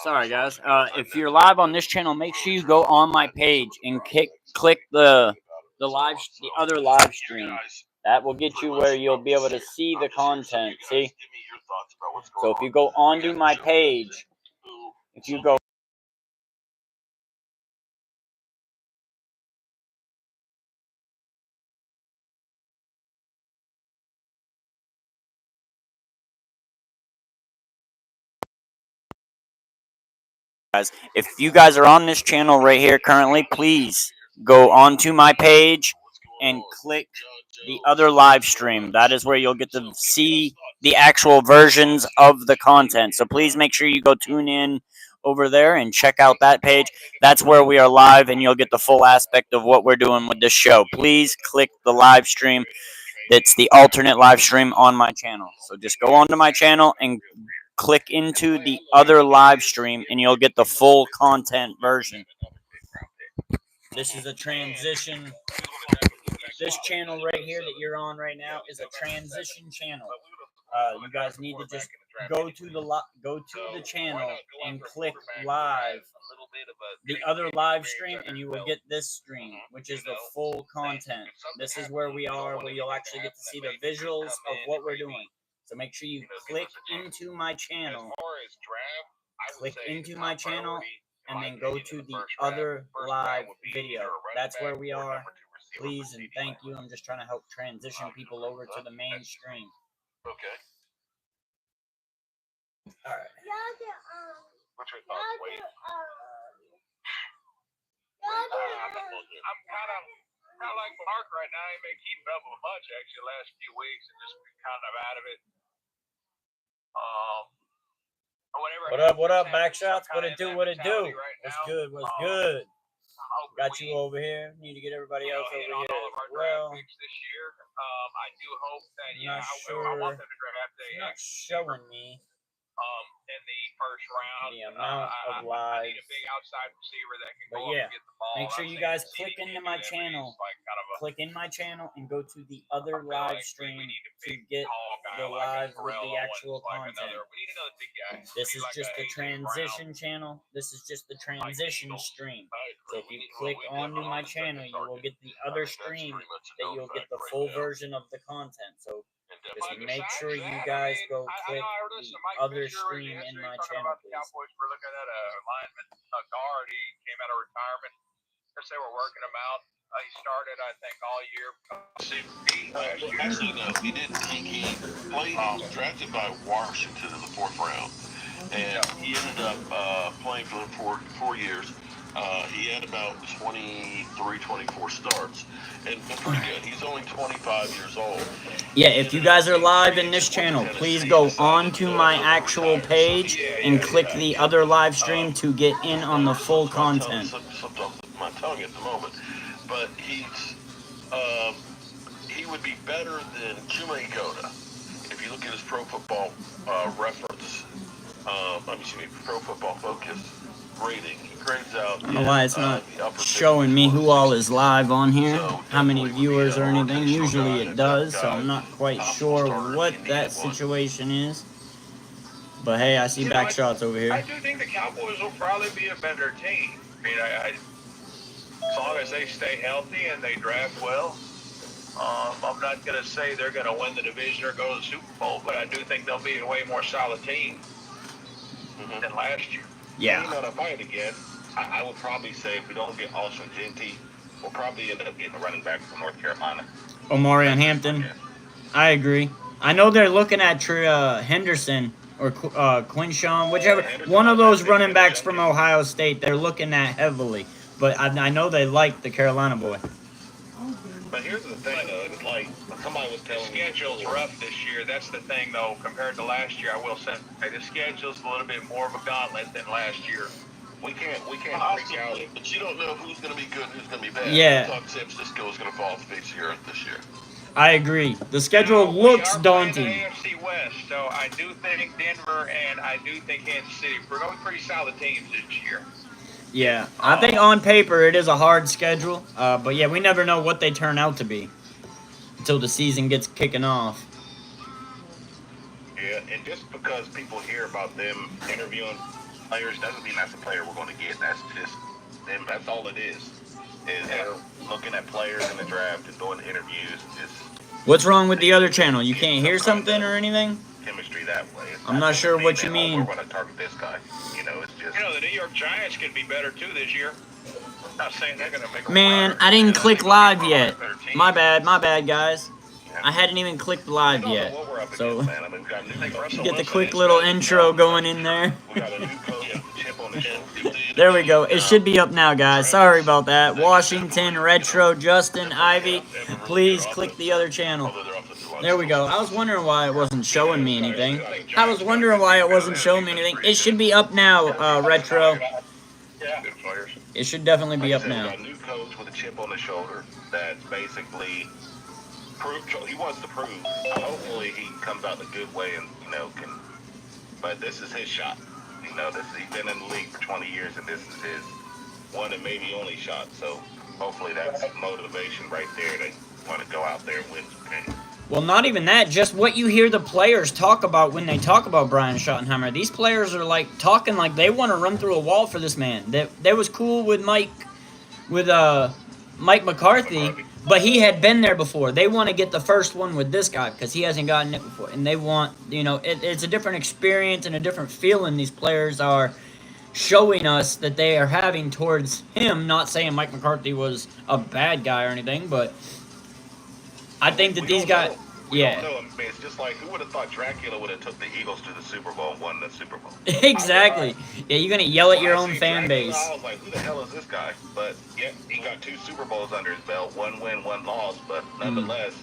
Sorry, guys. If you're live on this channel, make sure you go on my page and click the other live stream. That will get you where you'll be able to see the content. See? So if you go onto my page, if you go guys, if you guys are on this channel right here currently, please go onto my page and click the other live stream. That is where you'll get to see the actual versions of the content. So please make sure you go tune in over there and check out that page. That's where we are live, and you'll get the full aspect of what we're doing with this show. Please click the live stream. It's the alternate live stream on my channel. So just go onto my channel and click into the other live stream, and you'll get the full content version. This is a transition. This channel right here that you're on right now is a transition channel. You guys need to just go to the channel and click live, the other live stream, and you will get this stream, which is the full content. This is where we are, where you'll actually get to see the visuals of what we're doing. So make sure you click into my channel, and then go to the other live video. That's where we are. Please and thank you. I'm just trying to help transition people over to the mainstream. Okay. All right. What's your thoughts, Wade? I'm kind of like Mark right now. I ain't been keeping up with much actually the last few weeks, and just been kind of out of it. What up, Backshots? What it do? What's good? What's good? Got you over here. Need to get everybody else over here as well. This year, I do hope that I want them to draft not showing me in the first round. the amount of lives. I need a big outside receiver that can go up and get the ball. Make sure you guys click into my channel. Click in my channel and go to the other live stream to get the live with the actual content. This is just the transition channel. This is just the transition stream. So if you click onto my channel, you will get the other stream that you'll get the full version of the content. So just make sure you guys go click the other stream in my channel, please. Cowboys were looking at a lineman, a guard. He came out of retirement. They were working him out. He started, I think, all year. Actually, no, he didn't. He played. He was drafted by Washington in the 4th round, and he ended up playing for them for 4 years. He had about 23, 24 starts, and that's pretty good. He's only 25 years old. Yeah, if you guys are live in this channel, please go on to my actual page and click the other live stream to get in on the full content. Sometimes my tongue at the moment, but he would be better than Chuma Goda. If you look at his Pro Football Reference, Pro Football Focus rating, he grades out. I don't know why it's not showing me who all is live on here, how many viewers or anything. Usually it does, so I'm not quite sure what that situation is. But hey, I see Backshots over here. I do think the Cowboys will probably be a better team. I mean, as long as they stay healthy and they draft well, I'm not going to say they're going to win the division or go to the Super Bowl, but I do think they'll be a way more solid team than last year. Yeah. You know, to fight again, I would probably say if we don't get Austin Genty, we'll probably end up getting a running back from North Carolina. Omarion Hampton. I agree. I know they're looking at Henderson or Quinshawn, whichever. One of those running backs from Ohio State they're looking at heavily. But I know they like the Carolina boy. But here's the thing, though. It's like somebody was telling me. The schedule's rough this year. That's the thing, though, compared to last year. I will say the schedule's a little bit more of a gauntlet than last year. We can't freak out. But you don't know who's going to be good and who's going to be bad. Yeah. I thought San Francisco was going to fall off the face of the earth this year. I agree. The schedule looks daunting. We are playing the AFC West, so I do think Denver and I do think Kansas City, we're going to be pretty solid teams this year. Yeah, I think on paper it is a hard schedule, but yeah, we never know what they turn out to be until the season gets kicking off. Yeah, and just because people hear about them interviewing players doesn't mean that's the player we're going to get. That's just them. That's all it is they're looking at players in the draft and doing interviews. Just What's wrong with the other channel? You can't hear something or anything? chemistry that way. I'm not sure what you mean. We're going to target this guy. It's just the New York Giants can be better too this year. Not saying they're going to make. Man, I didn't click live yet. My bad, guys. I hadn't even clicked live yet. So, get the quick little intro going in there. There we go. It should be up now, guys. Sorry about that. Washington, Retro, Justin, Ivy. Please click the other channel. There we go. I was wondering why it wasn't showing me anything. It should be up now, Retro. It should definitely be up now. A new coach with a chip on the shoulder that's basically he wants to prove. Hopefully he comes out in a good way and can. But this is his shot. He's been in the league for 20 years, and this is his one and maybe only shot. So hopefully that's motivation right there. They want to go out there and win some games. Well, not even that. Just what you hear the players talk about when they talk about Brian Schottenheimer. These players are talking like they want to run through a wall for this man. That was cool with Mike McCarthy, but he had been there before. They want to get the first one with this guy because he hasn't gotten it before, and they want it's a different experience and a different feeling these players are showing us that they are having towards him. Not saying Mike McCarthy was a bad guy or anything, but I think that these guys, yeah. I mean, it's just like, who would have thought Dracula would have took the Eagles to the Super Bowl and won the Super Bowl? Exactly. Yeah, you're going to yell at your own fan base. I was like, who the hell is this guy? But, yeah, he got 2 Super Bowls under his belt, 1 win, 1 loss. But nonetheless,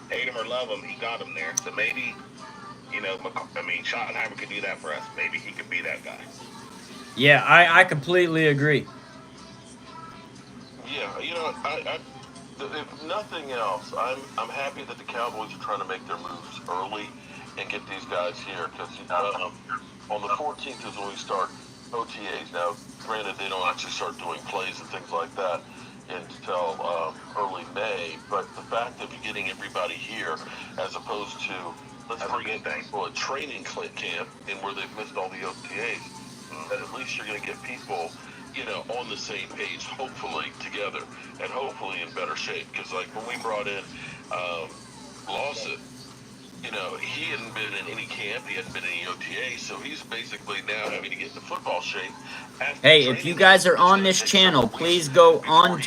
hate him or love him, he got him there. So maybe, Schottenheimer could do that for us. Maybe he could be that guy. Yeah, I completely agree. Yeah, if nothing else, I'm happy that the Cowboys are trying to make their moves early and get these guys here because on the 14th is when we start OTAs. Now, granted, they don't actually start doing plays and things like that until early May, but the fact of getting everybody here as opposed to let's bring in people at training camp and where they've missed all the OTAs, that at least you're going to get people on the same page, hopefully together, and hopefully in better shape. Because when we brought in Lawson, he hadn't been in any camp, he hadn't been in any OTA, so he's basically now having to get into football shape. Hey, if you guys are on this channel, please go on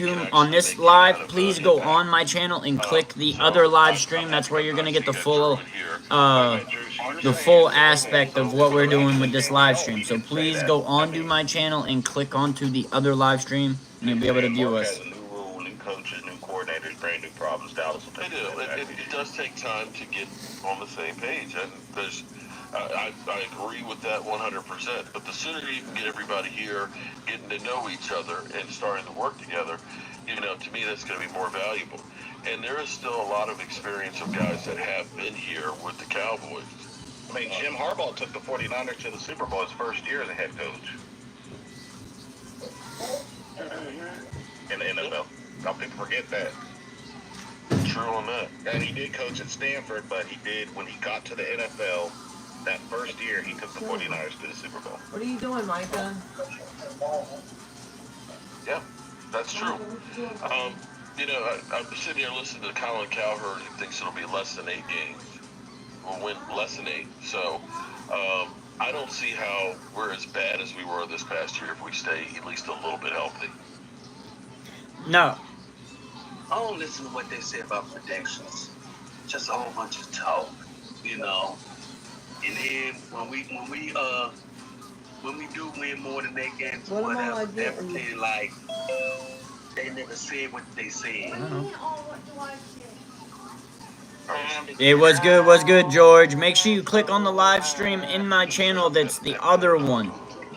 this live, please go on my channel and click the other live stream. That's where you're going to get the full aspect of what we're doing with this live stream. So please go onto my channel and click onto the other live stream, and you'll be able to view us. New rule, new coaches, new coordinators, brand new problems. Dallas will take it does take time to get on the same page, and I agree with that 100%. But the sooner you can get everybody here, getting to know each other and starting to work together, to me that's going to be more valuable. And there is still a lot of experience of guys that have been here with the Cowboys. I mean, Jim Harbaugh took the 49ers to the Super Bowl his first year as a head coach in the NFL. Don't people forget that. True on that. And he did coach at Stanford, but when he got to the NFL, that first year, he took the 49ers to the Super Bowl. What are you doing, Micah? Yeah, that's true. I'm sitting here listening to Colin Cowherd, who thinks it'll be less than 8 games. We'll win less than 8. So I don't see how we're as bad as we were this past year if we stay at least a little bit healthy. No. I don't listen to what they say about predictions. Just a whole bunch of talk, And then when we do win more than 8 games or whatever, everything like they never said what they said. It was good, George. Make sure you click on the live stream in my channel. That's the other one.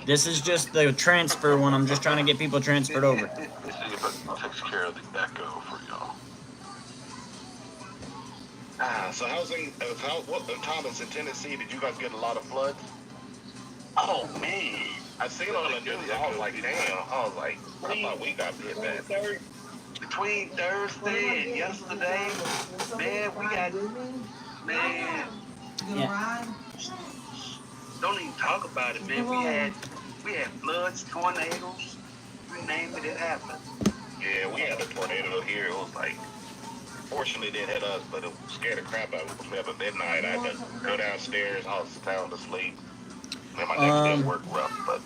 This is just the transfer one. I'm just trying to get people transferred over. Let's see if it takes care of the echo for y'all. So Thomas, in Tennessee, did you guys get a lot of floods? Oh, man. I seen on the news, I was like, damn. I thought we got hit bad. Between Thursday and yesterday, man, we got, man. Yeah. don't even talk about it, man. We had floods, tornadoes, you name it, it happened. Yeah, we had a tornado here. It was like, fortunately, it didn't hit us, but it scared the crap out of me. At midnight, I had to go downstairs. I was sound asleep. And my next day work rough, but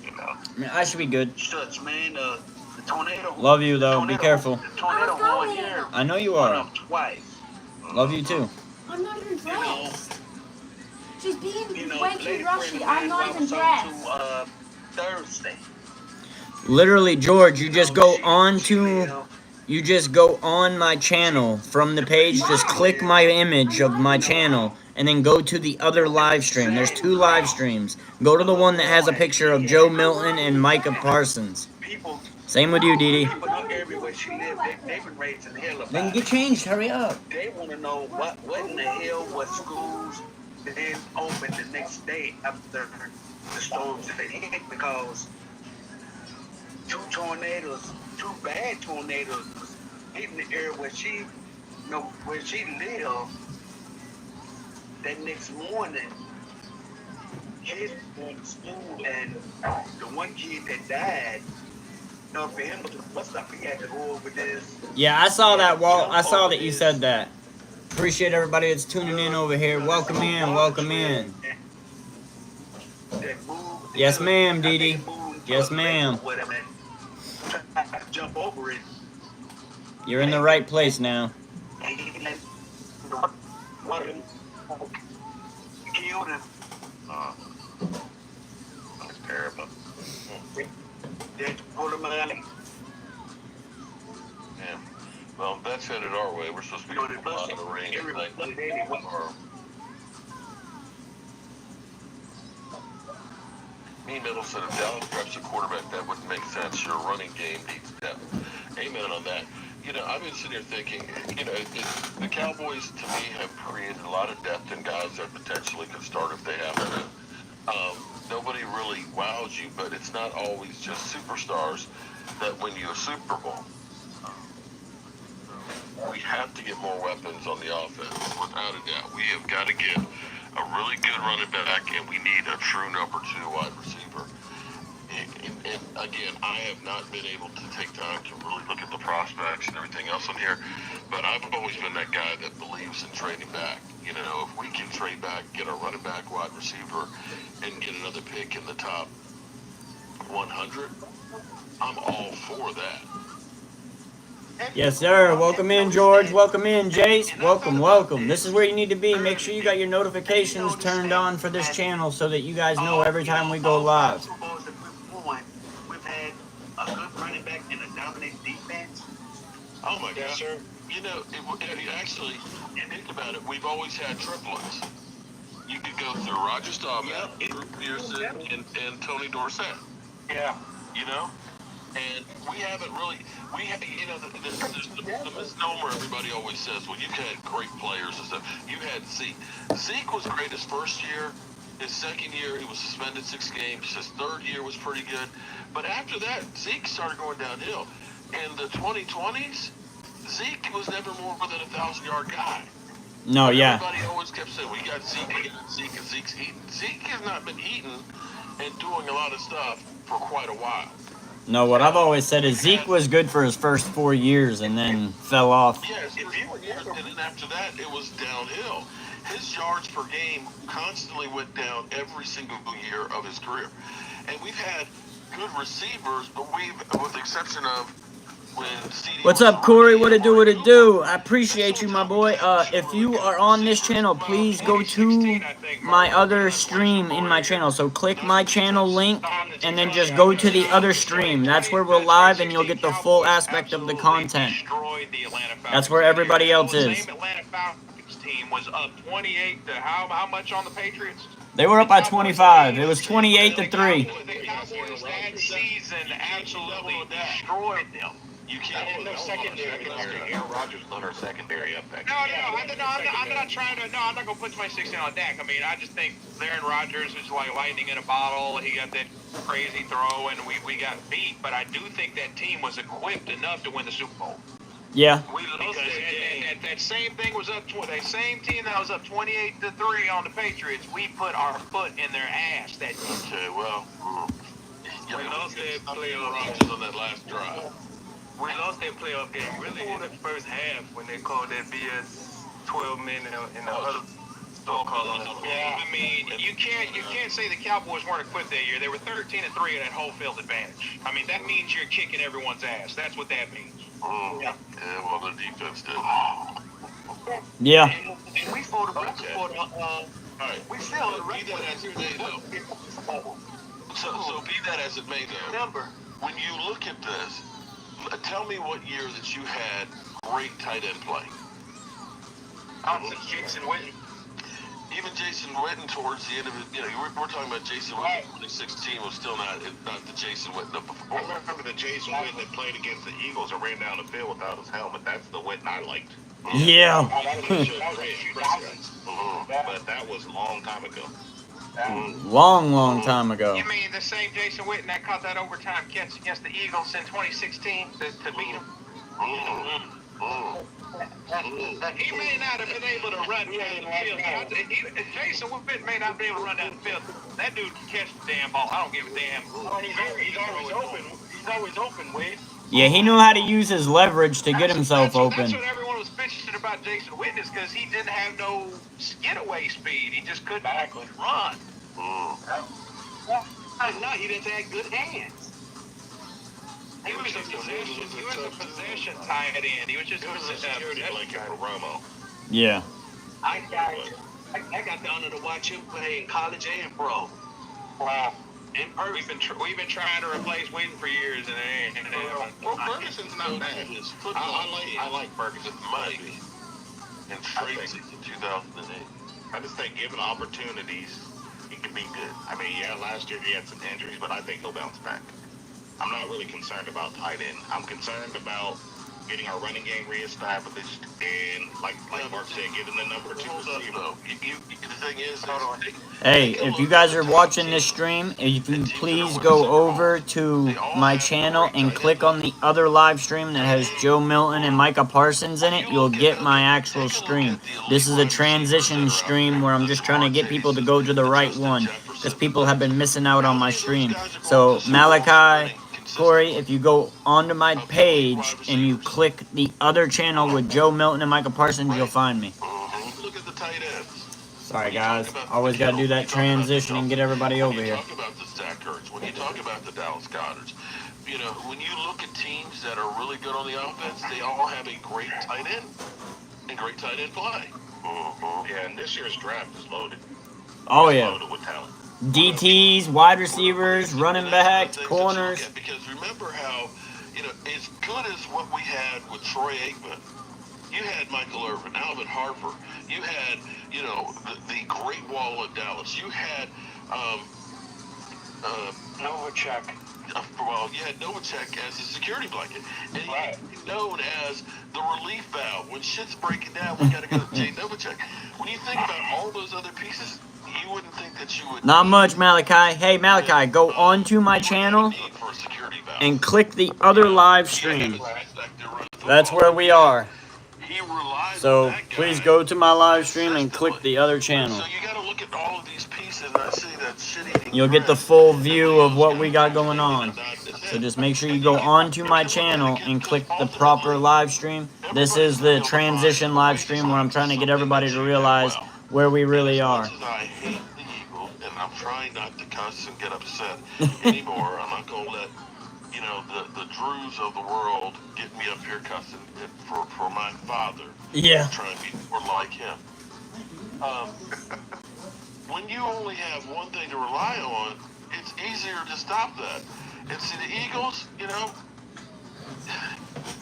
you know. I mean, I should be good. Shucks, man. The tornado. Love you though. Be careful. The tornado horn here. I know you Went are. up twice. Love you too. I'm not even You know, dressed. She's being you know, way lady too friend rushy. of I'm mine not who I even was talking dressed. to Thursday. Literally, George, you just go She on to. live- You just go on my channel from the page. Just click my image of my channel, and then go to the other live stream. There's 2 live streams. Go to the one that has a picture of Joe Milton and Micah Parsons. People, Same with you, Dee Dee. people know everywhere she lived. They've been raising hell about Then it. get changed. Hurry up. They want to know what in the hell was schools then opened the next day after the storms that hit, because 2 bad tornadoes hitting the area where she lived. That next morning, kids going to school, and the one kid that died, you know, for him to the bus stop, he had to go over this. Yeah, I saw that, Walt. I saw that you said that. Appreciate everybody that's tuning in over here. Welcome in. Welcome in. Yes, ma'am, Dee Dee. Yes, ma'am. Jump over it. You're in the right place now. Killed him. That's terrible. They pulled him out. Yeah. Well, that's headed our way. We're supposed to be getting a lot of rain. Me, Middleton, if Dallas drafts a quarterback, that wouldn't make sense. Your running game needs depth. Amen on that. You know, I've been sitting here thinking, you know, the Cowboys, to me, have created a lot of depth in guys that potentially could start if they have to. Nobody really wows you, but it's not always just superstars that win you a Super Bowl. We have to get more weapons on the offense, without a doubt. We have got to get a really good running back, and we need a true number 2 wide receiver. And again, I have not been able to take time to really look at the prospects and everything else on here, but I've always been that guy that believes in trading back. You know, if we can trade back, get a running back, wide receiver, and get another pick in the top 100, I'm all for that. Yes, sir. Welcome in, George. Welcome in, Jace. Welcome, welcome. This is where you need to be. Make sure you got your notifications turned on for this channel so that you guys know every time we go live. We've had a good running back and a dominant defense. Oh my God, sir. You know, actually, think about it. We've always had triplets. You could go through Roger Staubach, Drew Pearson, and Tony Dorsett. Yeah. You know? And we haven't really, you know, the misnomer everybody always says, well, you've had great players and stuff. You had Zeke. Zeke was great his first year. His second year, he was suspended 6 games. His third year was pretty good. But after that, Zeke started going downhill. In the 2020s, Zeke was never more than a 1,000-yard guy. No, yeah. Everybody always kept saying, we got Zeke, and Zeke's eating. Zeke has not been eating and doing a lot of stuff for quite a while. No, what I've always said is Zeke was good for his first 4 years and then fell off. Yes, and then after that, it was downhill. His yards per game constantly went down every single year of his career. And we've had good receivers, but with the exception of when CD What's up, Corey? What it do, what it do? I appreciate you, my boy. If you are on this channel, please go to my other stream in my channel. So click my channel link and then just go to the other stream. That's where we're live and you'll get the full aspect of the content. That's where everybody else is. Team was up 28 to how much on the Patriots? They were up by 25. It was 28-3. The Cowboys that season absolutely destroyed them. You can't And their secondary. Aaron Rodgers put our secondary up back. I'm not trying to. No, I'm not gonna put my 16 on Dak. I mean, I just think Aaron Rodgers is like lightning in a bottle. He got that crazy throw, and we got beat. But I do think that team was equipped enough to win the Super Bowl. Yeah. We lost that same thing was up. That same team that was up 28-3 on the Patriots. We put our foot in their ass. That Okay, well, we lost that playoff options on that last drive. We lost that playoff game really in the first half when they called that BS 12 men in the huddle. Call on us. Yeah, I mean, you can't say the Cowboys weren't equipped that year. They were 13-3 at home field advantage. I mean, that means you're kicking everyone's ass. That's what that means. Yeah, well, the defense did. Yeah. And we fought the rest for the. All right. We still the Be that as it may, though. So be that as it may, though. Remember, When you look at this, tell me what year that you had great tight end play. Jason Witten. Even Jason Witten towards the end of it, we're talking about Jason Witten. 2016 was still not the Jason Witten of before. I remember the Jason Witten that played against the Eagles and ran down the field without his helmet. That's the Witten I liked. Yeah. But that was a long time ago. Long time ago. You mean the same Jason Witten that caught that overtime catch against the Eagles in 2016 to beat them? He may not have been able to run down the field. Jason Witten may not be able to run down the field. That dude can catch the damn ball. I don't give a damn. he's always open. He's always open, Wade. Yeah, he knew how to use his leverage to get himself open. That's what everyone was bitching about Jason Witten is because he didn't have no getaway speed. He just couldn't run. No, he didn't have good hands. He was a possession tight end. He was just a security blanket for Romo. Yeah. I got the honor to watch him play in college and pro. Wow. We've been trying to replace Witten for years, and Well, Ferguson's not bad. I like Ferguson. Might be. In trades in 2008. I just think given opportunities, he can be good. I mean, yeah, last year he had some injuries, but I think he'll bounce back. I'm not really concerned about tight end. I'm concerned about getting our running game reestablished and, like Mark said, getting the number 2 receiver. The thing is, Hey, if you guys are watching this stream, if you please go over to my channel and click on the other live stream that has Joe Milton and Micah Parsons in it, you'll get my actual stream. This is a transition stream where I'm just trying to get people to go to the right one, because people have been missing out on my stream. So, Malachi, Corey, if you go onto my page and you click the other channel with Joe Milton and Micah Parsons, you'll find me. look at the tight ends. Sorry, guys. Always got to do that transition and get everybody over here. When you talk about the Zach Ertz, when you talk about the Dallas Goederts, when you look at teams that are really good on the offense, they all have a great tight end and great tight end play. Yeah, and this year's draft is loaded. Oh, yeah. Loaded with talent. DTs, wide receivers, running backs, corners. Because remember how, as good as what we had with Troy Aikman, you had Michael Irvin, Alvin Harper, you had, the Great Wall of Dallas, you had Novacek. Well, you had Novacek as a security blanket, and he's known as the relief valve. When shit's breaking down, we got to go to Jay Novacek. When you think about all those other pieces, you wouldn't think that you would. Not much, Malachi. Hey, Malachi, go onto my channel and click the other live stream. That's where we are. So please go to my live stream and click the other channel. So you got to look at all of these pieces, and I see that shit-eating. You'll get the full view of what we got going on. So just make sure you go onto my channel and click the proper live stream. This is the transition live stream where I'm trying to get everybody to realize where we really are. As much as I hate the Eagles, and I'm trying not to cuss and get upset anymore, I'm not going to let the Drews of the world get me up here cussing for my father. Yeah. Trying to be more like him. When you only have one thing to rely on, it's easier to stop that. And see, the Eagles,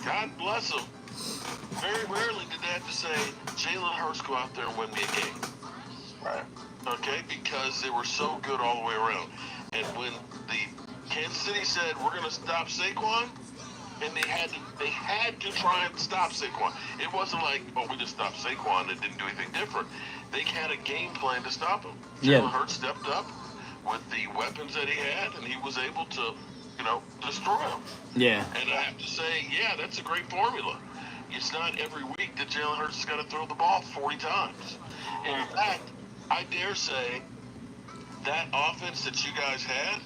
God bless them. Very rarely did they have to say, Jalen Hurts, go out there and win me a game. Right. Okay? Because they were so good all the way around. And when the Kansas City said, we're going to stop Saquon, and they had to try and stop Saquon. It wasn't like, we just stopped Saquon and didn't do anything different. They had a game plan to stop him. Jalen Hurts stepped up with the weapons that he had, and he was able to, destroy him. Yeah. And I have to say, that's a great formula. It's not every week that Jalen Hurts is going to throw the ball 40 times. In fact, I dare say that offense that you guys had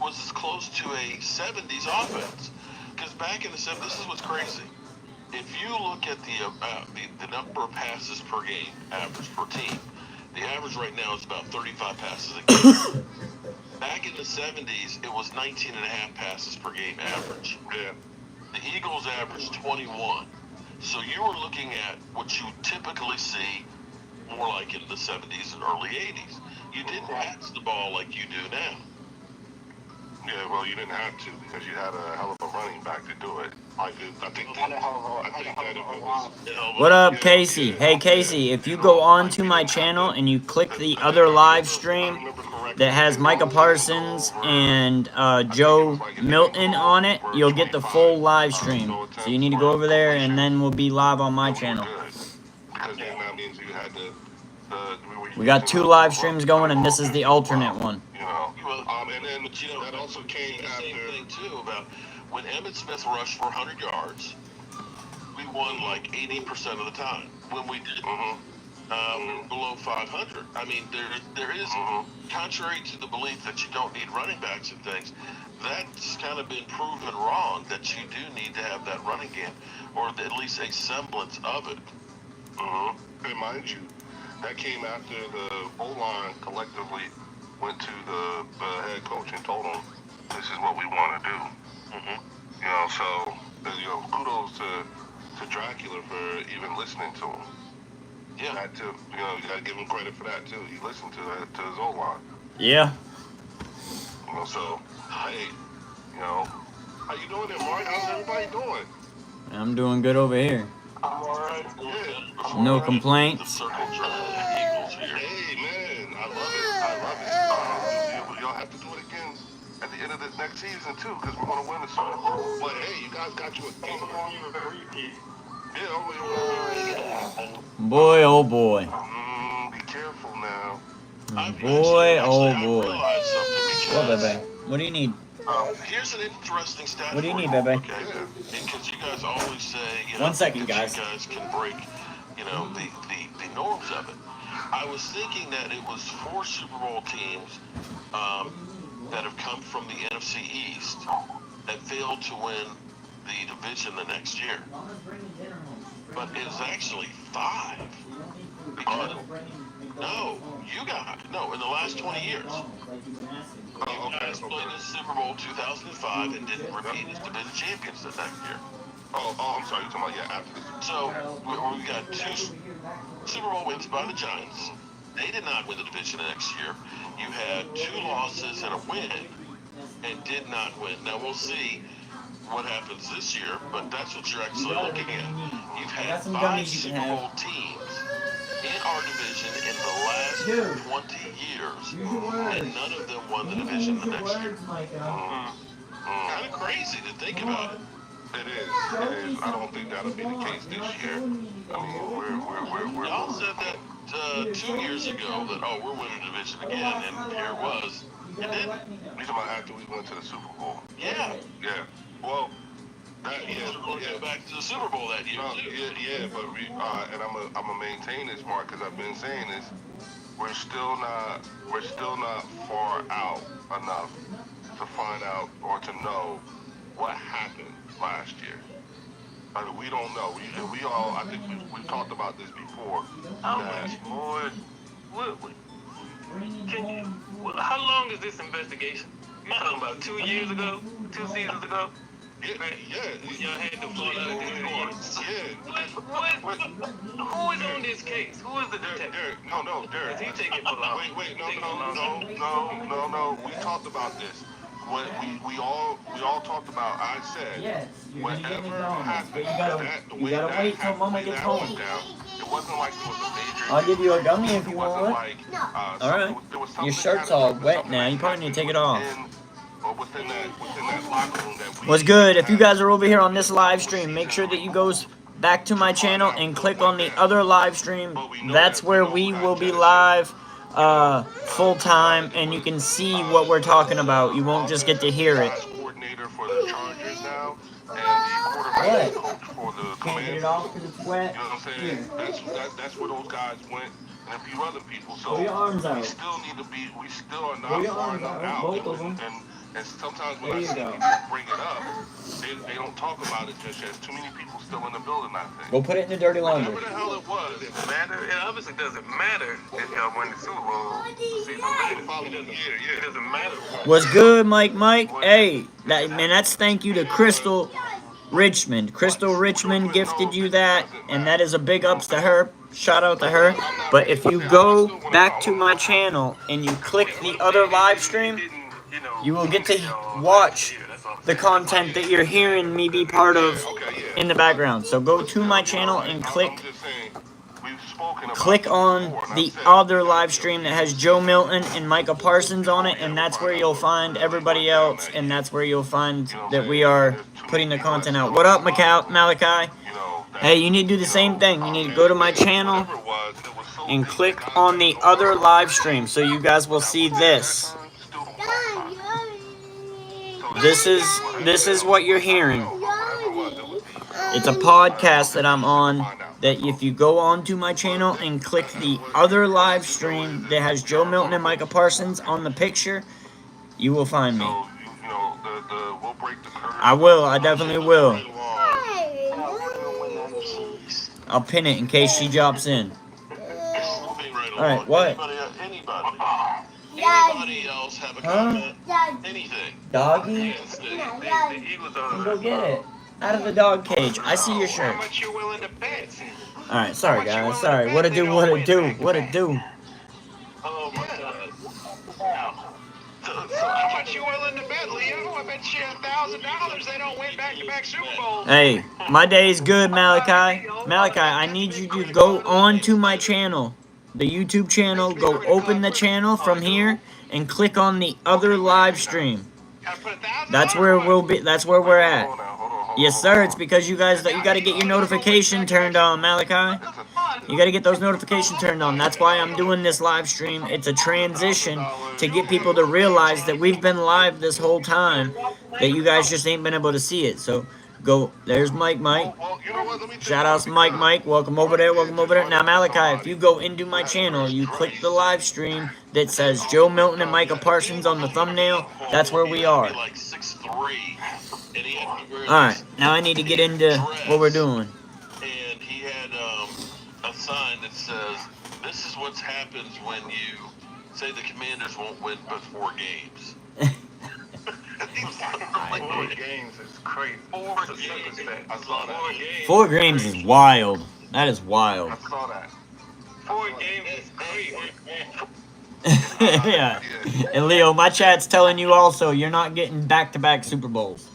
was as close to a 70s offense. Because back in the 70s, this is what's crazy. If you look at the number of passes per game average per team, the average right now is about 35 passes a game. Back in the 70s, it was 19 and a half passes per game average. Yeah. The Eagles averaged 21. So you were looking at what you typically see more like in the 70s and early 80s. You didn't pass the ball like you do now. Yeah, well, you didn't have to because you had a hell of a running back to do it. I think that it was. What up, Casey? Hey, Casey, if you go on to my channel and you click the other live stream that has Micah Parsons and Joe Milton on it, you'll get the full live stream. So you need to go over there, and then we'll be live on my channel. Because then that means you had to. We got 2 live streams going, and this is the alternate one. You know, and then that also came after thing too about when Emmitt Smith rushed for 100 yards, we won like 80% of the time. When we did below 500, I mean there is contrary to the belief that you don't need running backs and things. That's kind of been proven wrong. That you do need to have that running game, or at least a semblance of it. And mind you, that came after the O-line collectively went to the head coach and told him, this is what we want to do. You know, so, kudos to Dracula for even listening to him. Yeah. That too. You know, you got to give him credit for that too. He listened to his O-line. Yeah. You know, so, hey, you know, how you doing there, Mark? How's everybody doing? I'm doing good over here. I'm alright. Yeah. No complaints. Hey, man, I love it. Y'all have to do it again at the end of this next season, too, because we're going to win the Super Bowl. But, hey, you guys got you a game. Yeah, Boy, oh boy. Be careful now. Boy, oh boy. What, Bebe? What do you need? Here's an interesting stat. What do you need, Bebe? Okay, because you guys always say, you know, 1 second, that guys. you guys can break, you know, the norms of it. I was thinking that it was 4 Super Bowl teams that have come from the NFC East that failed to win the division the next year. But it was actually 5. Because, in the last 20 years. You guys played in the Super Bowl 2005 and didn't repeat as division champions the next year. Oh, I'm sorry. You're talking about, after this. So, we got 2 Super Bowl wins by the Giants. They did not win the division the next year. You had 2 losses and a win and did not win. Now, we'll see what happens this year, but that's what you're actually looking at. You've had 5 Super Bowl teams in our division in the last 20 years, and none of them won the division the next year. Kind of crazy to think about it. It is. I don't think that'll be the case this year. I mean, we're y'all said that 2 years ago that, we're winning the division again, and here it was. It didn't. You talking about after we went to the Super Bowl? Yeah. Yeah. Well, go back to the Super Bowl that year too. Yeah, but and I'm gonna maintain this, Mark, because I've been saying this. We're still not far out enough to find out or to know what happened last year. I mean, we don't know. We all, I think we've talked about this before. How long is this investigation? You talking about 2 years ago? 2 seasons ago? Yeah. Y'all had to fall out of this. Who is on this case? Who is the detective? Derek. Is he taking for long? Wait, no. We talked about this. When we all talked about. I said whatever happened. You gotta wait till Mama gets home. It wasn't like there was a major. I'll give you a gummy if you want. Like, Alright. Your shirt's all wet now. You probably need to take it off. Within that locker room that What's good? If you guys are over here on this live stream, make sure that you go back to my channel and click on the other live stream. That's where we will be live full time, and you can see what we're talking about. You won't just get to hear it. Coordinator for the Chargers now, and the quarterback coach for the Can't get it off because it's wet. You know what I'm saying? That's where those guys went, and a few other people. So Throw your arms out. we still need to be. We still are Throw not your far arms enough out, out. both of them. And sometimes when There I you see go. people bring it up, they don't talk about it just yet. There's too many people still in the building, I think. Go put it in the dirty laundry. Whatever the hell it was. Does it matter? It obviously doesn't matter if y'all win the Super Bowl. It doesn't matter. What's good, Mike? Hey, that's thank you to Crystal Richmond. Crystal Richmond gifted you that, and that is a big ups to her. Shout out to her. But if you go back to my channel and you click the other live stream, you will get to watch the content that you're hearing me be part of in the background. So go to my channel and click on the other live stream that has Joe Milton and Micah Parsons on it, and that's where you'll find everybody else, and that's where you'll find that we are putting the content out. What up, Malachi? Hey, you need to do the same thing. You need to go to my channel and click on the other live stream so you guys will see this. This is what you're hearing. It's a podcast that I'm on, that if you go onto my channel and click the other live stream that has Joe Milton and Micah Parsons on the picture, you will find me. I will. I definitely will. I'll pin it in case she drops in. Alright, what? Anybody else have a comment? Anything? Doggy? The Eagles are. Go get it. Out of the dog cage. I see your shirt. How much you willing to bet? Alright, sorry guys. Sorry. What it do? What it do? What it do? Oh my God. How much you willing to bet, Leo? I bet you $1,000 they don't win back-to-back Super Bowls. Hey, my day's good, Malachi. Malachi, I need you to go on to my channel, the YouTube channel. Go open the channel from here and click on the other live stream. That's where we'll be. That's where we're at. Yes, sir. It's because you guys you got to get your notification turned on, Malachi. You got to get those notifications turned on. That's why I'm doing this live stream. It's a transition to get people to realize that we've been live this whole time, that you guys just ain't been able to see it. So go. There's Mike. Shout out to Mike. Welcome over there. Now, Malachi, if you go into my channel, you click the live stream that says Joe Milton and Micah Parsons on the thumbnail. That's where we are. Alright, now I need to get into what we're doing. And he had a sign that says, "This is what happens when you say the Commanders won't win but 4 games." 4 games is crazy. 4 games. I saw that. 4 games is wild. That is wild. I saw that. 4 games is crazy. Yeah. And Leo, my chat's telling you also you're not getting back-to-back Super Bowls.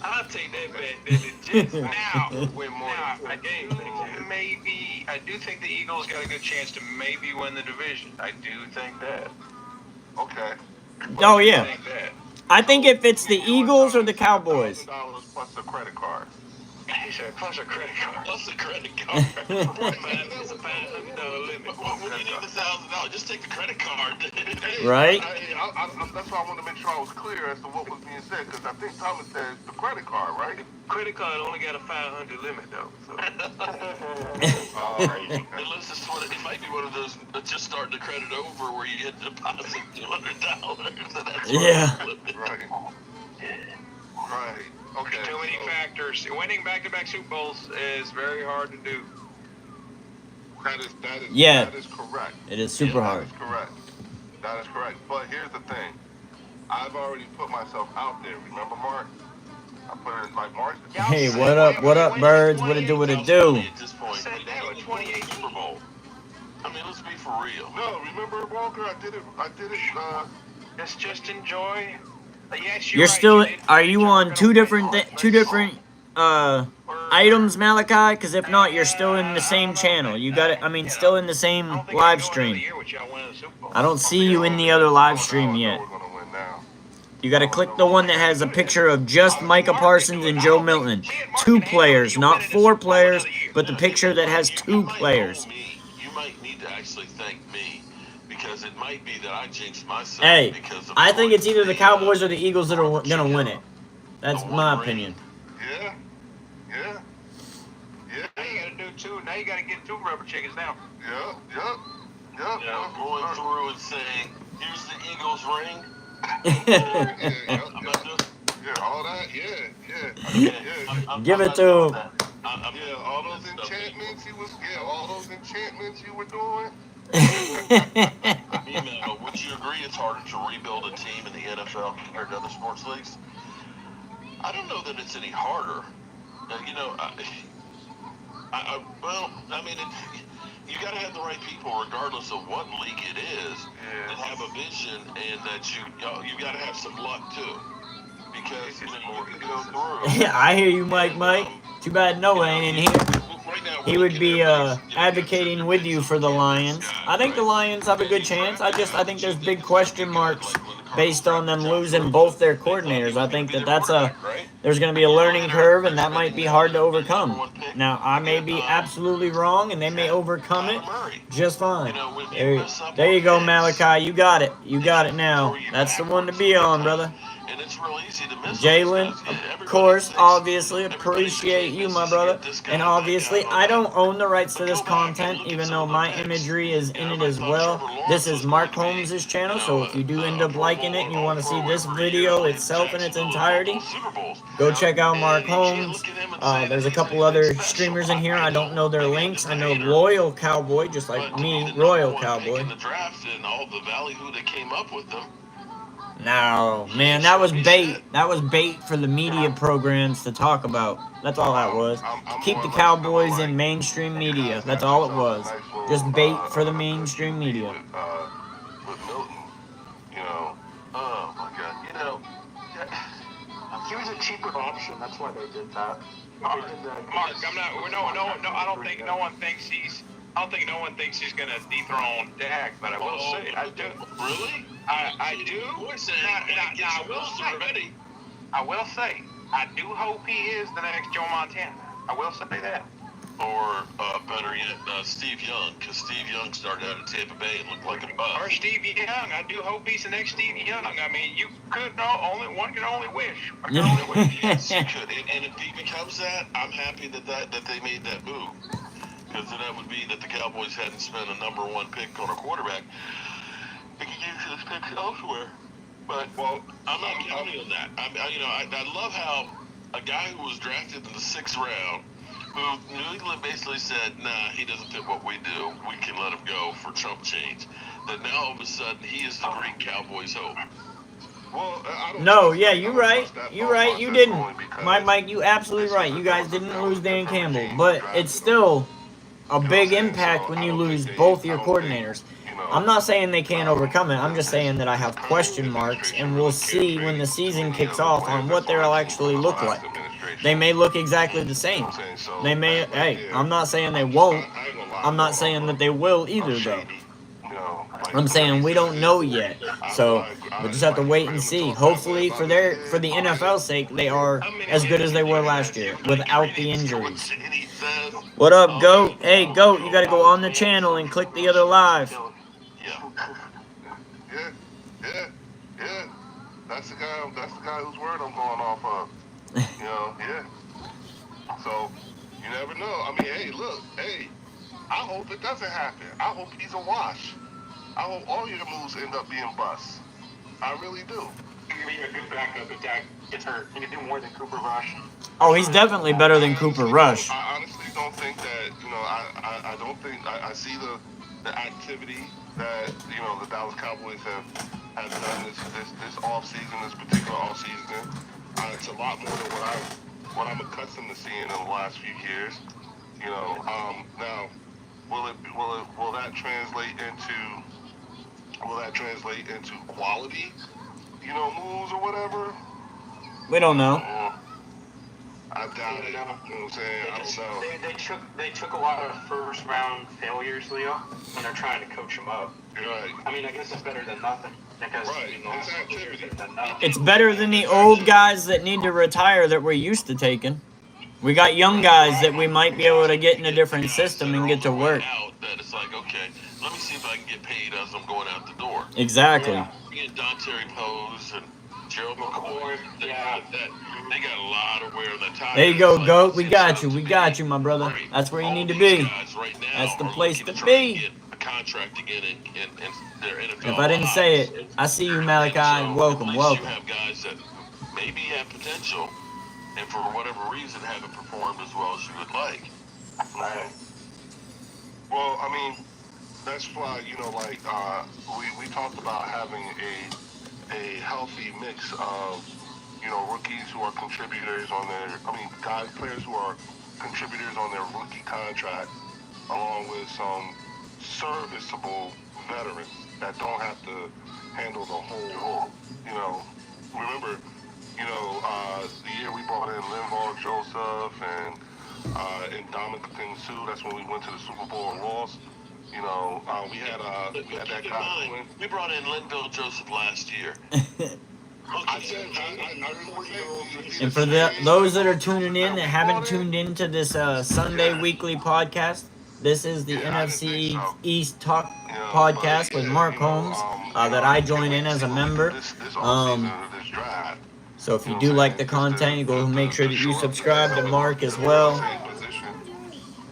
I'll take that bet that the Jets now win more than 4 games next year. Maybe. I do think the Eagles got a good chance to maybe win the division. I do think that. Okay. Oh, yeah. I think that. I think if it's the Eagles or the Cowboys. $1,000 plus a credit card. He said, plus a credit card. Plus a credit card. That's a $500 limit. What do you need $1,000? Just take the credit card. Right? That's why I wanted to make sure I was clear as to what was being said, because I think Thomas said the credit card, right? The credit card only got a $500 limit, though. So. It might be one of those just starting to credit over where you get deposit $200. Yeah. Right. Okay. Too many factors. Winning back-to-back Super Bowls is very hard to do. That is Yeah. That is correct. It is super hard. That is correct. That is correct. But here's the thing. I've already put myself out there. Remember, Mark? I put it like Mark. Hey, what up, birds? What it do? At this point, Super Bowl. I mean, let's be for real. No, remember, Walker? I did it. Let's just enjoy. Yes, You're right. still. Are you on two different items, Malachi? Because if not, you're still in the same channel. You got it. I mean, still in the same live stream. I don't see you in the other live stream yet. You got to click the one that has a picture of just Micah Parsons and Joe Milton. 2 players, not 4 players, but the picture that has 2 players. You might need to actually thank me, because it might be that I jinxed myself. Hey, I think it's either the Cowboys or the Eagles that are going to win it. That's my opinion. Yeah. you got to get two rubber chickens now. Yep. Going through and saying, here's the Eagles ring. All that, Give it to him. All those enchantments you were doing. Would you agree it's harder to rebuild a team in the NFL compared to other sports leagues? I don't know that it's any harder. You got to have the right people, regardless of what league it is, that have a vision, and that you got to have some luck too, because you can go through. Yeah, I hear you, Mike. Too bad Noah ain't in here. He would be advocating with you for the Lions. I think the Lions have a good chance. I think there's big question marks based on them losing both their coordinators. I think there's going to be a learning curve, and that might be hard to overcome. Now, I may be absolutely wrong, and they may overcome it just fine. There you go, Malachi. You got it. You got it now. That's the one to be on, brother. Jalen, of course, obviously, appreciate you, my brother. And obviously, I don't own the rights to this content, even though my imagery is in it as well. This is Mark Holmes' channel, so if you do end up liking it and you want to see this video itself in its entirety, go check out Mark Holmes. There's a couple other streamers in here. I don't know their links. I know Royal Cowboy, just like me, Royal Cowboy. No, man, that was bait. That was bait for the media programs to talk about. That's all that was. Keep the Cowboys in mainstream media. That's all it was. Just bait for the mainstream media. With Milton, oh my God, He was a cheaper option. That's why they did that. Mark, I'm not. No. I don't think no one thinks he's. I don't think no one thinks he's going to dethrone Dak, but I will say I do. Really? I do. I will say I do hope he is the next Joe Montana. I will say that. Or better yet, Steve Young, because Steve Young started out in Tampa Bay and looked like a bust. Or Steve Young. I do hope he's the next Steve Young. I mean, you could one can only wish. Yes, you could. And if he becomes that, I'm happy that they made that move. Because then that would be that the Cowboys hadn't spent a number one pick on a quarterback. They could use this pick elsewhere. But, I'm not counting on that. I love how a guy who was drafted in the 6th round, who New England basically said, nah, he doesn't fit what we do. We can let him go for chump change. That now all of a sudden he is the great Cowboys hope. No, yeah, you're right. You're right. You didn't. Mike, you absolutely right. You guys didn't lose Dan Campbell. But it's still a big impact when you lose both your coordinators. I'm not saying they can't overcome it. I'm just saying that I have question marks, and we'll see when the season kicks off on what they'll actually look like. They may look exactly the same. They may. Hey, I'm not saying they won't. I'm not saying that they will either, though. I'm saying we don't know yet, so we'll just have to wait and see. Hopefully, for the NFL's sake, they are as good as they were last year without the injuries. What up, Goat? Hey, Goat, you got to go on the channel and click the other live. Yeah. That's the guy whose word I'm going off of. So you never know. I mean, hey, I hope it doesn't happen. I hope he's a wash. I hope all your moves end up being busts. I really do. He can be a good backup if Dak gets hurt. He can do more than Cooper Rush. Oh, he's definitely better than Cooper Rush. I honestly don't think that, I don't think, I see the activity that, the Dallas Cowboys have done this offseason, this particular offseason. It's a lot more than what I'm accustomed to seeing in the last few years. Now, will that translate into quality, moves or whatever? We don't know. I doubt it. You know what I'm saying? I don't know. They took a lot of first round failures, Leo, when they're trying to coach him up. Right. I mean, I guess it's better than nothing. Because it's better than the old guys that need to retire that we're used to taking. We got young guys that we might be able to get in a different system and get to work. That it's like, okay, let me see if I can get paid as I'm going out the door. Exactly. You get Dante Pose and Gerald McCoy. They got a lot of wear on the tires. There you go, Like, Goat. We it got sounds you. to We me got you, my brother. great. That's where you All need to these be. guys right now That's the are place looking to try be. get a contract again in their NFL If I didn't say lives. it, I see you, Malachi. So Welcome, at least welcome. you have guys that maybe have potential, and for whatever reason haven't performed as well as you would like. Right. Well, I mean, that's why, like, we talked about having a healthy mix of, rookies who are contributors on players who are contributors on their rookie contract, along with some serviceable veterans that don't have to handle the whole, remember, the year we brought in Linval Joseph and Dominican Sue, that's when we went to the Super Bowl and lost. We had that guy. We brought in Linval Joseph last year. I said, And for those that are tuning in that haven't tuned into this Sunday weekly podcast, this is the NFC East Talk podcast with Mark Holmes that I join in as a member. So if you do like the content, you go make sure that you subscribe to Mark as well.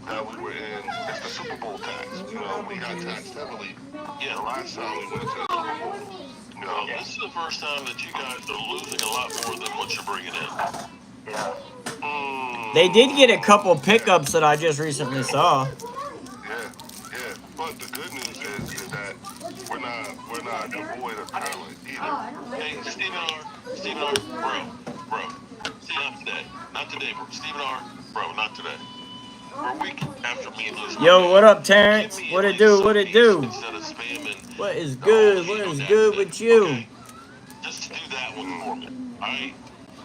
That we were in, it's the Super Bowl tax. We got taxed heavily. Yeah, last time we went to the Super Bowl. This is the first time that you guys are losing a lot more than what you're bringing in. Yeah. They did get a couple pickups that I just recently saw. Yeah. But the good news is that we're not devoid of talent either. Hey, Stephen R, bro. See, not today, bro. Stephen R, bro, not today. We're a week after me losing. Yo, what up, Terrence? What it do? What it do? Instead of spamming. What is good? What is good with you? Okay. Just do that one for me. Alright?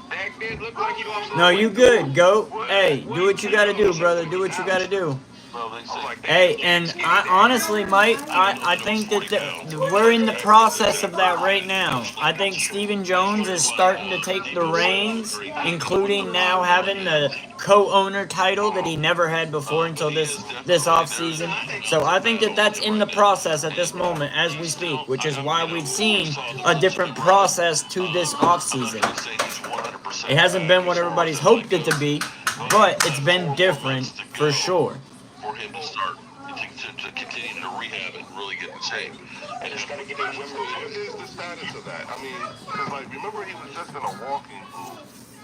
Dak did look like he lost a No, little you weight. good, Goat. Hey, do what you gotta do, brother. Do what you gotta do. Well, they say. Hey, and I honestly, Mike, I think that we're in the process of that right now. I think Stephen Jones is starting to take the reins, including now having the co-owner title that he never had before until this offseason. So I think that that's in the process at this moment as we speak, which is why we've seen a different process to this offseason. It hasn't been what everybody's hoped it to be, but it's been different for sure. For him to start to continue to rehab and really get in shape. And Just gotta get So his what is the status of that? I mean, because remember he was just in a walking pool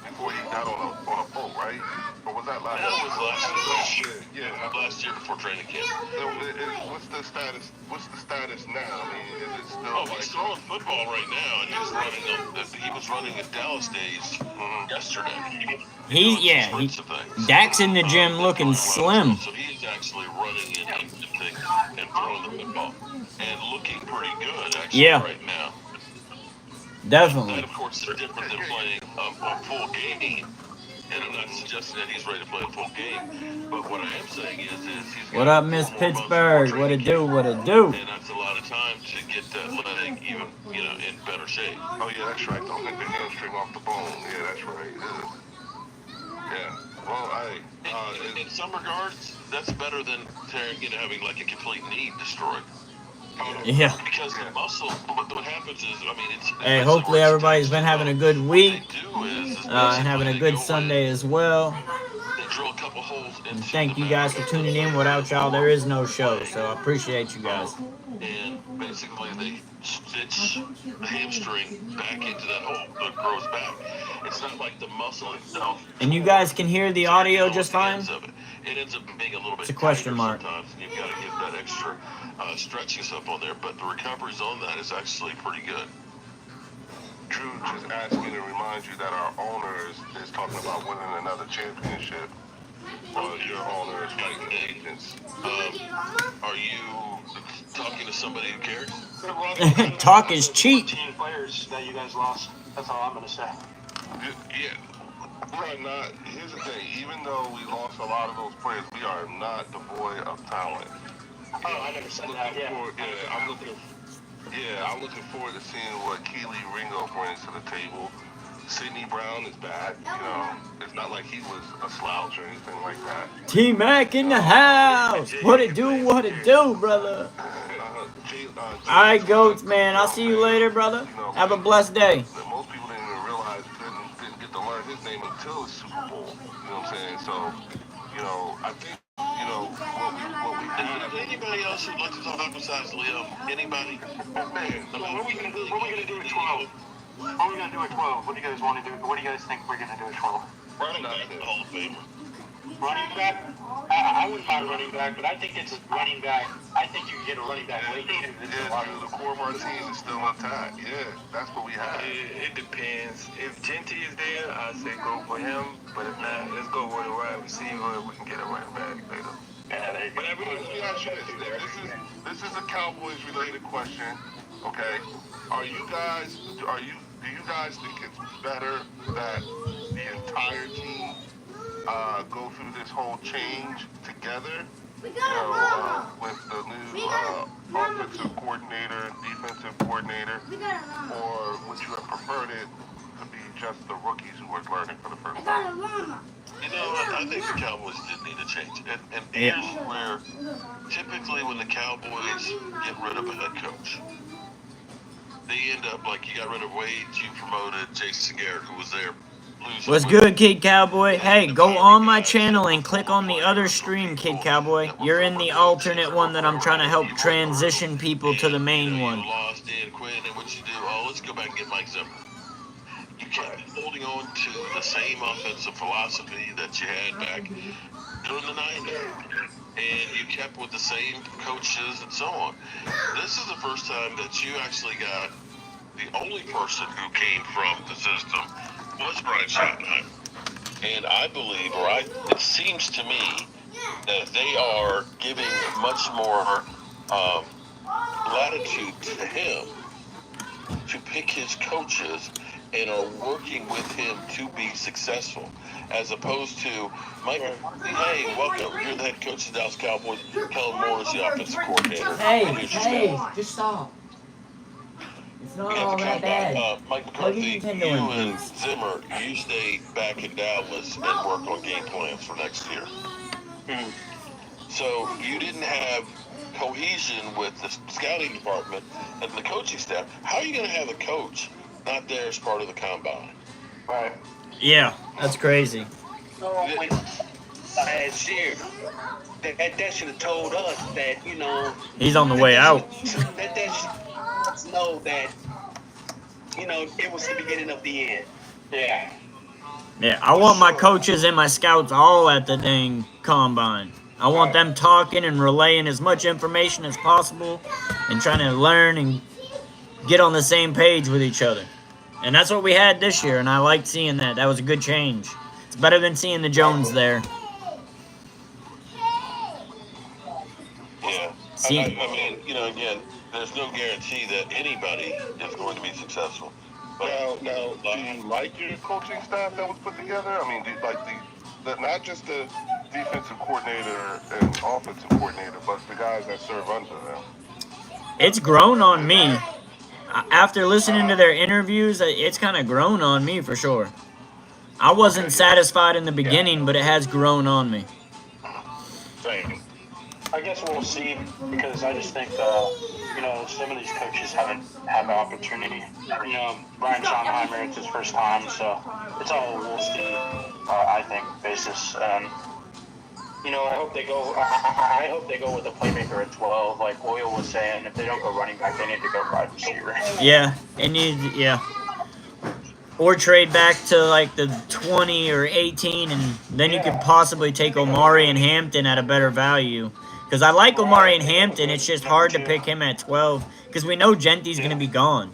before he got on a boat, right? Or was that last year? That was last year. Yeah. Last year before training camp. So what's the status? What's the status now? I mean, is it still He's throwing football right now, and he was running at Dallas Days yesterday. Dak's in the gym looking slim. So he's actually running and throwing the football and looking pretty good actually right now. Definitely. That, of course, is different than playing a full game. And I'm not suggesting that he's ready to play a full game. But what I am saying is he's What up, Miss Pittsburgh? What it do? What it do? And that's a lot of time to get that leg even, in better shape. Oh yeah, that's right. Don't take the hamstring off the bone. Yeah, that's right. Yeah. Well, in some regards, that's better than having like a complete knee destroyed. Yeah. Because the muscle, what happens is, it's. Hey, hopefully everybody's been having a good week, What they do is and having a good Sunday as well. they drill a couple holes And into thank the you guys for back. tuning in. Without y'all, there is no show. So I appreciate you guys. And basically they stitch the hamstring back into that hole that grows back. It's not like the muscle itself. And you guys can hear the audio just fine? It ends up being a little bit It's a question tighter mark. sometimes. You've got to get that extra stretching stuff on there, but the recoveries on that is actually pretty good. Drew just asked me to remind you that our owner is talking about winning another championship. Your owner is fighting agents. Are you talking to somebody who cares? Talk is cheap. 15 players that you guys lost. That's all I'm gonna say. Yeah. We are not. Here's the thing. Even though we lost a lot of those players, we are not devoid of talent. Oh, I never said that. I'm looking forward to seeing what Keely Ringo brings to the table. Sidney Brown is bad. It's not like he was a slouch or anything like that. T-Mac in the house. What it do? What it do, brother? All right, Goats, man. I'll see you later, brother. Have a blessed day. Most people didn't even his name until the Super Bowl. You know what I'm saying? So, I think, what we did. Is anybody else who'd like to talk besides Leo? Anybody? Man, so what are we gonna do at 12? What are we gonna do at 12? What do you guys want to do? What do you guys think we're gonna do at 12? Running back, Hall of Famer. Running back? I wouldn't mind running back, but I think it's running back. I think you can get a running back late. Yeah, dude, the core of our team is still intact. Yeah, that's what we have. It depends. If Genty is there, I say go for him. But if not, let's go with a wide receiver. We can get a running back later. But let me ask you this. This is a Cowboys related question. Okay. Do you guys think it's better that the entire team go through this whole change together? With the new offensive coordinator, defensive coordinator, or would you have preferred it to be just the rookies who were learning for the first time? I think the Cowboys did need a change. And here's where, typically when the Cowboys get rid of a head coach, they end up like you got rid of Wade, you promoted Jason Garrett, who was there. What's good, Kid Cowboy? Hey, go on my channel and click on the other stream, Kid Cowboy. You're in the alternate one that I'm trying to help transition people to the main one. You lost Dan Quinn, and what you do? Oh, let's go back and get Mike Zimmer. You kept holding on to the same offensive philosophy that you had back during the 90s. And you kept with the same coaches and so on. This is the first time that you actually got the only person who came from the system was Brian Schottenheimer. And I believe, it seems to me, that they are giving much more latitude to him to pick his coaches and are working with him to be successful, as opposed to Mike McCarthy. Hey, welcome. You're the head coach of the Dallas Cowboys. Kellen Moore is the offensive coordinator. Hey, just stop. It's not all that bad. Mike McCarthy, you and Zimmer, you stay back in Dallas and work on game plans for next year. So you didn't have cohesion with the scouting department and the coaching staff. How are you going to have a coach not there as part of the combine? Right. Yeah, that's crazy. Last year, that should have told us that, He's on the way out. That should let us know that, it was the beginning of the end. Yeah. Yeah, I want my coaches and my scouts all at the dang combine. I want them talking and relaying as much information as possible and trying to learn and get on the same page with each other. And that's what we had this year, and I liked seeing that. That was a good change. It's better than seeing the Jones there. Yeah. I mean, again, there's no guarantee that anybody is going to be successful. But now, do you like your coaching staff that was put together? I mean, do you like not just the defensive coordinator and offensive coordinator, but the guys that serve under them? It's grown on me. After listening to their interviews, it's kind of grown on me for sure. I wasn't satisfied in the beginning, but it has grown on me. Same. I guess we'll see, because I just think, some of these coaches haven't had the opportunity. Brian Schottenheimer, it's his first time, so it's all we'll see, I think, basis. I hope they go. I hope they go with a playmaker at 12, like Oil was saying. If they don't go running back, they need to go wide receiver. Yeah, or trade back to like the 20 or 18, and then you could possibly take Omari and Hampton at a better value. Because I like Omari and Hampton, it's just hard to pick him at 12 because we know Genty's going to be gone.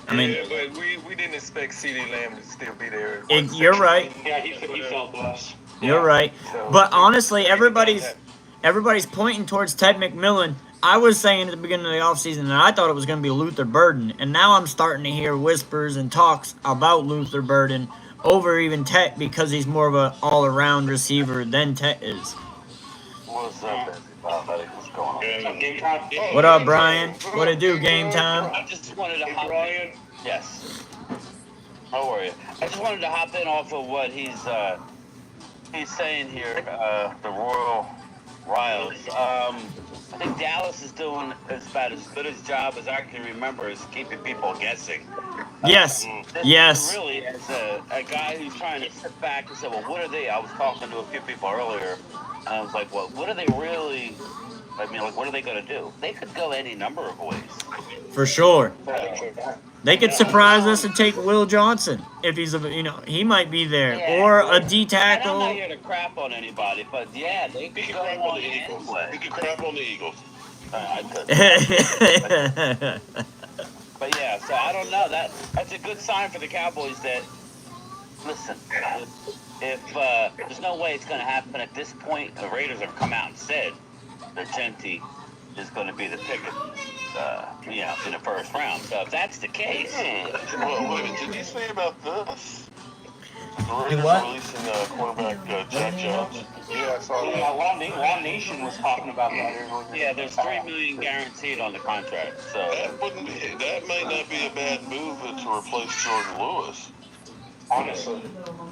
I mean, but we didn't expect CeeDee Lamb to still be there. You're right. Yeah, he felt blessed. You're right. But honestly, everybody's pointing towards Ted McMillan. I was saying at the beginning of the offseason that I thought it was going to be Luther Burden, and now I'm starting to hear whispers and talks about Luther Burden over even Tet because he's more of an all-around receiver than Tet is. What's up, everybody? What's going on? Game time. What up, Brian? What it do, game time? I just wanted to hop in. Yes. How are you? I just wanted to hop in off of what he's saying here. The Royal Riles. I think Dallas is doing about as good a job as I can remember is keeping people guessing. Yes. This Yes. is really, as a guy who's trying to sit back and say, well, what are they? I was talking to a few people earlier, and I was like, well, what are they really? I mean, like, what are they going to do? They could go any number of ways. For sure. They could Yeah. surprise us and take Will Johnson if he's he might be there, or a D And I'm not tackle. here to crap on anybody, but yeah, they He could can go crap on the any Eagles. way. He can crap on the Eagles. I could. But yeah, so I don't know. That's a good sign for the Cowboys that, listen, if there's no way it's going to happen at this point, the Raiders have come out and said that Genti is going to be the pick, in the first round. So if that's the case, Well, wait a minute. Did you say about this? The Raiders what? releasing quarterback Jack Jones. Yeah, I saw that. One Nation was talking about that earlier. yeah, there's $3 million guaranteed on the contract. So That might not be a bad move to replace Jordan Lewis. Honestly.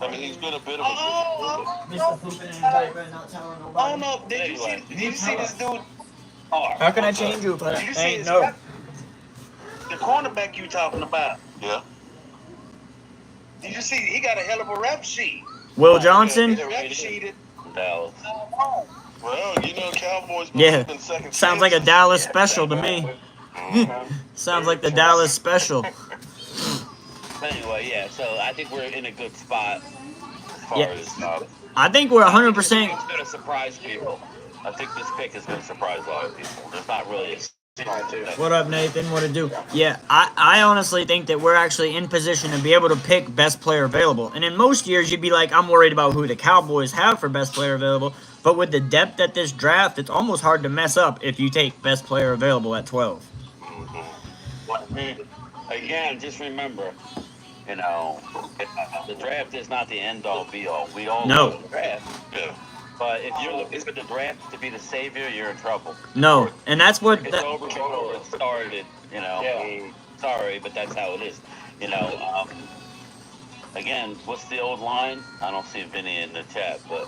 I mean, he's been a bit of a. Oh no! Did you see this dude? How can I change you? Did you see Ain't his no. the cornerback you talking about? Yeah. Did you see he got a hell of a rap sheet? Will Johnson? His rap sheet. Dallas. Well, Cowboys. Yeah. been second Sounds like a chances. Dallas special to me. Mhm. Sounds like the Dallas special. But anyway, yeah. So I think we're in a good spot as far Yeah. as. I think we're It's 100%. going to surprise people. I think this pick is going to surprise a lot of people. There's not really What up, Nathan? What it do? Yeah, I honestly think that we're actually in position to be able to pick best player available. And in most years, you'd be like, I'm worried about who the Cowboys have for best player available. But with the depth at this draft, it's almost hard to mess up if you take best player available at 12. Again, just remember, the draft is not the end all be all. We all No. love the draft. Yeah. But if you're looking for the draft to be the savior, you're in trouble. No, and that's what. It's over before it started. Sorry, but that's how it is. Again, what's the old line? I don't see Vinny in the chat, but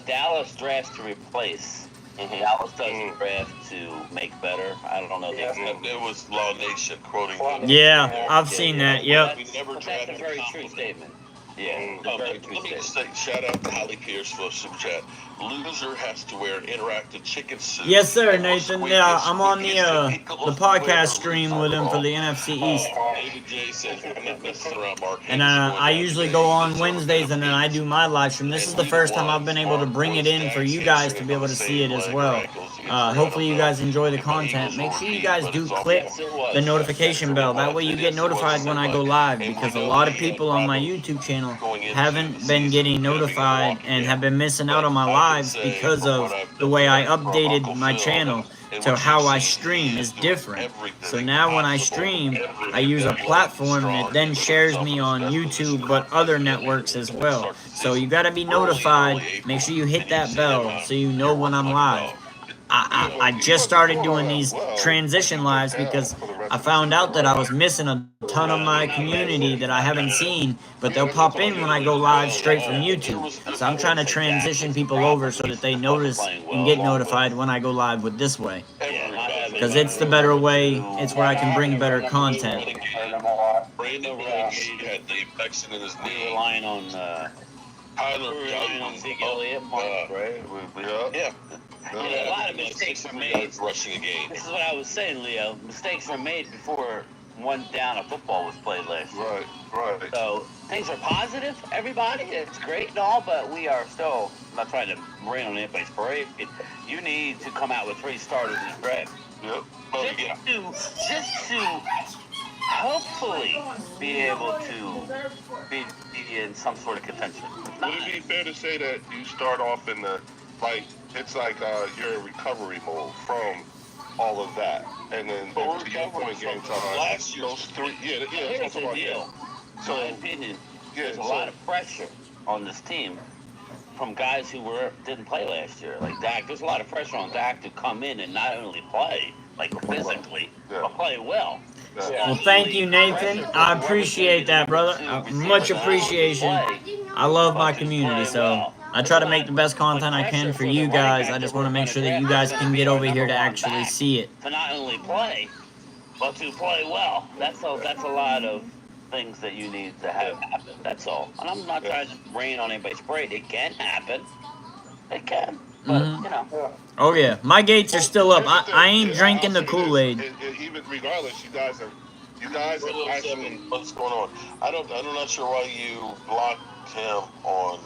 Dallas drafts to replace. Dallas doesn't draft to make better. I don't know. It was Law Nation quoting him. Yeah, I've seen that. Yep. We never But that's a drafted very true compliment. statement. Yeah, Let very true me just statement. say, shout out to Holly Pierce for super chat. Loser has to wear an interactive chicken suit. Yes, sir, And we're Nathan. squeaky Yeah, as I'm on squeaky the as Eagles podcast wear stream with him for the NFC East. David J says, I'm not messing around, Mark. And Hayes is going I down usually today. go on He's Wednesdays and then I do my live stream. This is the first time I've been able to bring it in for you guys to be able to see it as well. Hopefully you guys enjoy the content. Make sure you guys do click the notification bell. That way you get notified when I go live, because a lot of people on my YouTube channel haven't been getting notified and have been missing out on my lives because of the way I updated my channel to how I stream is different. So now when I stream, I use a platform that then shares me on YouTube, but other networks as well. So you gotta be notified. Make sure you hit that bell so you know when I'm live. I just started doing these transition lives because I found out that I was missing a ton of my community that I haven't seen, but they'll pop in when I go live straight from YouTube. So I'm trying to transition people over so that they notice and get notified when I go live with this way. Because it's the better way, it's where I can bring better content. Brandon had the infection in his knee. Relying on Tyler Zeke Elliott, Mark, right? Yeah. A lot of mistakes were made. Rushing a game. This is what I was saying, Leo. Mistakes were made before one down of football was played last year. Right. So things are positive, everybody. It's great and all, but we are still not trying to rain on anybody's parade. You need to come out with 3 starters in the draft. Yep. Just to hopefully be able to be in some sort of contention. Would it be fair to say that you start off in the, it's like you're in recovery mode from all of that, and then But to your point, game time. last year's Those 3, Here's that's the what I'm deal. So, In my opinion, yeah, there's a lot of pressure on this team from guys who didn't play last year. Like Dak, there's a lot of pressure on Dak to come in and not only play, physically, but play well. Well, thank you, Nathan. I appreciate that, brother. Much appreciation. I love my community, so I try to make the best content I can for you guys. I just want to make sure that you guys can get over here to actually see it. To not only play, but to play well. That's a lot of things that you need to have happen. That's all. And I'm not trying to rain on anybody's parade. It can happen. It can. But, you know. Oh, yeah. My gates are still up. I ain't drinking the Kool-Aid. Even regardless, you guys are actually. What's going on? I'm not sure why you blocked him on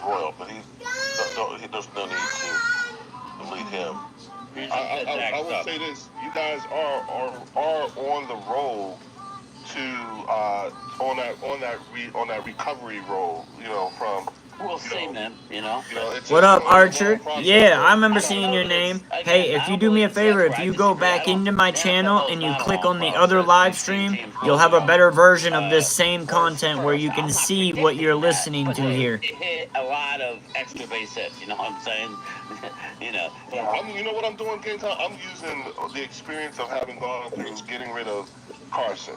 Royal, but there's no need to delete him. I will say this: you guys are on the roll to on that recovery roll. You know, from. We'll see, man. You know. What up, Archer? Yeah, I remember seeing your name. Hey, if you do me a favor, if you go back into my channel and you click on the other live stream, you'll have a better version of this same content where you can see what you're listening to here. It hit a lot of extra base hits. You know what I'm saying? You know. You know what I'm doing, Game Time? I'm using the experience of having gone through getting rid of Carson.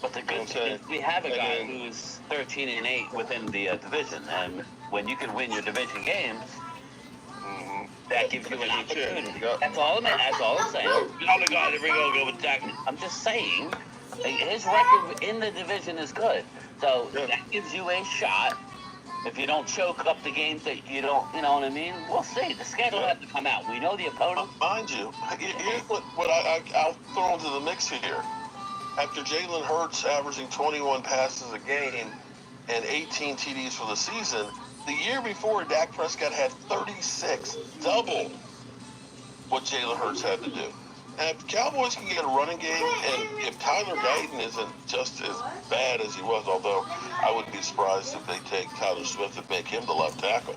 But the good thing is we have a guy who's 13-8 within the division, and when you can win your division games, that gives you an opportunity. That's all I'm saying. You're not the guy that we're going to go with Jackman. I'm just saying, his record in the division is good. So that gives you a shot. If you don't choke up the games that you don't, you know what I mean? We'll see. The schedule has to come out. We know the opponent. Mind you, here's what I'll throw into the mix here. After Jalen Hurts averaging 21 passes a game and 18 TDs for the season, the year before, Dak Prescott had 36, double what Jalen Hurts had to do. And if the Cowboys can get a running game, and if Tyler Guyton isn't just as bad as he was, although I wouldn't be surprised if they take Tyler Smith and make him the left tackle.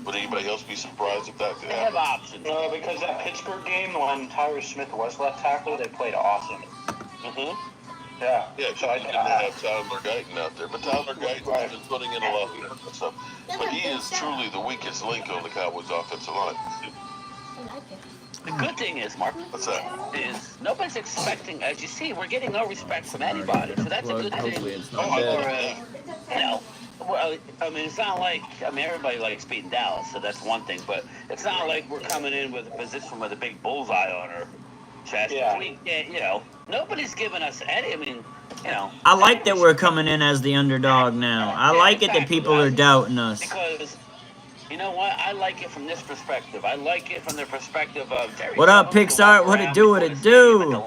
Would anybody else be surprised if that could happen? They have options. Because that Pittsburgh game, when Tyler Smith was left tackle, they played awesome. Yeah. Yeah, so I didn't have Tyler Guyton out there, but Tyler Guyton has been putting in a lot of stuff. But he is truly the weakest link on the Cowboys' offensive line. The good thing is, Mark, What's that? is nobody's expecting, as you see, we're getting no respect from anybody. So that's a good thing. You know, well, I mean, it's not like, everybody likes beating Dallas, so that's one thing, but it's not like we're coming in with a position with a big bullseye on our chest. Yeah. We can't, you know, nobody's giving us any, I like that we're coming in as the underdog now. I like it that people are doubting us. Because, you know what? I like it from this perspective. I like it from the perspective of Jerry. What up, Pixar? What it do? What it do?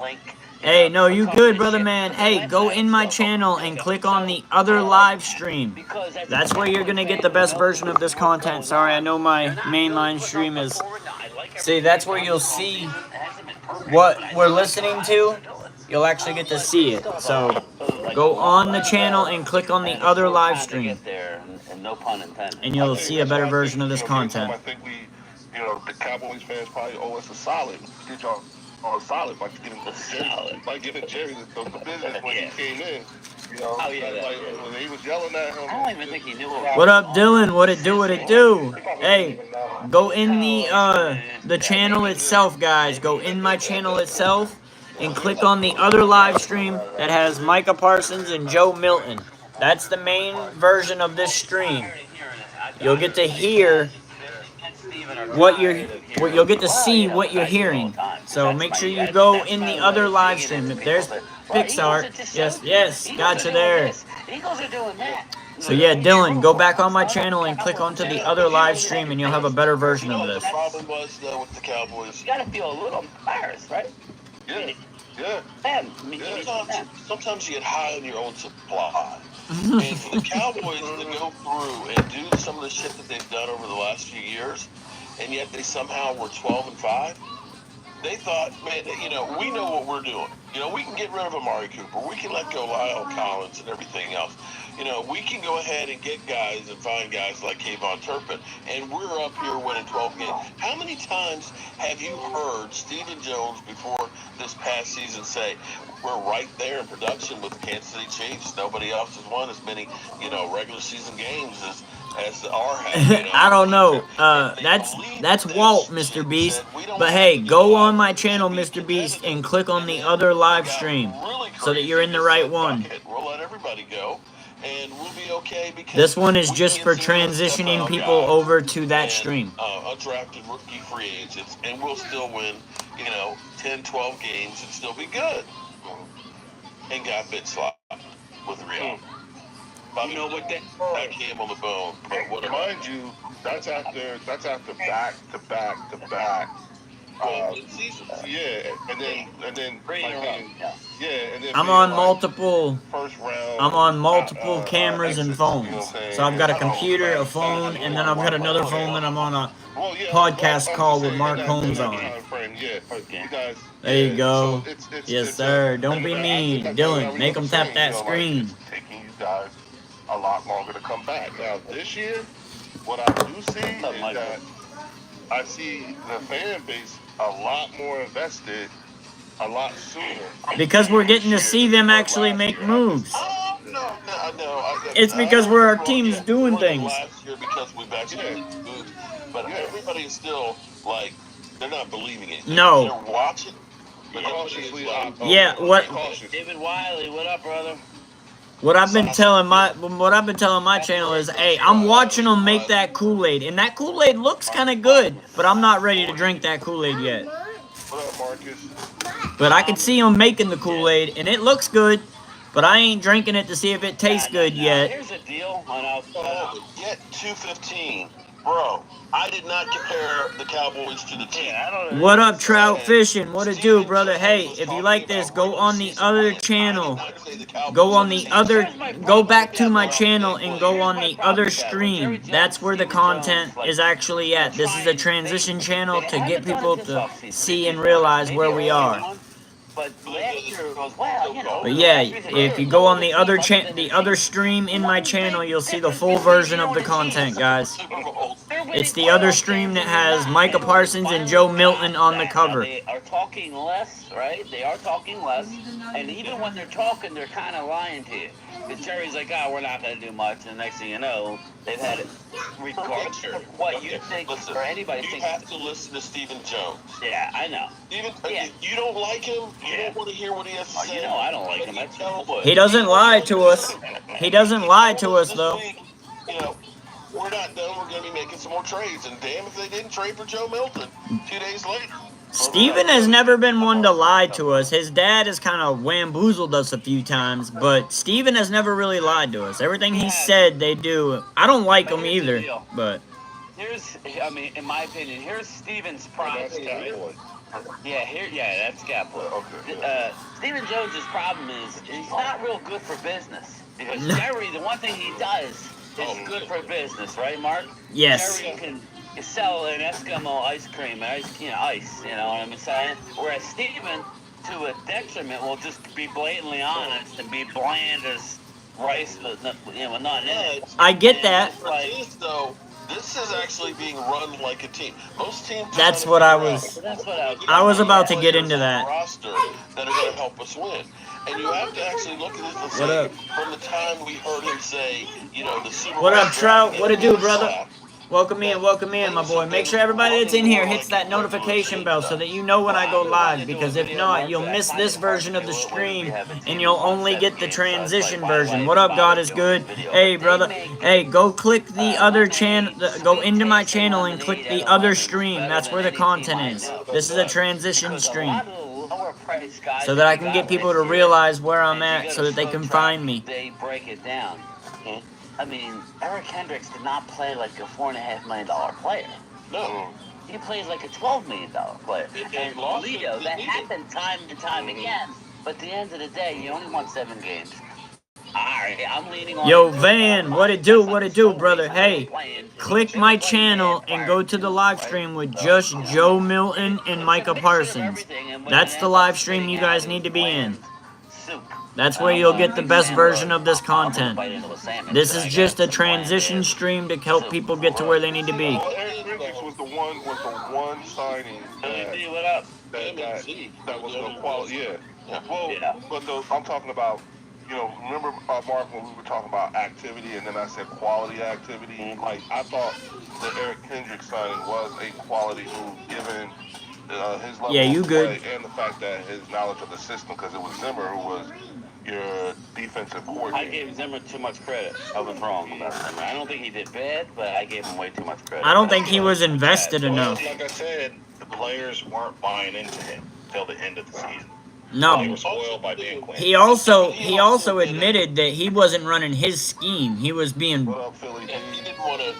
Hey, no, you good, brother, man. Hey, go in my channel and click on the other live stream. That's where you're going to get the best version of this content. Sorry, I know my mainline stream is... See, that's where you'll see what we're listening to. You'll actually get to see it. So, go on the channel and click on the other live stream. And you'll see a better version of this content. I think the Cowboys fans probably owe us a solid. Get y'all a solid by giving Jerry the business when he came in. You know, when he was yelling at him. I don't even think he knew what. What up, Dylan? What it do? What it do? Hey, go in the channel itself, guys. Go in my channel itself and click on the other live stream that has Micah Parsons and Joe Milton. That's the main version of this stream. You'll get to hear you'll get to see what you're hearing. So make sure you go in the other live stream. If there's Pixar, yes, gotcha there. So yeah, Dylan, go back on my channel and click onto the other live stream, and you'll have a better version of this. The problem was with the Cowboys. You gotta feel a little embarrassed, right? Yeah. Sometimes you get high on your own supply. Mm-hmm. And for the Cowboys to go through and do some of the shit that they've done over the last few years, and yet they somehow were 12-5, they thought, man, we know what we're doing. We can get rid of Amari Cooper. We can let go Lyle Collins and everything else. We can go ahead and get guys and find guys like Kayvon Turpin, and we're up here winning 12 games. How many times have you heard Stephen Jones before this past season say, we're right there in production with the Kansas City Chiefs. Nobody else has won as many, regular season games as our have. I don't know. That's Walt, Mr. Beast. But hey, go on my channel, Mr. Beast, and click on the other live stream so that you're in the right one. We'll let everybody go. and we'll be okay because This one is we just can for get some of the transitioning stuff people out over to that and stream. undrafted rookie free agents, and we'll still win, 10, 12 games and still be good. And got bit sloppy with Real. You know what that came on the bone, but what Mind you, that's after back to back. seasons. Yeah, and then and then I'm being on like multiple. first round. I'm on multiple cameras and exits, you know what I'm phones. saying? So I've got a And computer, a phone, and then I've got another phone that I'm on a podcast call with Mark Holmes on. Yeah, you guys. There you go. So it's Yes, sir. Don't be mean. Dylan, make them tap that screen. It's taking you guys a lot longer to come back. Now this year, what I do see is that I see the fan base a lot more invested, a lot sooner. Because we're getting to see them actually make moves. Oh, no. It's because we're our team's doing things. Last year because we've actually moved, but everybody is still like they're not believing it. No. They're watching. Cautiously, Yeah, what? David Wiley, what up, brother? What I've been telling my channel is, hey, I'm watching them make that Kool-Aid, and that Kool-Aid looks kind of good, but I'm not ready to drink that Kool-Aid yet. What up, Marcus? But I can see them making the Kool-Aid, and it looks good, but I ain't drinking it to see if it tastes good yet. Here's the deal. Get 215, bro. I did not compare the Cowboys to the team. What up, Trout Fishing? What it do, brother? Hey, if you like this, go on the other channel. Go back to my channel and go on the other stream. That's where the content is actually at. This is a transition channel to get people to see and realize where we are. But last year it goes, well, But yeah, if you go on the other stream in my channel, you'll see the full version of the content, guys. It's the other stream that has Micah Parsons and Joe Milton on the cover. They are talking less, right? They are talking less, and even when they're talking, they're kind of lying to you. Because Jerry's like, we're not going to do much, and the next thing you know, they've had it. Regardless of what you think or anybody thinks. You have to listen to Stephen Jones. Yeah, I know. You don't like him, you don't want to hear what he has to say. You know I don't like him. He doesn't lie to us. He doesn't lie to us, though. We're not done. We're going to be making some more trades. And damn if they didn't trade for Joe Milton 2 days later. Steven has never been one to lie to us. His dad has kind of wamboozled us a few times, but Steven has never really lied to us. Everything he said, they do. I don't like him either, but... in my opinion, here's Steven's problem. That's Capel. Okay. Stephen Jones' problem is he's not real good for business. Because Jerry, the one thing he does is good for business, right, Mark? Yes. Jerry can sell an Eskimo ice cream, ice, you know what I'm saying? Whereas Steven, to a detriment, will just be blatantly honest and be bland as rice, with not in it. I get that. This is actually being run like a team. Most teams. That's what I was. I was about to get into that. Roster that are going to help us win, and you have to actually look at this and say, from the time we heard him say, the Super Bowl. What up, Trout? What it do, brother? Welcome in, my boy. Make sure everybody that's in here hits that notification bell so that you know when I go live, because if not, you'll miss this version of the stream, and you'll only get the transition version. What up, God is good? Hey, brother. Hey, go click the other channel, go into my channel and click the other stream. That's where the content is. This is a transition stream, so that I can get people to realize where I'm at so that they can find me. They break it down. I mean, Eric Hendricks did not play like a $4.5 million player. No. He played like a $12 million player. And Leo, that happened time and time again. But at the end of the day, you only won 7 games. Alright, I'm leaning on... Yo, Van, what it do, brother? Hey, click my channel and go to the live stream with just Joe Milton and Micah Parsons. That's the live stream you guys need to be in. That's where you'll get the best version of this content. This is just a transition stream to help people get to where they need to be. Eric Hendricks was the one signing that was the quality. Yeah. Well, but I'm talking about, remember, Mark, when we were talking about activity, and then I said quality activity. Like, I thought the Eric Hendricks signing was a quality move, given his level of play and the fact that his knowledge of the system, because it was Zimmer who was your defensive coordinator. I gave Zimmer too much credit. I was wrong about Zimmer. I don't think he did bad, but I gave him way too much credit. I don't think he was invested enough. Like I said, the players weren't buying into him till the end of the season. No. They were spoiled by Dan Quinn. He also admitted that he wasn't running his scheme. He was being. What up, Philly? And he didn't want to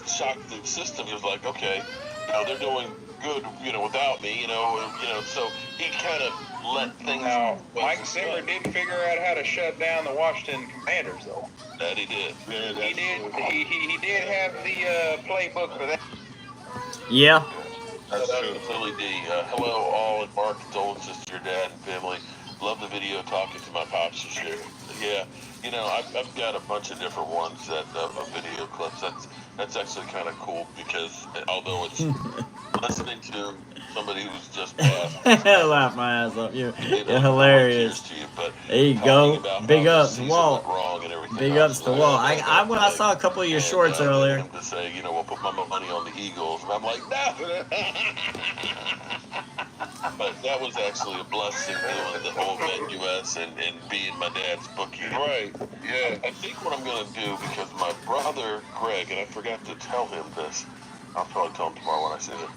shock the system. He was like, okay, they're doing good, without me, so he kind of let things Now, Mike Zimmer did figure out how to shut down the Washington Commanders, though. that he did. Yeah, He did. He did have the playbook for that. Yeah. That's true. Philly D. Hello, all, and Mark, condolences to your dad and family. Love the video talking to my pops this year. Yeah, I've got a bunch of different ones of video clips. That's actually kind of cool because although it's listening to somebody who's just passed, Laugh my ass off. You're hilarious. To you, but There you go. Big ups, Walt. Big ups to Walt. When I saw a couple of your shorts earlier. Him to say, we'll put my money on the Eagles, and I'm like, no. But that was actually a blessing doing the whole Bet-US and being my dad's bookie. Right, yeah. I think what I'm going to do, because my brother, Greg, and I forgot to tell him this, I'll probably tell him tomorrow when I see him,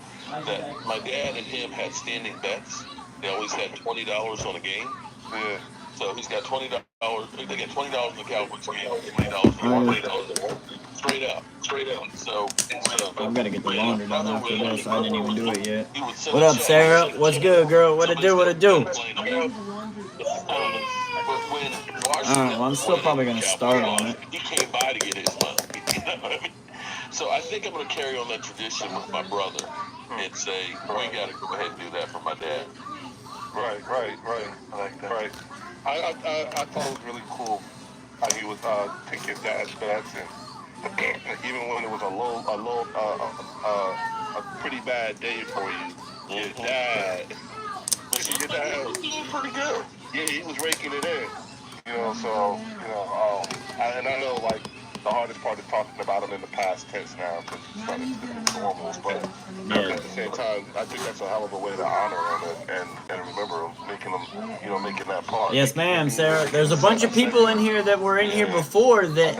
that my dad and him had standing bets. They always had $20 on a game. Yeah. So he's got $20. They get $20 in the Cowboys game, $20 straight out. So I'm gonna get the laundry done after this. I didn't even do it yet. he would send What a up, check. Sarah? What's good, girl? What it do? What it do? But when Well, I'm still probably gonna start on it. He came by to get his money. You know what I mean? So I think I'm going to carry on that tradition with my brother and say, we got to go ahead and do that for my dad. Right. I like that. Right. I thought it was really cool how you would take your dad's bets, and even when it was a pretty bad day for you, your dad was Pretty good. yeah, he was raking it in. So and I know like the hardest part is talking about him in the past tense now because it's starting to be normal, but at the same time, I think that's a hell of a way to honor him and remember him, making that part. Yes, ma'am, Sarah. There's a bunch of people in here that were in here before that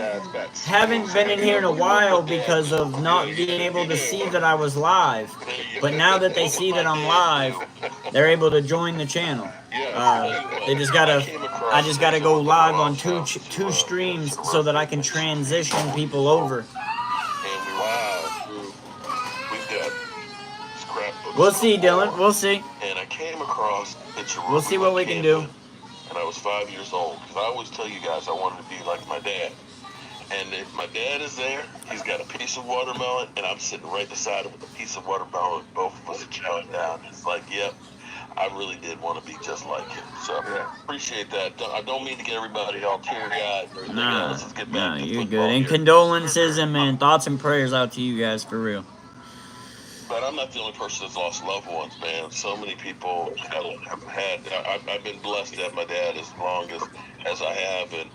haven't been in here in a while because of not being able to see that I was live. But now that they see that I'm live, they're able to join the channel. I just gotta go live on two streams so that I can transition people over. We've got scrapbooks. We'll see, Dylan. We'll see. And I came across a picture. We'll see what we can do. And I was 5 years old because I always tell you guys I wanted to be like my dad. And if my dad is there, he's got a piece of watermelon, and I'm sitting right beside him with a piece of watermelon. Both of us are chowing down. It's like, yep. I really did want to be just like him. So appreciate that. I don't mean to get everybody all teary-eyed or anything else. Let's get back to you're football good. And here. condolences and, man, thoughts and prayers out to you guys, for real. But I'm not the only person that's lost loved ones, man. So many people have had. I've been blessed to have my dad as long as I have, and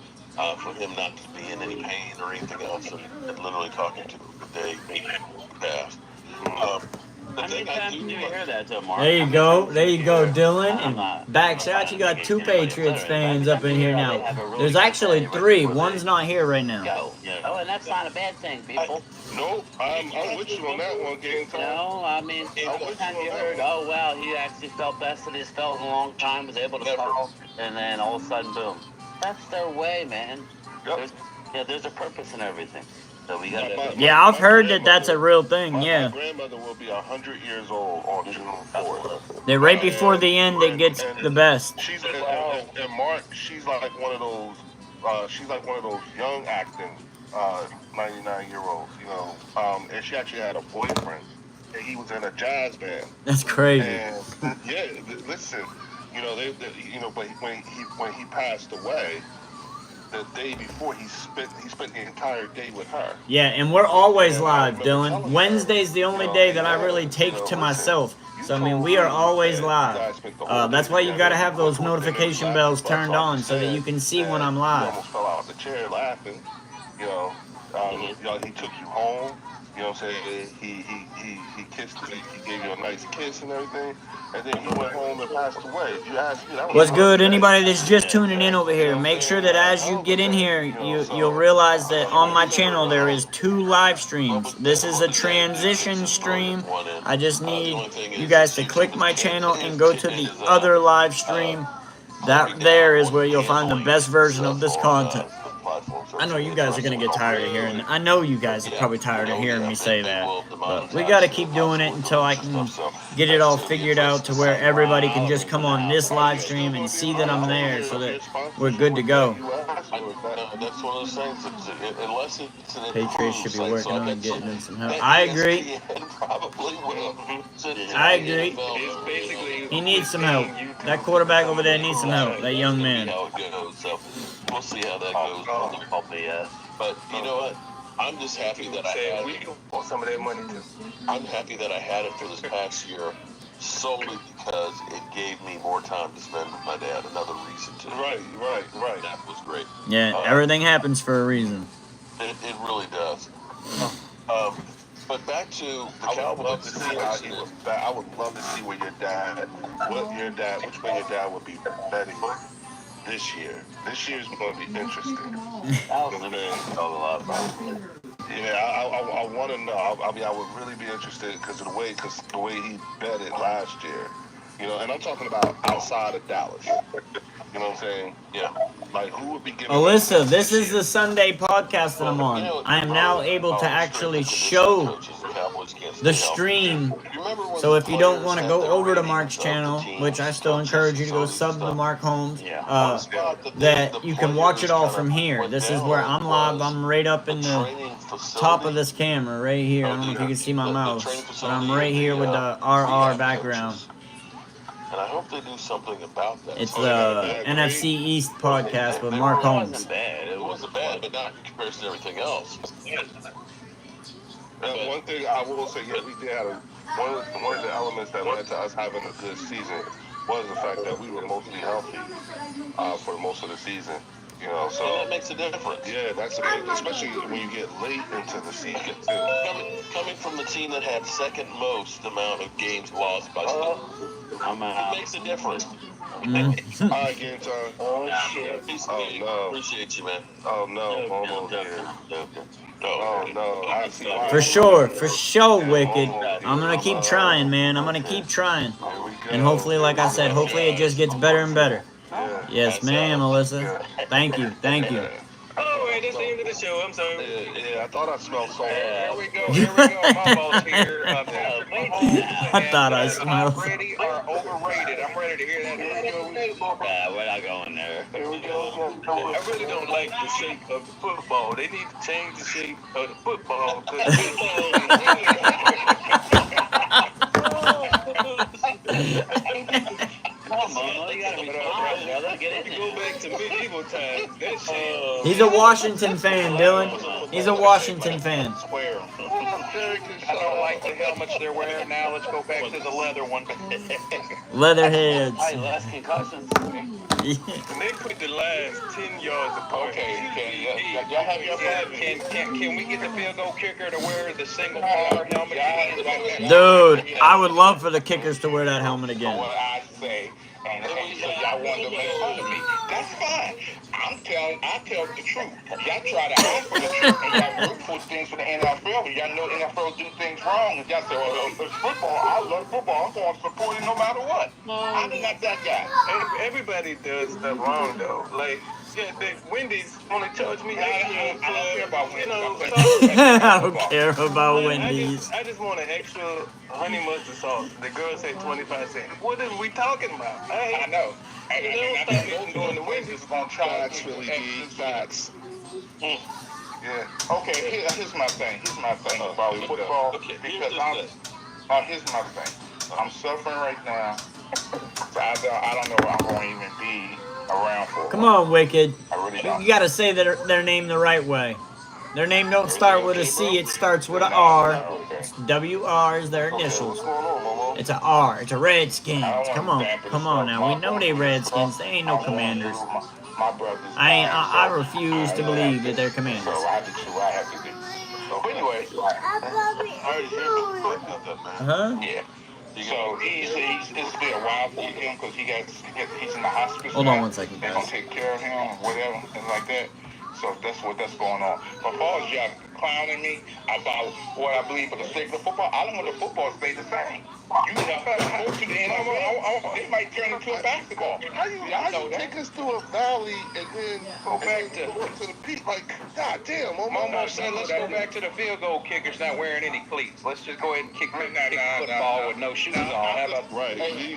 for him not to be in any pain or anything else, and literally talking to him the day he passed. How many times do you hear that, though, Mark? There you go, Dylan. And backshot, you got 2 Patriots fans up in here now. There's actually 3. One's not here right now. Oh, and that's not a bad thing, people. No, I'm with you on that one, Game Time. No, I mean, sometimes you heard, oh, wow, he actually felt best that he's felt in a long time, was able to call, and then all of a sudden, boom. That's their way, man. There's a purpose in everything. So we gotta. Yeah, I've heard that that's a real thing, yeah. My grandmother will be 100 years old on June 4th. They're right before the end that gets the best. She's and Mark, she's like one of those. She's like one of those young acting 99-year-olds, and she actually had a boyfriend, and he was in a jazz band. That's crazy. And listen, but when he passed away, the day before he spent the entire day with her. Yeah, and we're always live, Dylan. Wednesday's the only day that I really take to myself. So, I mean, we are always live. That's why you got to have those notification bells turned on so that you can see when I'm He live. almost fell out of the chair laughing. He took you home. You know what I'm saying? He kissed you. He gave you a nice kiss and everything, and then he went home and passed away. If you ask me, that was What's a rough good? day. Anybody that's just tuning in over here, make sure that as you get in here, you'll realize that on my channel there is 2 live streams. This is a transition stream. I just need you guys to click my channel and go to the other live stream. That there is where you'll find the best version of this content. I know you guys are gonna get tired of hearing. I know you guys are probably tired of hearing me say that, but we gotta keep doing it until I can get it all figured out to where everybody can just come on this live stream and see that I'm there, so that we're good to go. That's one of those things. Unless it's an Patriots should be improved working site, so on getting in some help. that I agree. ESPN probably will. I agree. It's basically He needs some help. That quarterback over there needs some help. That young man. How it goes. So we'll see how that goes. But you know what? I'm just happy that I had we want some of that money too. I'm happy that I had it for this past year, solely because it gave me more time to spend with my dad. Another reason to. Right. That was great. Yeah, everything happens for a reason. It really does. But back to the I would Cowboys. love to see how he was back. I would love to see where which way your dad would be betting this year. This year's going to be interesting. I want to know. I would really be interested because of the way he betted last year. You know, and I'm talking about outside of Dallas. You know what I'm saying? Yeah. Like, who would be giving... Alyssa, this is the Sunday podcast that I'm on. I am now able to actually show the stream. So if you don't want to go over to Mark's channel, which I still encourage you to go sub to Mark Holmes, that you can watch it all from here. This is where I'm live. I'm right up in the top of this camera right here. I don't know if you can see my mouse, but I'm right here with the RR background. And I hope they do something about that. It's the NFC East podcast with Mark Holmes. It wasn't bad, but not in comparison to everything else. One thing I will say, we did have one of the elements that led to us having a good season was the fact that we were mostly healthy for most of the season. You know, so and that makes a difference. Yeah, that's a big, especially when you get late into the season too. Coming from the team that had second most amount of games lost by it makes a difference. All right, game time. Oh shit! No. Appreciate you, man. Oh no, almost here. Oh no. For sure, Wicked. I'm gonna keep trying, man. I'm gonna keep trying. And hopefully, like I said, hopefully it just gets better and better. Yes, ma'am, Alyssa. Thank you. Oh, wait, that's the end of the show. I'm sorry. Yeah, I thought I smelled salt. Here we go. My boss here. I thought I smelled. Ready or overrated? I'm ready to hear that. We're not going there. Here we go. I really don't like the shape of the football. They need to change the shape of the football. Come on, you gotta be fine, brother. Get in there. Go back to medieval times. That shit. He's a Washington fan, Dylan. He's a Washington fan. I don't like the helmets they're wearing now. Let's go back to the leather one. Leatherheads. Hey, less concussions. And they put the last 10 yards apart. Okay, y'all have your can we get the field goal kicker to wear the single bar helmet? Dude, I would love for the kickers to wear that helmet again. What I say, and y'all want to make fun of me. That's fine. I tell the truth. Y'all try to hide from the truth, and y'all root for things for the NFL, and y'all know NFL do things wrong. And y'all say, well, it's football. I love football. I'm going to support it no matter what. I'm not that guy. Everybody does stuff wrong, though. Like, yeah, Wendy's only charge me extra. I don't care about Wendy's. I don't care about Wendy's. I just want an extra honey mustard sauce. The girl said 25 cents. What are we talking about? I know. They don't stop me from going to Wendy's. Gonna charge me facts. Yeah. Okay. Here's my thing. About football. Because here's my thing. I'm suffering right now. So I don't know what I'm going to even be around for. Come on, Wicked. I really don't. You gotta say their name the right way. Their name don't start with a C, it starts with an R. It's WR is their initials. It's an R. It's a Redskins. Come on now. We know they Redskins. They ain't no Commanders. I refuse to believe that they're Commanders. So I have to do. But anyway, Huh? Yeah. So it's been a while for him because he's in the hospice. Hold now. on one second, They're gonna guys. take care of him or whatever and like that. So that's going on. But as far as y'all clowning me about what I believe of the state of football, I don't want the football to stay the same. You got to the NFL. It might turn into a basketball. How you take us through a valley and then go back to the peak? Like, God damn, Momo said, let's go back to the field goal kickers not wearing any cleats. Let's just go ahead and kick football with no shoes on. How about right? Hey,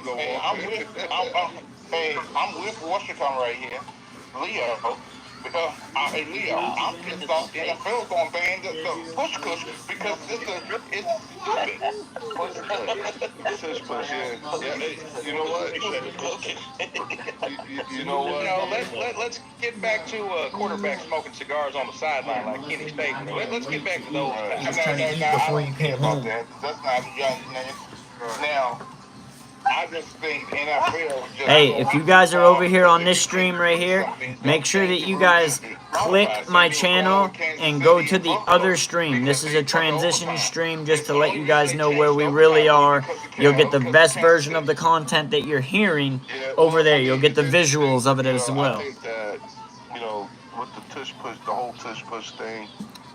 I'm with Washington right here, Leo. Because, hey Leo, I'm pissed off. The NFL's gonna ban the push push because it's stupid. Push push, yeah. Hey, you know what? You know what? Let's get back to quarterback smoking cigars on the sideline like Kenny Stabler. Let's get back to those. He's trying to eat before you came home. That's not young man. Now. I just think NFL just Hey, if you guys are over here on this stream right here, make sure that you guys click my channel and go to the other stream. This is a transition stream just to let you guys know where we really are. You'll get the best version of the content that you're hearing over there. You'll get the visuals of it as well. I think that, with the tush push, the whole tush push thing.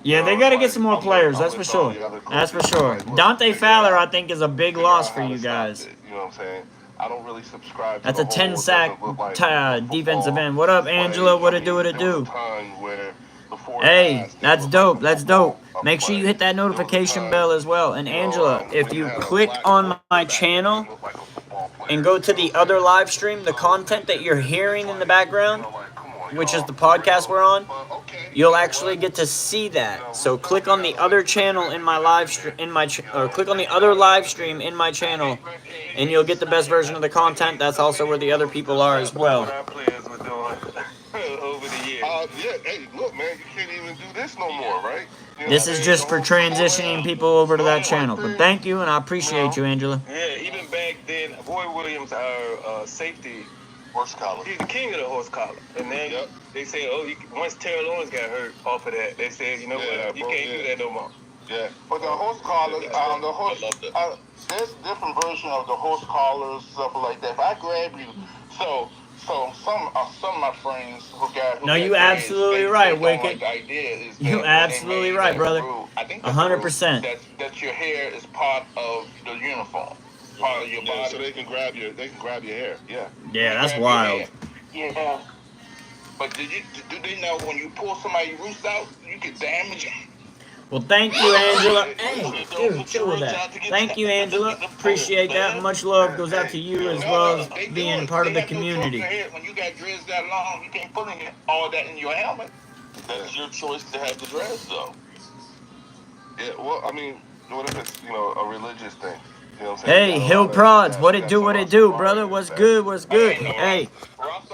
Yeah, they got to get some more players, that's for sure. That's for sure. Dante Fowler, I think, is a big loss for you guys. You know what I'm saying? I don't really subscribe to That's a the 10-sack whole defensive end. What up, Angela? What it do, what it do? Hey, that's dope. That's dope. Make sure you hit that notification bell as well. And Angela, if you click on my channel and go to the other live stream, the content that you're hearing in the background, which is the podcast we're on, you'll actually get to see that. So click on the other channel in my live stream, click on the other live stream in my channel, and you'll get the best version of the content. That's also where the other people are as well. Yeah, hey, look, man, you can't even do this no more, right? This is just for transitioning people over to that channel. But thank you, and I appreciate you, Angela. Yeah, even back then, Boy Williams, our safety, horse collar. He's the king of the horse collar. And then they say, once Terrell Owens got hurt off of that, they said, you know what, you can't do that no more. Yeah, but the horse collars, there's different version of the horse collars, stuff like that. If I grab you, so some of my friends who no, you absolutely right, Wicked. You absolutely right, brother. I think 100%. That your hair is part of the uniform, part of your body. So they can grab your hair. Yeah. Yeah, that's wild. Yeah. But do they know when you pull somebody's roots out, you can damage it? Well, thank you, Angela. Hey, dude, chill with that. Thank you, Angela. Appreciate that. Much love goes out to you as well as being part of the community. When you got dreads that long, you can't put all that in your helmet. That's your choice to have the dreads, though. Yeah, well, I mean, what if it's, a religious thing? You know what I'm saying? Hey, Hill Prods, what it do, brother? What's good, what's good? Hey,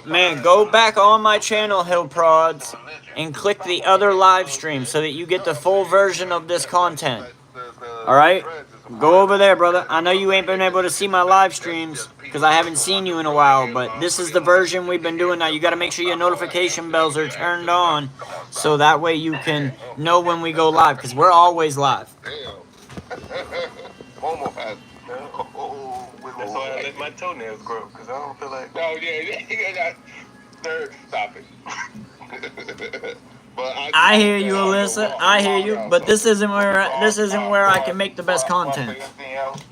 man, go back on my channel, Hill Prods, and click the other live stream so that you get the full version of this content. Alright? Go over there, brother. I know you ain't been able to see my live streams because I haven't seen you in a while, but this is the version we've been doing now. You got to make sure your notification bells are turned on so that way you can know when we go live because we're always live. That's why I let my toenails grow, because I don't feel like... No, yeah, stop it. But I hear you, Alyssa. I hear you, but this isn't where I can make the best content.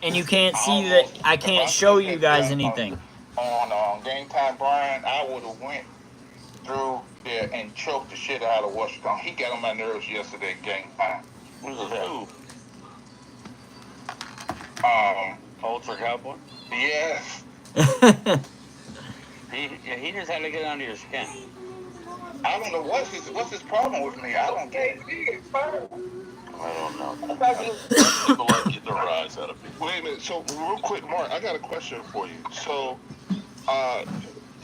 And you can't see that I can't show you guys anything. On Game Time Brian, I would have went through there and choked the shit out of Washington. He got on my nerves yesterday at Game Time. Who? Ultra Cowboy? Yes. He just had to get under your skin. I don't know what's his problem with me. I don't get it. I don't know. People like getting their rise out of people. Wait a minute. So real quick, Mark, I got a question for you. So,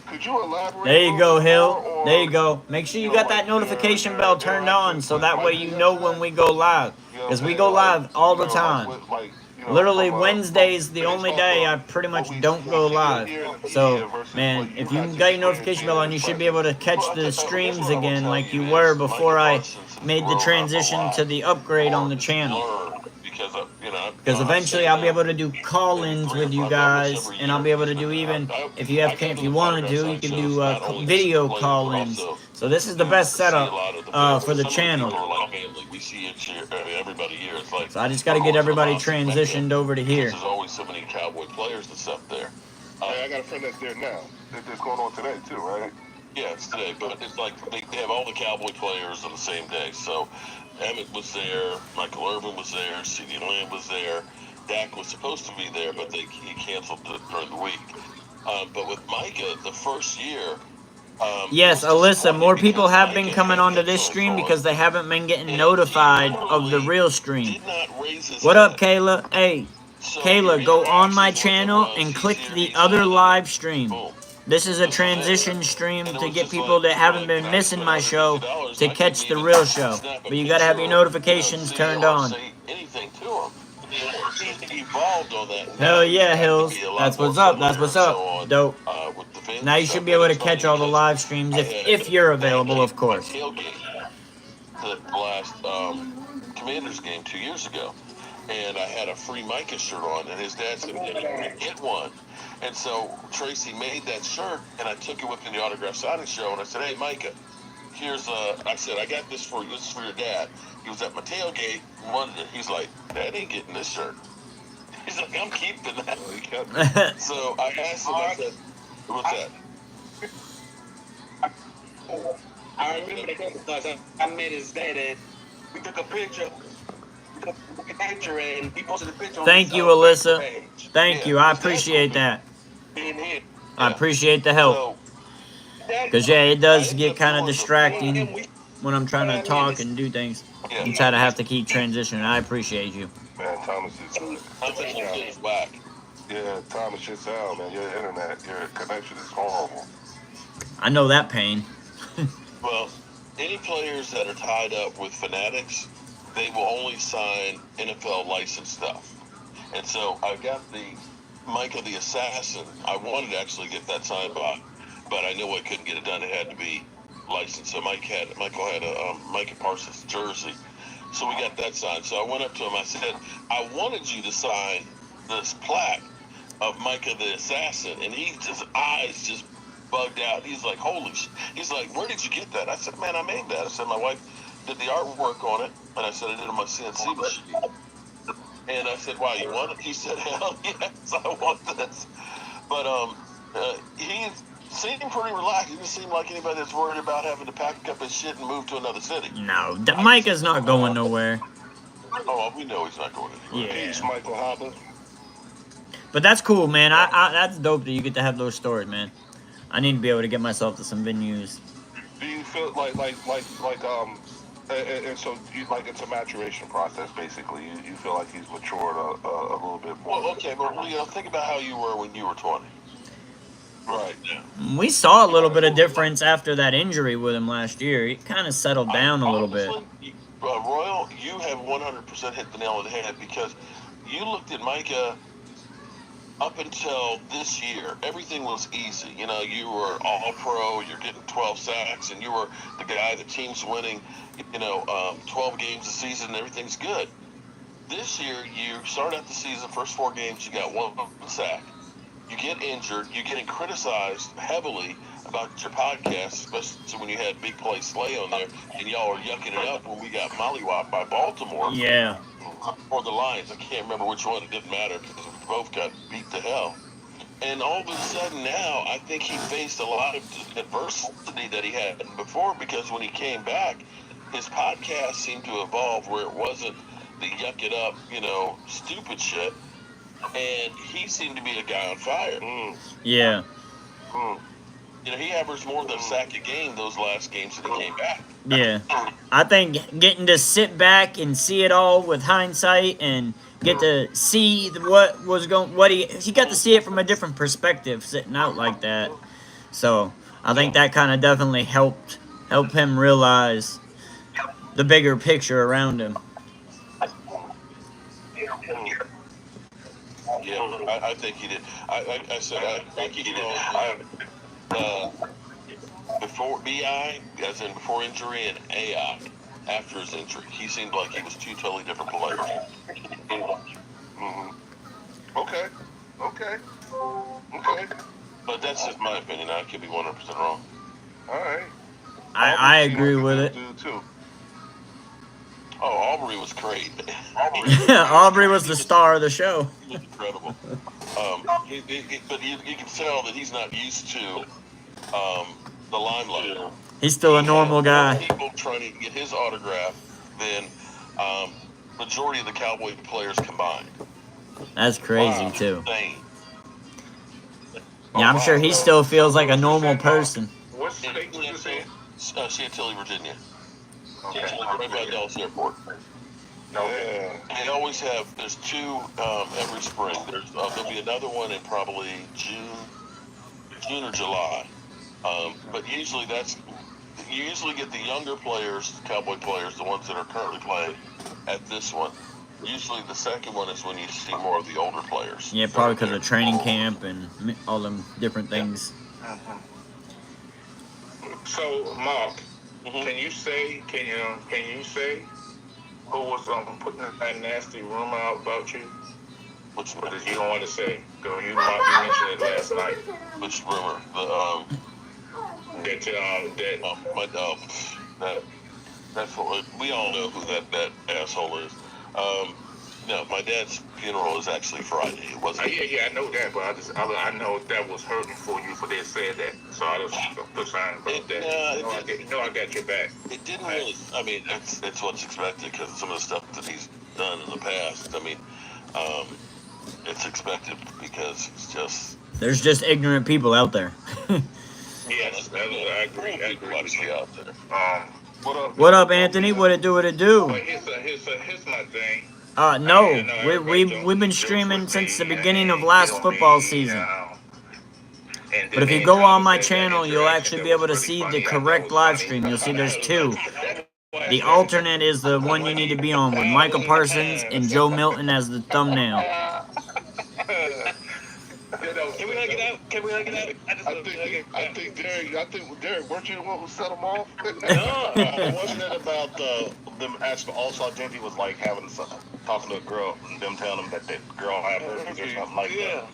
could you elaborate? There you go, Hill. There you go. Make sure you got that notification bell turned on so that way you know when we go live. Because we go live all the time. Literally, Wednesday's the only day I pretty much don't go live. So, man, if you got your notification bell on, you should be able to catch the streams again like you were before I made the transition to the upgrade on the channel. Because eventually I'll be able to do call-ins with you guys, and I'll be able to do even if you want to do, you can do video call-ins. So this is the best setup for the channel. We see everybody here. It's like, so I just got to get everybody transitioned over to here. There's always so many Cowboy players that's up there. Hey, I got a friend that's there now. That's going on today too, right? Yeah, it's today, but it's like they have all the Cowboy players on the same day. So Emmett was there, Michael Irvin was there, CeeDee Lamb was there, Dak was supposed to be there, but he canceled during the week. But with Micah, the first year. Yes, Alyssa, more people have been coming onto this stream because they haven't been getting notified of the real stream. What up, Kayla? Hey, Kayla, go on my channel and click the other live stream. This is a transition stream to get people that haven't been missing my show to catch the real show. But you gotta have your notifications turned on. Hell yeah, Hills. That's what's up. That's what's up. Dope. Now you should be able to catch all the live streams if you're available, of course. The last Commanders game 2 years ago, and I had a free Micah shirt on, and his dad said, "Get one." And so Tracy made that shirt, and I took it with me to the autograph signing show, and I said, "Hey, Micah, here's I said, I got this for you. This is for your dad." He was at my tailgate, wanted it. He's like, "Dad ain't getting this shirt." He's like, "I'm keeping that." So I asked him, I said, "What's that?" I remember that because I met his dad and we took a picture. And he posted a picture on Thank you, Alyssa. Thank you. I appreciate that. I appreciate the help. Because, yeah, it does get kind of distracting when I'm trying to talk and do things. You try to have to keep transitioning. I appreciate you. Man, Thomas is back. Yeah, Thomas, shit's out, man. Your internet, your connection is horrible. I know that pain. Well, any players that are tied up with Fanatics, they will only sign NFL licensed stuff. And so I got the Micah the Assassin. I wanted to actually get that signed by, but I knew I couldn't get it done. It had to be licensed. So Michael had a Micah Parsons jersey. So we got that signed. So I went up to him. I said, "I wanted you to sign this plaque of Micah the Assassin." And his eyes just bugged out. He's like, "Holy shit." He's like, "Where did you get that?" I said, "Man, I made that." I said, "My wife did the artwork on it." And I said, "I did it on my CNC machine." And I said, "Wow, you want it?" He said, "Hell yes, I want this." But he seemed pretty relaxed. He didn't seem like anybody that's worried about having to pack up his shit and move to another city. No, Micah's not going nowhere. Oh, we know he's not going anywhere. Yeah. Peace, Michael Hopper. But that's cool, man. I that's dope that you get to have those stories, man. I need to be able to get myself to some venues. Do you feel like and so you like it's a maturation process basically? You feel like he's matured a little bit more? Well, okay, but think about how you were when you were 20. Right. Yeah. We saw a little bit of difference after that injury with him last year. He kind of settled down a little bit. Royal, you have 100% hit the nail on the head because you looked at Micah up until this year. Everything was easy. You know, you were all pro, you're getting 12 sacks, and you were the guy, the team's winning, 12 games a season, and everything's good. This year, you start out the season, first 4 games, you got 1 sack. You get injured, you're getting criticized heavily about your podcast, especially when you had Big Play Slay on there, and y'all were yucking it up when we got mollywopped by Baltimore. Yeah. Or the Lions. I can't remember which one. It didn't matter because we both got beat to hell. And all of a sudden now, I think he faced a lot of adversity that he had before because when he came back, his podcast seemed to evolve where it wasn't the yuck it up, stupid shit. And he seemed to be a guy on fire. Yeah. He averaged more than a sack a game those last games that he came back. Yeah. I think getting to sit back and see it all with hindsight and get to see he got to see it from a different perspective sitting out like that. So I think that kind of definitely helped him realize the bigger picture around him. Yeah, I think he did. I said I think he did. Before BI, as in before injury, and AI. after his injury. He seemed like he was two totally different players. Mm-hmm. Okay. But that's just my opinion. I could be 100% wrong. All right. I agree with it. Too. Oh, Aubrey was great. Aubrey was the star of the show. He was incredible. But you can tell that he's not used to the limelight. He's still a normal guy. People trying to get his autograph than majority of the Cowboy players combined. That's crazy too. Insane. Yeah, I'm sure he still feels like a normal person. What state was this in? Chantilly, Virginia. Okay. Right by Dallas Airport. Yeah. They always have. There's two every spring. There'll be another one in probably June or July. But usually you usually get the younger players, Cowboy players, the ones that are currently playing at this one. Usually the second one is when you see more of the older players. Yeah, probably because of training camp and all them different things. So, Mark, can you say who was putting that nasty rumor out about you? Which Or did you don't want to say? Because you mentioned it last night. Which rumor? We all know who that asshole is. No, my dad's funeral is actually Friday. It wasn't. Yeah, I know that, but I know that was hurting for you for they said that. So I just put sign about that. I got your back. It didn't really. I mean, it's what's expected because some of the stuff that he's done in the past. I mean, it's expected because it's just. There's just ignorant people out there. Yes, I agree. Out there. What up, Anthony? What it do? But here's my thing. No, we've been streaming since the beginning of last football season. But if you go on my channel, you'll actually be able to see the correct live stream. You'll see there's two. The alternate is the one you need to be on with Michael Parsons and Joe Milton as the thumbnail. Can we hug it out? I think Derek, weren't you the one who set him off? No, wasn't it about them asking also Dinty was like having talking to a girl and them telling them that girl had herpes or something like that.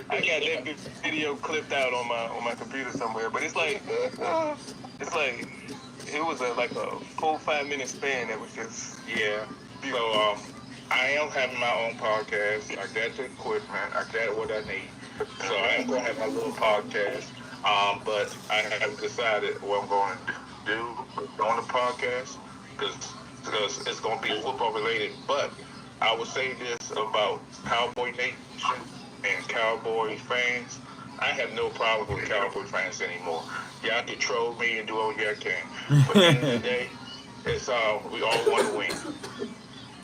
I got that video clipped out on my computer somewhere, but it's like it was like a 4-5 minute span that was just So I am having my own podcast. I got the equipment. I got what I need. So I am going to have my little podcast. But I have decided what I'm going to do on the podcast because it's going to be football related. But I would say this about Cowboy Nation and Cowboy fans. I have no problem with Cowboy fans anymore. Y'all can troll me and do all y'all can. But at the end of the day, it's we all want to win.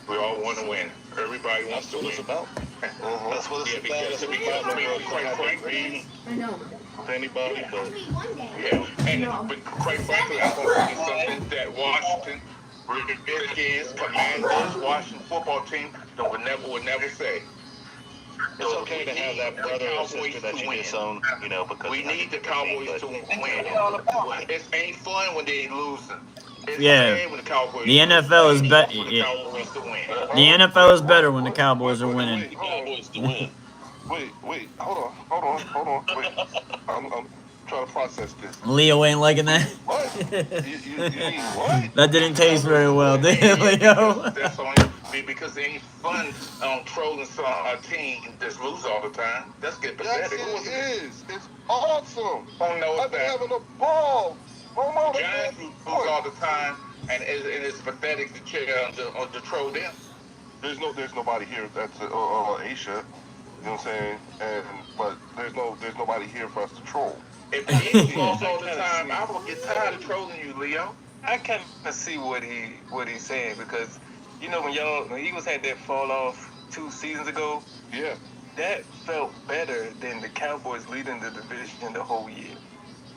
We all want to win. Everybody wants to win. That's what it's about. That's what it's Because quite frankly, I know. anybody, but but quite frankly, I'm going to say something that Washington, Redskins, Commanders, Washington football team would never say. it's okay to have that brother or sister that you disown, because we need the Cowboys to win. It ain't fun when they losing. Yeah, the NFL is better. The NFL is better when the Cowboys are winning. Cowboys to win. Wait, hold on. Wait, I'm trying to process this. Leo ain't liking that. What? You mean what? That didn't taste very well, did it, Leo? That's only because it ain't fun trolling a team that's lose all the time. That's get pathetic. Yes, it is. It's awesome. Oh no, I've been having a ball. Giants lose all the time, and it's pathetic to troll them. There's nobody here that's Asia. You know what I'm saying? But there's nobody here for us to troll. If the Eagles lost all the time, I will get tired of trolling you, Leo. I kind of see what he's saying because when Eagles had that fall off 2 seasons ago, Yeah. that felt better than the Cowboys leading the division the whole year.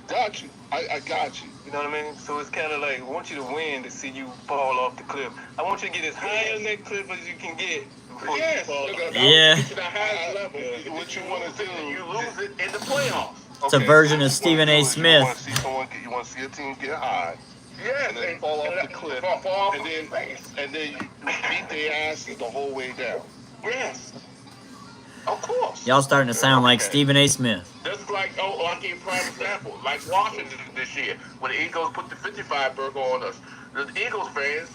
Got you. I got you. You know what I mean? So it's kind of like, I want you to win to see you fall off the cliff. I want you to get as high on that cliff as you can get before you fall off. Yeah. To the highest level. What you want to do? You lose it in the playoffs. It's a version of Stephen A. Smith. You want to see a team get high. and then fall off the cliff, and then you beat their asses the whole way down. Yes. Of course. Y'all starting to sound like Stephen A. Smith. Just like, I gave prime example, like Washington this year, when the Eagles put the 55 burger on us. The Eagles fans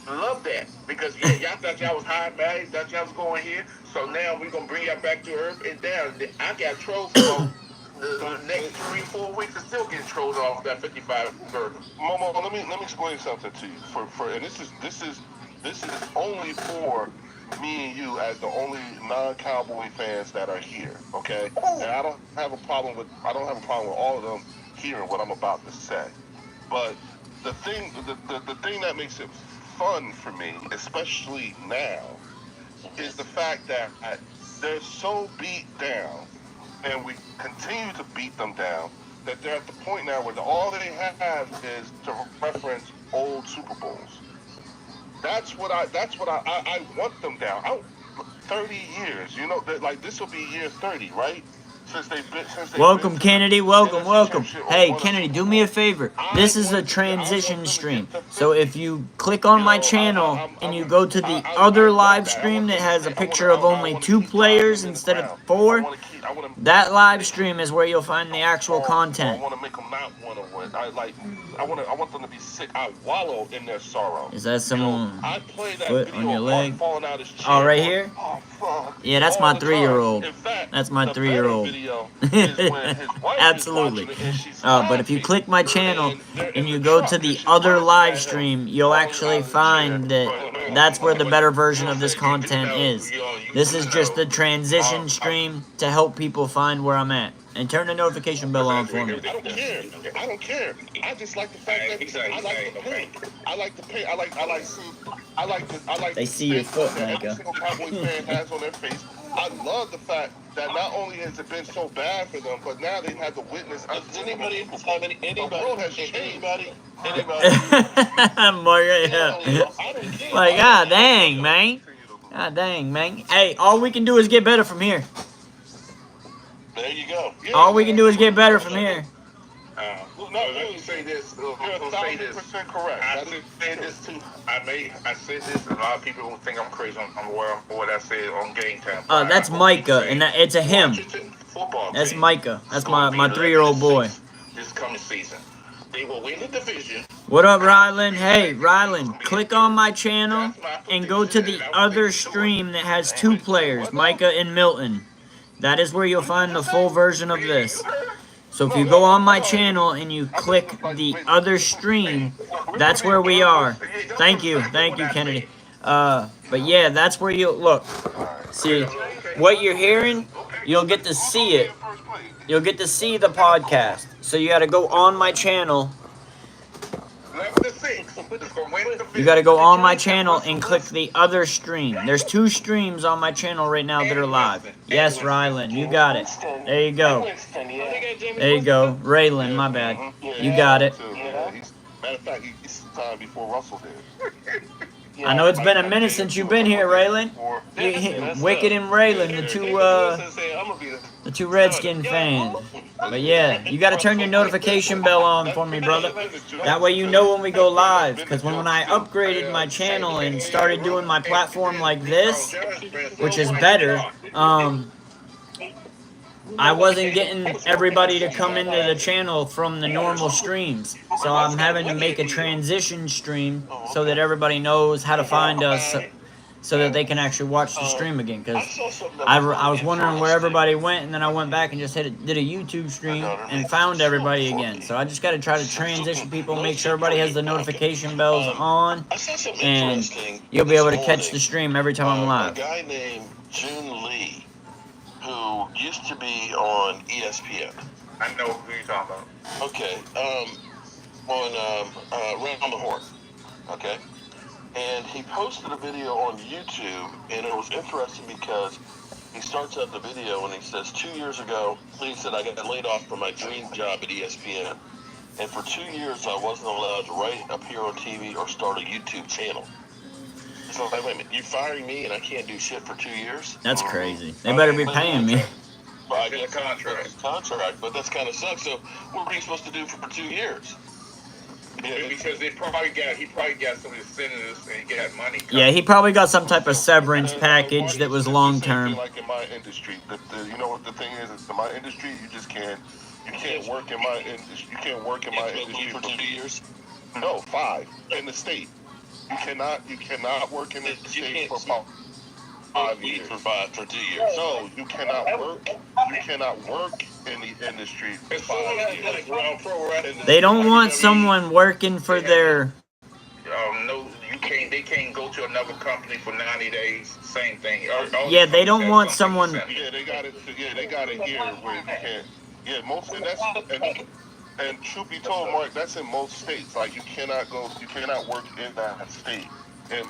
love that because y'all thought y'all was high and mighty, thought y'all was going here. So now we're gonna bring y'all back to earth and down. I got trolls for the next 3-4 weeks and still getting trolls off that 55 burger. Momo, let me explain something to you. And this is only for me and you as the only non-Cowboy fans that are here, okay? And I don't have a problem with all of them hearing what I'm about to say. But the thing that makes it fun for me, especially now, is the fact that they're so beat down, and we continue to beat them down, that they're at the point now where all they have is to reference old Super Bowls. That's what I want them down. 30 years, you know, like this will be year 30, right? Since Welcome, Kennedy. Welcome. Hey, Kennedy, do me a favor. This is a transition stream. So if you click on my channel and you go to the other live stream that has a picture of only 2 players instead of 4, that live stream is where you'll find the actual content. I want to make them not want to win. I want them to be sick. I wallow in their sorrow. Is that someone foot on your leg? Oh, right here? Oh, fuck. Yeah, that's my 3-year-old. That's my 3-year-old. Absolutely. But if you click my channel and you go to the other live stream, you'll actually find that that's where the better version of this content is. This is just the transition stream to help people find where I'm at. And turn the notification bell on for me. I don't care. I just like the fact that I like the paint. I like They see your foot, Micah. Every single Cowboys fan has on their face. I love the fact that not only has it been so bad for them, but now they've had to witness. Does anybody have the world has changed. Anybody? Like, God dang, man. God dang, man. Hey, all we can do is get better from here. There you go. Yeah, all we can do is get better from here. Let me say this. You're 1,000% correct. I said this too. I said this, and a lot of people will think I'm crazy on what I said on Game Time. That's Micah, and it's a him. That's Micah. That's my 3-year-old boy. This coming season, they will win the division. What up, Rylan? Hey, Rylan, click on my channel and go to the other stream that has 2 players, Micah and Milton. That is where you'll find the full version of this. So if you go on my channel and you click the other stream, that's where we are. Thank you, Kennedy. But yeah, that's where you'll look. See, what you're hearing, you'll get to see it. You'll get to see the podcast. So you got to go on my channel. You got to go on my channel and click the other stream. There's 2 streams on my channel right now that are live. Yes, Rylan, you got it. There you go. There you go. Raylan, my bad. You got it. Matter of fact, he's time before Russell did. I know it's been a minute since you've been here, Raylan. Wicked and Raylan, the two Redskin fans. But yeah, you got to turn your notification bell on for me, brother. That way you know when we go live. Because when I upgraded my channel and started doing my platform like this, which is better, I wasn't getting everybody to come into the channel from the normal streams. So I'm having to make a transition stream so that everybody knows how to find us so that they can actually watch the stream again. Because I was wondering where everybody went, and then I went back and just did a YouTube stream and found everybody again. So I just got to try to transition people, make sure everybody has the notification bells on, and you'll be able to catch the stream every time I'm live. A guy named June Lee, who used to be on ESPN. I know who you're talking about. Okay, on Round the Horn. Okay, and he posted a video on YouTube, and it was interesting because he starts out the video and he says, 2 years ago, he said, I got laid off from my dream job at ESPN, and for 2 years I wasn't allowed to appear on TV or start a YouTube channel. So wait a minute, you firing me and I can't do shit for 2 years? That's crazy. They better be paying me. Well, I get a contract, but that's kind of sucks. So what were you supposed to do for 2 years? Because he probably got some of the senators and he got money. Yeah, he probably got some type of severance package that was long term. Like in my industry, you know what the thing is? In my industry, you can't work in my industry. You can't work in my industry for 2 years. No, 5 in the state. You cannot work in the state for 5 years. For 2 years. No, you cannot work. You cannot work in the industry for 5 years. They don't want someone working for their. No, you can't. They can't go to another company for 90 days. Same thing. Yeah, they don't want someone. Yeah, they got it. Yeah, they got it here where you can't. Yeah, and truth be told, Mark, that's in most states. Like you cannot work in that state. In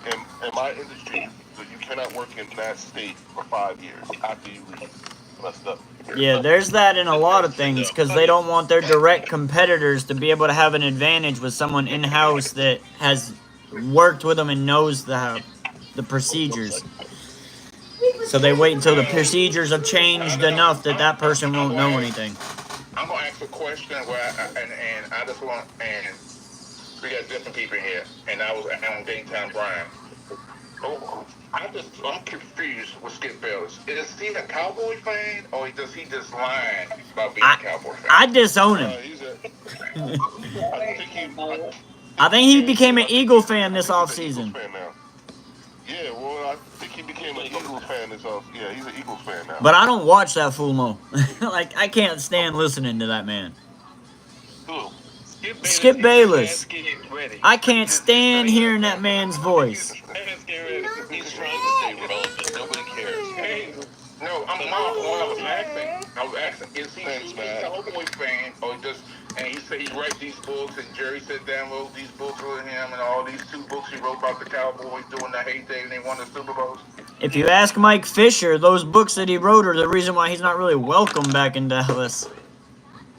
my industry, you cannot work in that state for 5 years after you leave. Messed up. Yeah, there's that in a lot of things because they don't want their direct competitors to be able to have an advantage with someone in-house that has worked with them and knows the procedures. So they wait until the procedures have changed enough that that person won't know anything. I'm gonna ask a question and I just want, and we got different people here, and I was on Daytime Brian. I'm confused with Skip Bayless. Is he a Cowboy fan, or does he just lying about being a Cowboy fan? I disown him. I think he became an Eagle fan this offseason. Yeah, well, I think he became an Eagles fan this off. Yeah, he's an Eagles fan now. But I don't watch that fool no. Like, I can't stand listening to that man. Who? Skip Bayless. I can't stand hearing that man's voice. He's trying to stay relevant. Nobody cares. No, I was asking, is he a Cowboy fan, or just, and he said he writes these books, and Jerry said download these books with him, and all these 2 books he wrote about the Cowboys doing the heyday and they won the Super Bowls. If you ask Mike Fisher, those books that he wrote are the reason why he's not really welcome back in Dallas.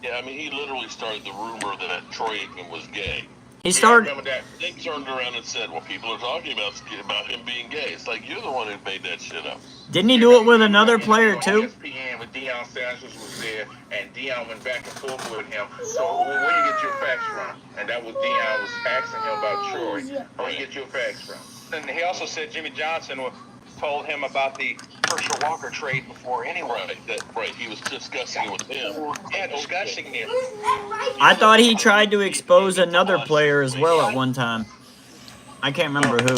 Yeah, I mean, he literally started the rumor that Troy Aikman was gay. He started. They turned around and said, well, people are talking about him being gay. It's like, you're the one who made that shit up. Didn't he do it with another player, too? ESPN with Deion Sanders was there, and Deion went back and forth with him. So where you get your facts from? And that was Deion was asking him about Troy. Where you get your facts from? And he also said Jimmy Johnson told him about the Herschel Walker trade before anyway. Right, he was discussing it with him. Yeah, discussing it. I thought he tried to expose another player as well at one time. I can't remember who.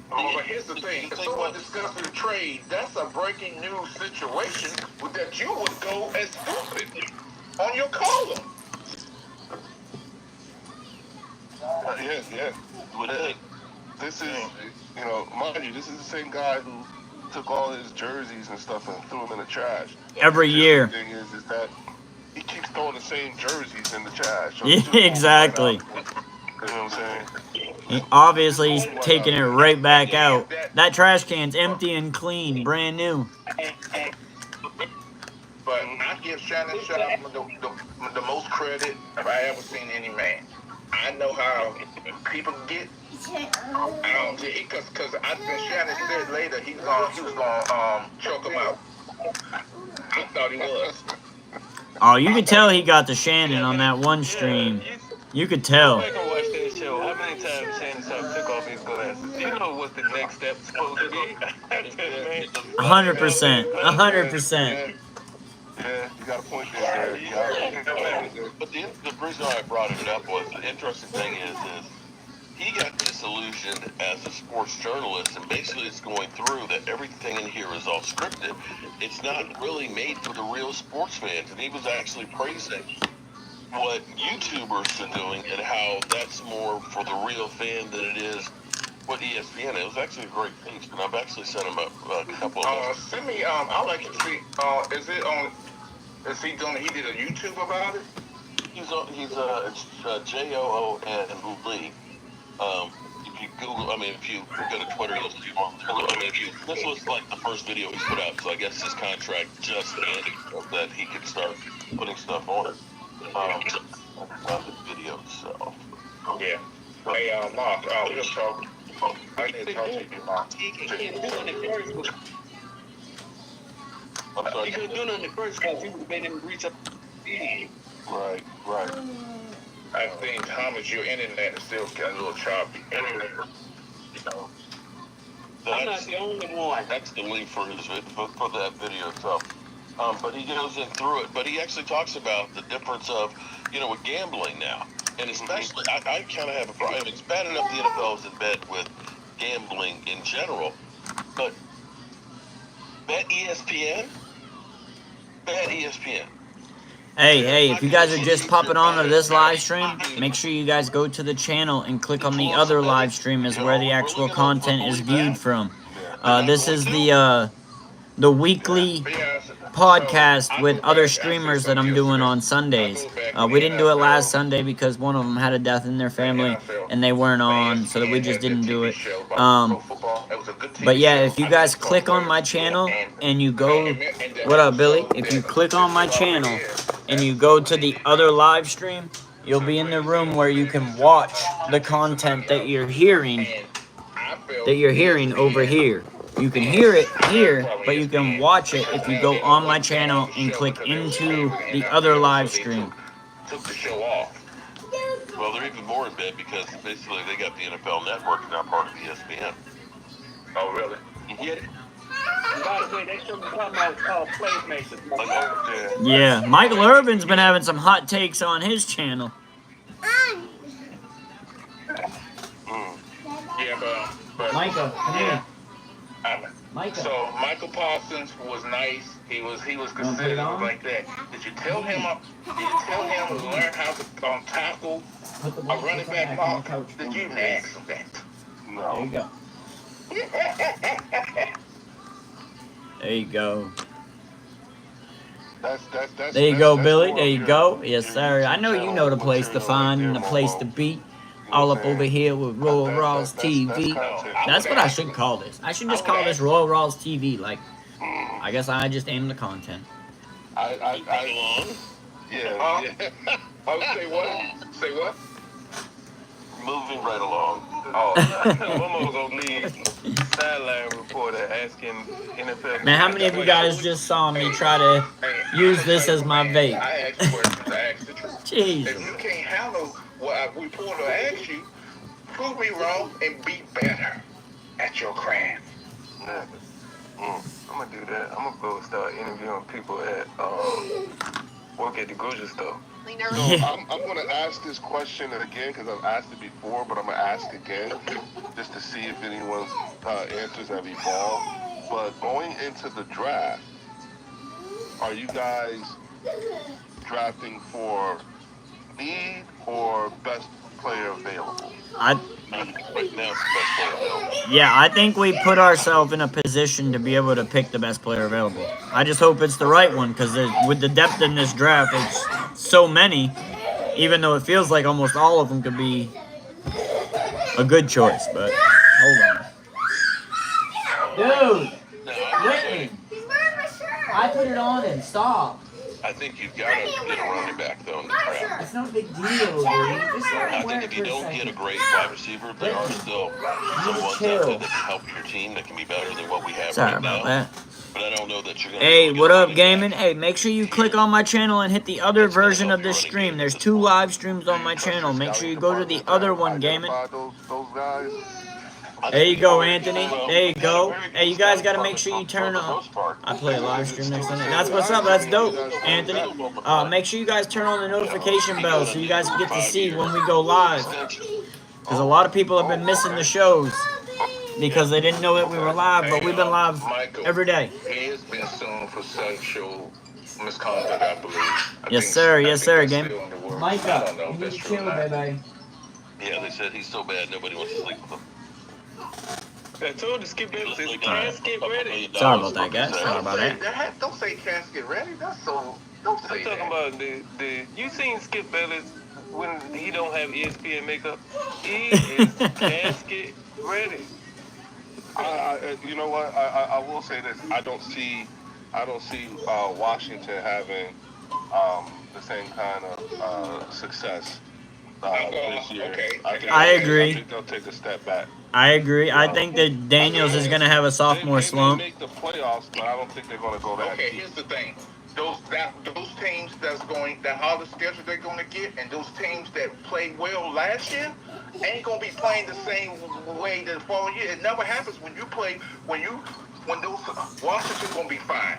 But here's the thing. If someone discusses the trade, that's a breaking news situation that you would go as stupid on your column. Yeah. This is, mind you, this is the same guy who took all his jerseys and stuff and threw them in the trash. Every year. The thing is that he keeps throwing the same jerseys in the trash. So Yeah, exactly. You know what I'm saying? Obviously, he's taking it right back out. That trash can's empty and clean, brand new. But I give Shannon Sharp the most credit if I ever seen any man. I know how people get. I don't get it because I think Shannon said later he was gonna choke him out. I thought he was. Oh, you could tell he got the Shannon on that one stream. You could tell. Go back and watch that show. How many times Shannon Sharp took off his glasses? Do you know what the next step is supposed to be? 100%. 100%. Yeah, you got a point there. But the reason why I brought it up was the interesting thing is he got disillusioned as a sports journalist, and basically it's going through that everything in here is all scripted. It's not really made for the real sports fans, and he was actually praising what YouTubers are doing and how that's more for the real fan than it is what ESPN. It was actually a great piece, and I've actually sent him a couple of them. Send me. I'd like to see. He did a YouTube about it? He's it's Joon Lee. If you Google, if you go to Twitter, you'll see more. This was like the first video he put out, so I guess his contract just ended that he could start putting stuff on it. Not the video itself. Yeah. Hey, Mark, we just talk. I need to talk to you, Mark. He couldn't do it in the first place. I'm sorry. He couldn't do it in the first place. He would have been able to reach up. Right. I think, Thomas, your internet is still a little choppy. You know, I'm not the only one. that's the link for that video itself. But he goes in through it. But he actually talks about the difference of, with gambling now. And especially, I kind of have a problem. It's bad enough the NFL is in bed with gambling in general. But bet ESPN? Bet ESPN. Hey, if you guys are just popping on to this live stream, make sure you guys go to the channel and click on the other live stream is where the actual content is viewed from. This is the weekly podcast with other streamers that I'm doing on Sundays. We didn't do it last Sunday because one of them had a death in their family and they weren't on, so we just didn't do it. But yeah, if you guys click on my channel and you go, what up, Billy? If you click on my channel and you go to the other live stream, you'll be in the room where you can watch the content that you're hearing over here. You can hear it here, but you can watch it if you go on my channel and click into the other live stream. Took the show off. Well, they're even more in bed because basically they got the NFL Network now part of ESPN. Oh, really? Yeah. By the way, they should be talking about playmakers. Yeah, Michael Irvin's been having some hot takes on his channel. Yeah, but Micah, come here. Micah. So Michael Parsons was nice. He was considered like that. Did you tell him to learn how to tackle a running back mark? Did you ask him that? No. There you go. There you go. There you go, Billy. There you go. Yes, sir. I know you know the place to find and the place to be. All up over here with Royal Rawls TV. That's what I should call this. I should just call this Royal Rawls TV. Like, I guess I just aim the content. Yeah. Say what? Say what? Moving right along. Oh, one more gonna leave sideline reporter asking NFL. Man, how many of you guys just saw me try to use this as my vape? I asked questions. I asked the truth. Jesus. If you can't handle what we pulled to ask you, prove me wrong and be better at your craft. I'm gonna do that. I'm gonna go start interviewing people at work at the grocery store. So I'm going to ask this question again because I've asked it before, but I'm going to ask again just to see if anyone's answers have evolved. But going into the draft, are you guys drafting for need or best player available? Right now, it's the best player available. Yeah, I think we put ourselves in a position to be able to pick the best player available. I just hope it's the right one because with the depth in this draft, it's so many, even though it feels like almost all of them could be a good choice. But hold on. Dude, Whitney, I put it on and stop. I think you've got to get a running back, though, in the draft. It's no big deal, dude. Just let I him wear think it if you for a don't get a second. great wide receiver, there are still some ones out there that can help your team that can be better than what we have Sorry right about now. that. But I don't know that you're going to Hey, what up, gaming? Hey, make sure you click on my channel and hit the other version of this stream. There's 2 live streams on my channel. Make sure you go to the other one, gaming. Those guys. There you go, Anthony. There you go. Hey, you guys got to make sure you turn on. I play a live stream next Sunday. That's what's up. That's dope, Anthony. Make sure you guys turn on the notification bell so you guys get to see when we go live. Because a lot of people have been missing the shows because they didn't know that we were live, but we've been live every day. He has been sued for sexual misconduct, I believe. Yes, sir. Yes, sir, game. game. Micah, you need to chill, baby. Yeah, they said he's so bad nobody wants to sleep with him. I told you Skip Bayless is casket ready. Sorry about that, guys. Sorry about that. Don't say casket ready. That's so. Don't say I'm talking about the. You seen Skip Bayless when he don't have ESPN makeup? He is casket ready. You know what? I will say this. I don't see Washington having the same kind of success this year. Okay. I agree. I think they'll take a step back. I agree. I think that Daniels is going to have a sophomore They slump. may make the playoffs, but I don't think they're going to go that Okay, deep. here's the thing. Those teams teams that harder schedule they're going to get, and those teams that played well last year ain't going to be playing the same way the following year. It never happens when those Washington's going to be fine.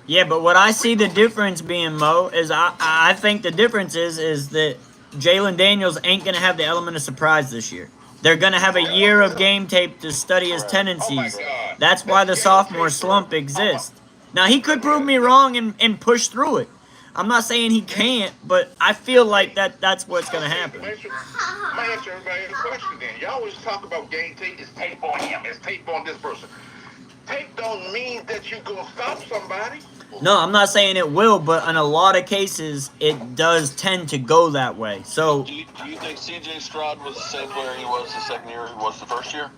Yeah, but what I see the difference being, Mo, is I think the difference is that Jalen Daniels ain't going to have the element of surprise this year. They're going to have a year of game tape to study his tendencies. That's why the sophomore slump exists. Now, he could prove me wrong and push through it. I'm not saying he can't, but I feel like that's what's going to happen. Let me ask everybody a question then. Y'all always talk about game tape. It's tape on him. It's tape on this person. Tape don't mean that you're going to stop somebody. No, I'm not saying it will, but in a lot of cases, it does tend to go that way. So, do you think C.J. Stroud was the same player he was the second year he was the first year?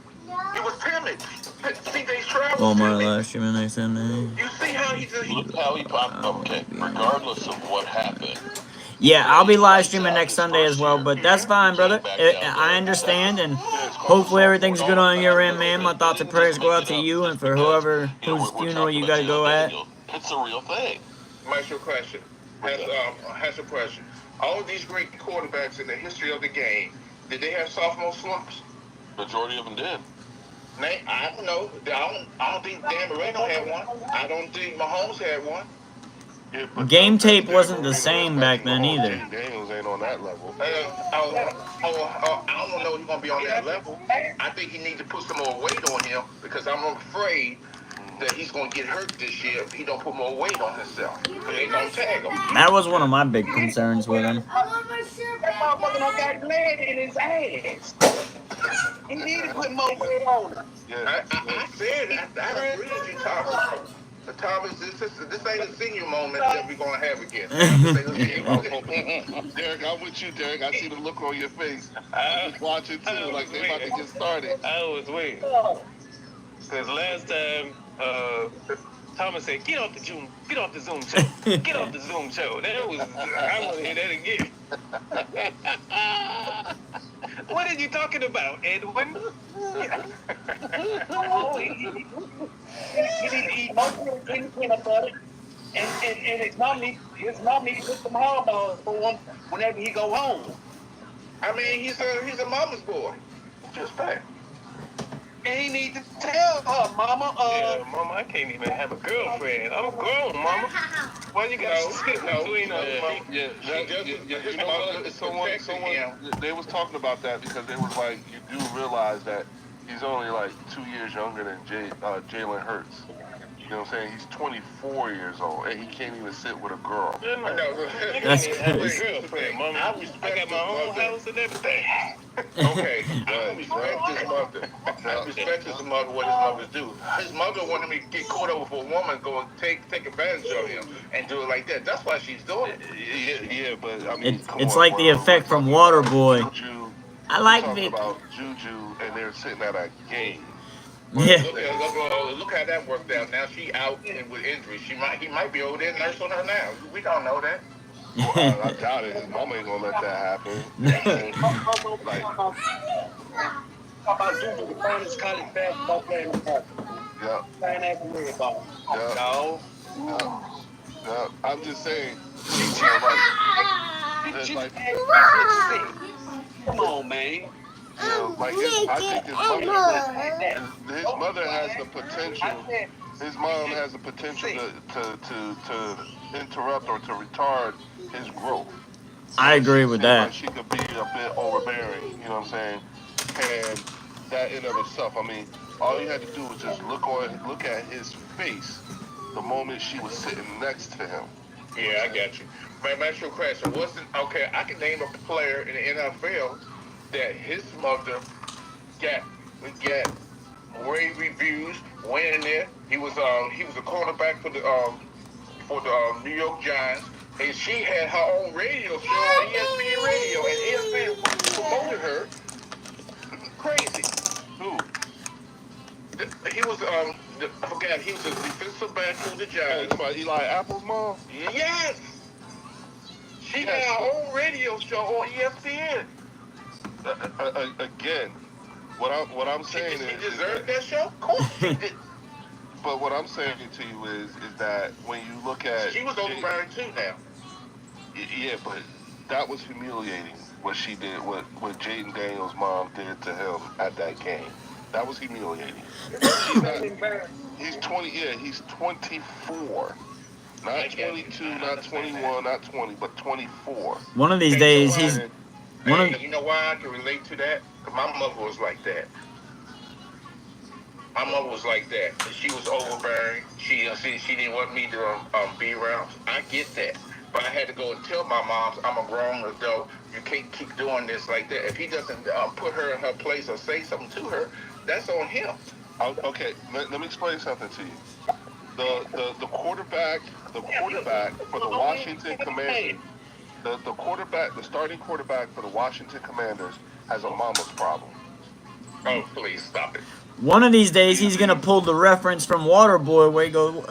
He was timid. C.J. Stroud was Walmart timid. last year, man, they said You see how he just... Look how he popped. Okay, regardless of what happened. yeah, I'll be live streaming next Sunday as well, but that's fine, brother. I understand, and hopefully everything's good on your end, man. My thoughts and prayers go out to you and for whoever whose funeral you got to go at. It's a real thing. That's your question. Has a question. All of these great quarterbacks in the history of the game, did they have sophomore slumps? Majority of them did. I don't know. I don't think Dan Marino had one. I don't think Mahomes had one. Yeah, but Game tape wasn't the same back then either. Daniels ain't on that level. I don't know if he's going to be on that level. I think he needs to put some more weight on him because I'm afraid that he's going to get hurt this year if he don't put more weight on himself. Because they're going to tag him. That was one of my big concerns with him. I want my shirt back. That motherfucker don't got lead in his ass. He need to put more weight on him. Yeah. I said, I agree with you, Thomas. Thomas, this ain't a senior moment that we're going to have again. Derek, I'm with you, Derek. I see the look on your face. I was watching too, like they about to get started. I was waiting. Because last time, Thomas said, get off the Zoom show. Get off the Zoom show. I want to hear that again. What are you talking about, Edwin? He need to eat more peanut butter. And his mom needs to put some hardballs for him whenever he go home. I mean, he's a mama's boy. Just fact. And he needs to tell her, Mama, Mama, I can't even have a girlfriend. I'm grown, Mama. Why you got to sit between us? Someone, they was talking about that because they was like, you do realize that he's only like 2 years younger than Jalen Hurts. You know what I'm saying? He's 24 years old, and he can't even sit with a girl. That's crazy. I got my own house and everything. Okay, I respect his mother, what his mothers do. His mother wanted me to get caught up with a woman, go and take advantage of him, and do it like that. That's why she's doing it. Yeah, but I mean, it's like the effect from Waterboy. I like it. About Juju, and they're sitting at a game. Yeah. Look how that worked out. Now she out and with injury. He might be over there nursing her now. We don't know that. Well, I doubt it. His mama ain't gonna let that happen. How about Juju, the finest college basketball player in the country? Yeah. Playing that career ball. Yeah. No. Yeah. I'm just saying. Come on, man. You know, like I think his mother has the potential. His mom has the potential to interrupt or to retard his growth. I agree with that. Like she could be a bit overbearing. You know what I'm saying? And that in of itself, I mean, all you had to do was just look at his face the moment she was sitting next to him. Yeah, I got you. My actual question wasn't okay. I can name a player in the NFL that his mother got rave reviews, went in there. He was a quarterback for the New York Giants, and she had her own radio show on ESPN Radio, and ESPN promoted her. Crazy. Who? He was I forgot. He was a defensive back for the Giants. About Eli Apple's mom? Yes. She had her own radio show on ESPN. Again, what I'm saying is she deserved that show. Of course she did. But what I'm saying to you is that when you look at she was overbearing too now. Yeah, but that was humiliating. What she did, what Jaden Daniels' mom did to him at that game. That was humiliating. She's not. He's 20. Yeah, he's 24. Not 22, not 21, not 20, but 24. One of these days, he's. You know why I can relate to that? Because my mother was like that. My mother was like that. She was overbearing. She didn't want me to be around. I get that. But I had to go and tell my mom, I'm a grown adult. You can't keep doing this like that. If he doesn't put her in her place or say something to her, that's on him. Okay, let me explain something to you. The quarterback for the Washington Commanders, the starting quarterback for the Washington Commanders has a mama's problem. Oh, please stop it. One of these days, he's gonna pull the reference from Waterboy where he goes,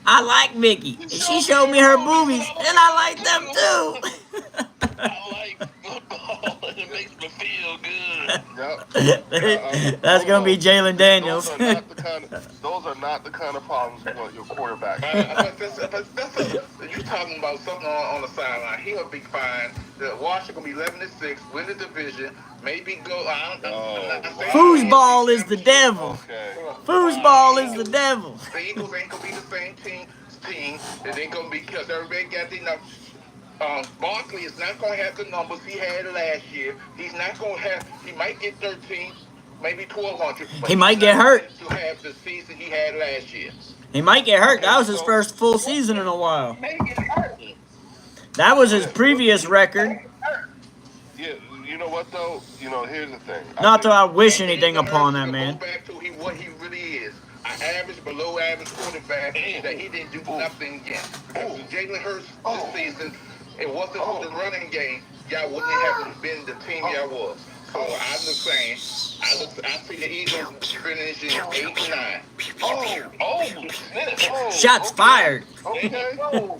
I like Mickey. She showed me her boobies, and I like them too. I like football, and it makes me feel good. Yep. That's gonna be Jalen Daniels. Those are not the kind of problems you want your quarterback. You talking about something on the sideline? He'll be fine. The Washington will be 11-6, win the division, maybe go. Foosball is the devil. Okay. Foosball is the devil. The Eagles ain't gonna be the same team. It ain't gonna be because everybody got enough. Barkley is not gonna have the numbers he had last year. He's not gonna have. He might get 13, maybe 1,200. He might get hurt. To have the season he had last year. He might get hurt. That was his first full season in a while. That was his previous record. Yeah, you know what though? Here's the thing. Not that I wish anything upon that man. Go back to what he really is. An average, below average quarterback that he didn't do nothing against. Because Jalen Hurts this season, it wasn't for the running game, y'all wouldn't have been the team y'all was. So I'm just saying, I see the Eagles finishing 8-9. Shots fired. Okay. 8-9.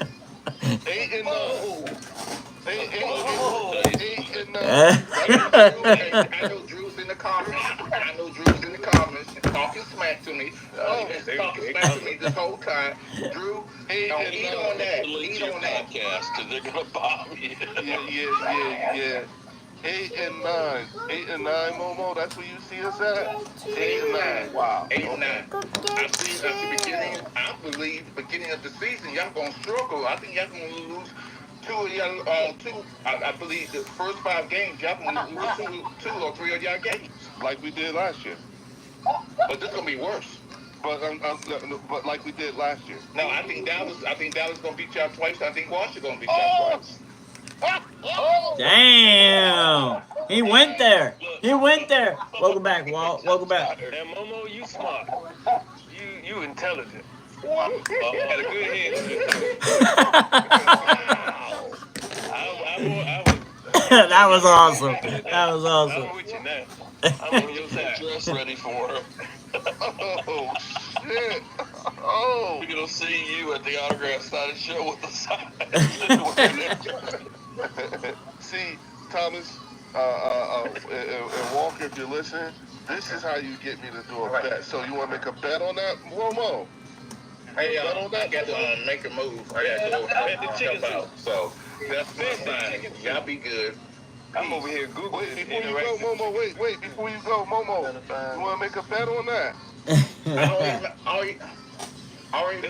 8-9. I know Drew's in the comments. Talking smack to me. Talking smack to me this whole time. Drew, don't eat on that. Eat on that. Podcast, because they're going to bomb you. Yeah. 8-9. 8-9, Momo. That's where you see us at. 8-9. Wow. 8-9. I believe beginning of the season, y'all gonna struggle. I think y'all gonna lose two. I believe the first 5 games, y'all gonna lose 2 or 3 of y'all games, like we did last year. But this gonna be worse. But like we did last year. No, I think Dallas gonna beat y'all twice. I think Washington gonna beat y'all twice. Damn. He went there. Welcome back, Walt. Welcome back. And Momo, you smart. You intelligent. You got a good head. That was awesome. I'm with you now. I'm on your side. Dress ready for him. Oh, shit. Oh. We're going to see you at the autograph signing show with the sign. See, Thomas, and Walker, if you're listening, this is how you get me to do a bet. So you want to make a bet on that, Momo? Hey, I got to make a move. I got to go help out. So that's my sign. Y'all be good. I'm over here Googling. Before you go, Momo, wait. Before you go, Momo, you want to make a bet on that? I already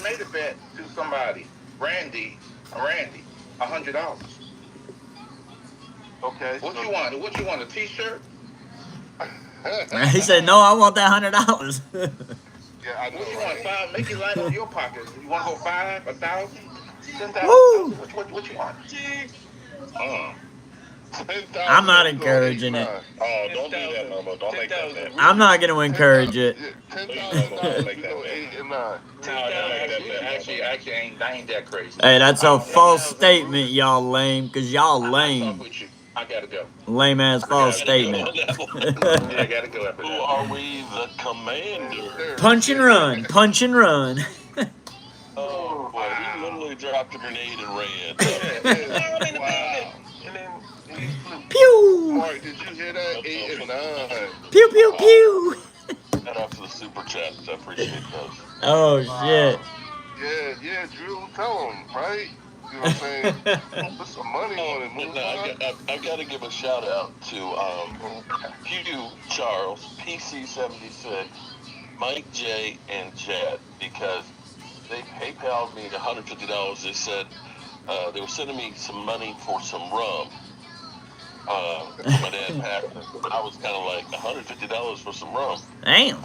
made a bet to somebody. Randy, $100. Okay. What you want? What you want? A T-shirt? He said, "No, I want that $100." Yeah, I know. What you want? 5? Make it light on your pocket. You want to go 5, 1,000, 10,000? Woo! What you want? I'm not encouraging it. Oh, don't do that, Momo. Don't make that bet. I'm not going to encourage it. $10,000 we go 8 and 9. Actually, I ain't that crazy. Hey, that's a false statement, y'all lame, because y'all lame. I gotta go. Lame ass false statement. Yeah, I gotta go after Who that. are we, the commander? Punch and run. Oh, boy, he literally dropped a grenade and ran. Wow. Pew! Mark, did you hear that? 8 and 9. Pew, pew, pew! Shout out to the super chats. I appreciate those. Oh, shit. Yeah, Drew, tell him, right? You know what I'm saying? Put some money on it, move on. I've got to give a shout out to Hugh, Charles, PC76, Mike J, and Jed, because they PayPal'd me $150. They said they were sending me some money for some rum. My dad passed. I was kind of like $150 for some rum. Damn.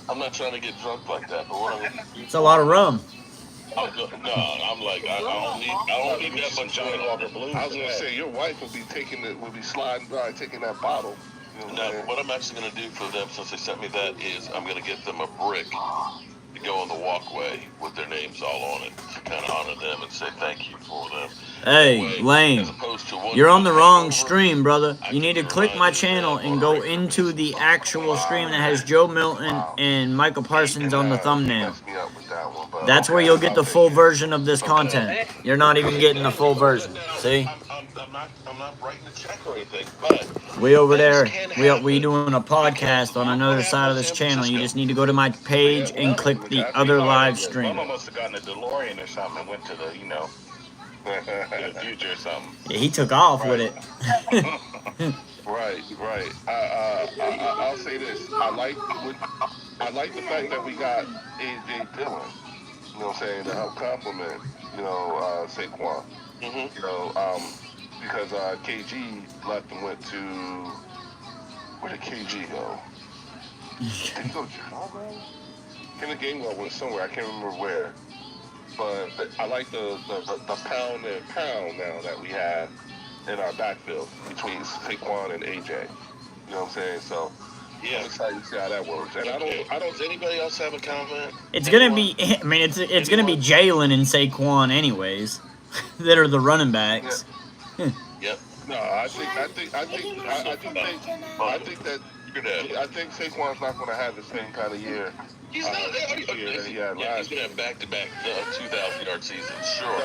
I'm not trying to get drunk like that, but what It's a lot of rum. I'm like I don't need that much Johnny Walker Blues. I was gonna say your wife would be sliding by taking that bottle. You know what I'm actually gonna do for them, since they sent me that, is I'm gonna get them a brick to go on the walkway with their names all on it to kind of honor them and say thank you for them. Hey, Lane, you're on the wrong stream, brother. You need to click my channel and go into the actual stream that has Joe Milton and Michael Parsons on the thumbnail. That's where you'll get the full version of this content. You're not even getting the full version. See? I'm not writing a check or anything, but we over there, we doing a podcast on another side of this channel. You just need to go to my page and click the other live stream. Mama must have gotten a DeLorean or something and went to the, the future or something. Yeah, he took off with it. Right. I'll say this. I like the fact that we got AJ Dillon. You know what I'm saying, to help complement, Saquon. Mm-hmm. You know, because KG left and went to, where did KG go? Did he go to Chicago? Kenneth Gainwell went somewhere, I can't remember where. But I like the pound and pound now that we have in our backfield between Saquon and AJ. You know what I'm saying? So yeah, I'm excited to see how that works. And I don't. Does anybody else have a comment? It's gonna be. I mean, it's gonna be Jalen and Saquon anyways, that are the running backs. Yep. No, I think Saquon's not going to have the same kind of year. He's not. He's going to have back-to-back 2,000-yard seasons. Sure.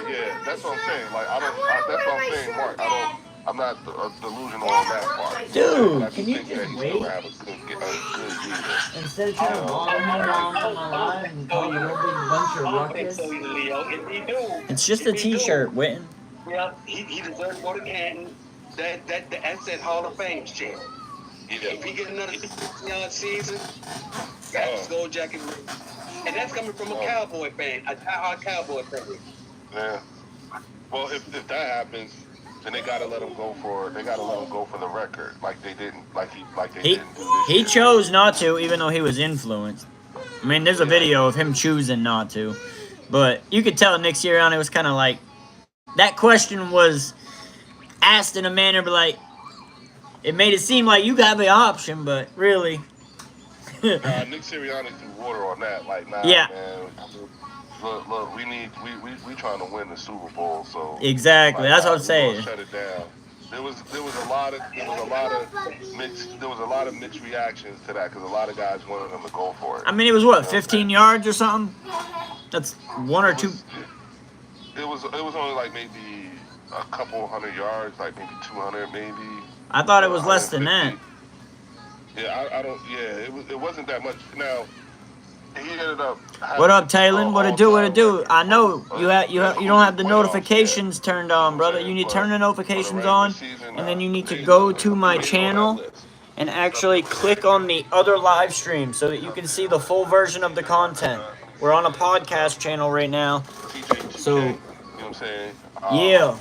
Yeah. That's what I'm saying. That's what I'm saying, Mark. I'm not delusional on that part. Dude, can you just wait? Have a good year. Instead of trying to bother him on my live and call you a big bunch of ruckus. It's just a t-shirt, Witten. Yeah, he deserves more than Canton. That's that Hall of Fame shit. Yeah. If he get another 6-yard season, that's gold jacket. And that's coming from a Cowboy fan, a diehard Cowboy fan. Yeah. Well, if that happens, then they gotta let him go for the record, like they didn't, didn't do this He year. chose not to, even though he was influenced. I mean, there's a video of him choosing not to, but you could tell Nick Sirianni was kind of like, that question was asked in a manner, but like, it made it seem like you got the option, but really. Nick Sirianni threw water on that, yeah. Man. Look, we trying to win the Super Bowl, so exactly. That's what I'm saying. Shut it down. There was a lot of mixed reactions to that because a lot of guys wanted them to go for it. I mean, it was what, 15 yards or something? That's one or two. It was only like maybe a couple hundred yards, like maybe 200, maybe. I thought it was less than that. Yeah, I don't. Yeah, it wasn't that much. Now he ended up. What up, Taylor? What it do? I know you don't have the notifications turned on, brother. You need to turn the notifications on, and then you need to go to my channel and actually click on the other live stream so that you can see the full version of the content. We're on a podcast channel right now, so you know what I'm saying? Yeah.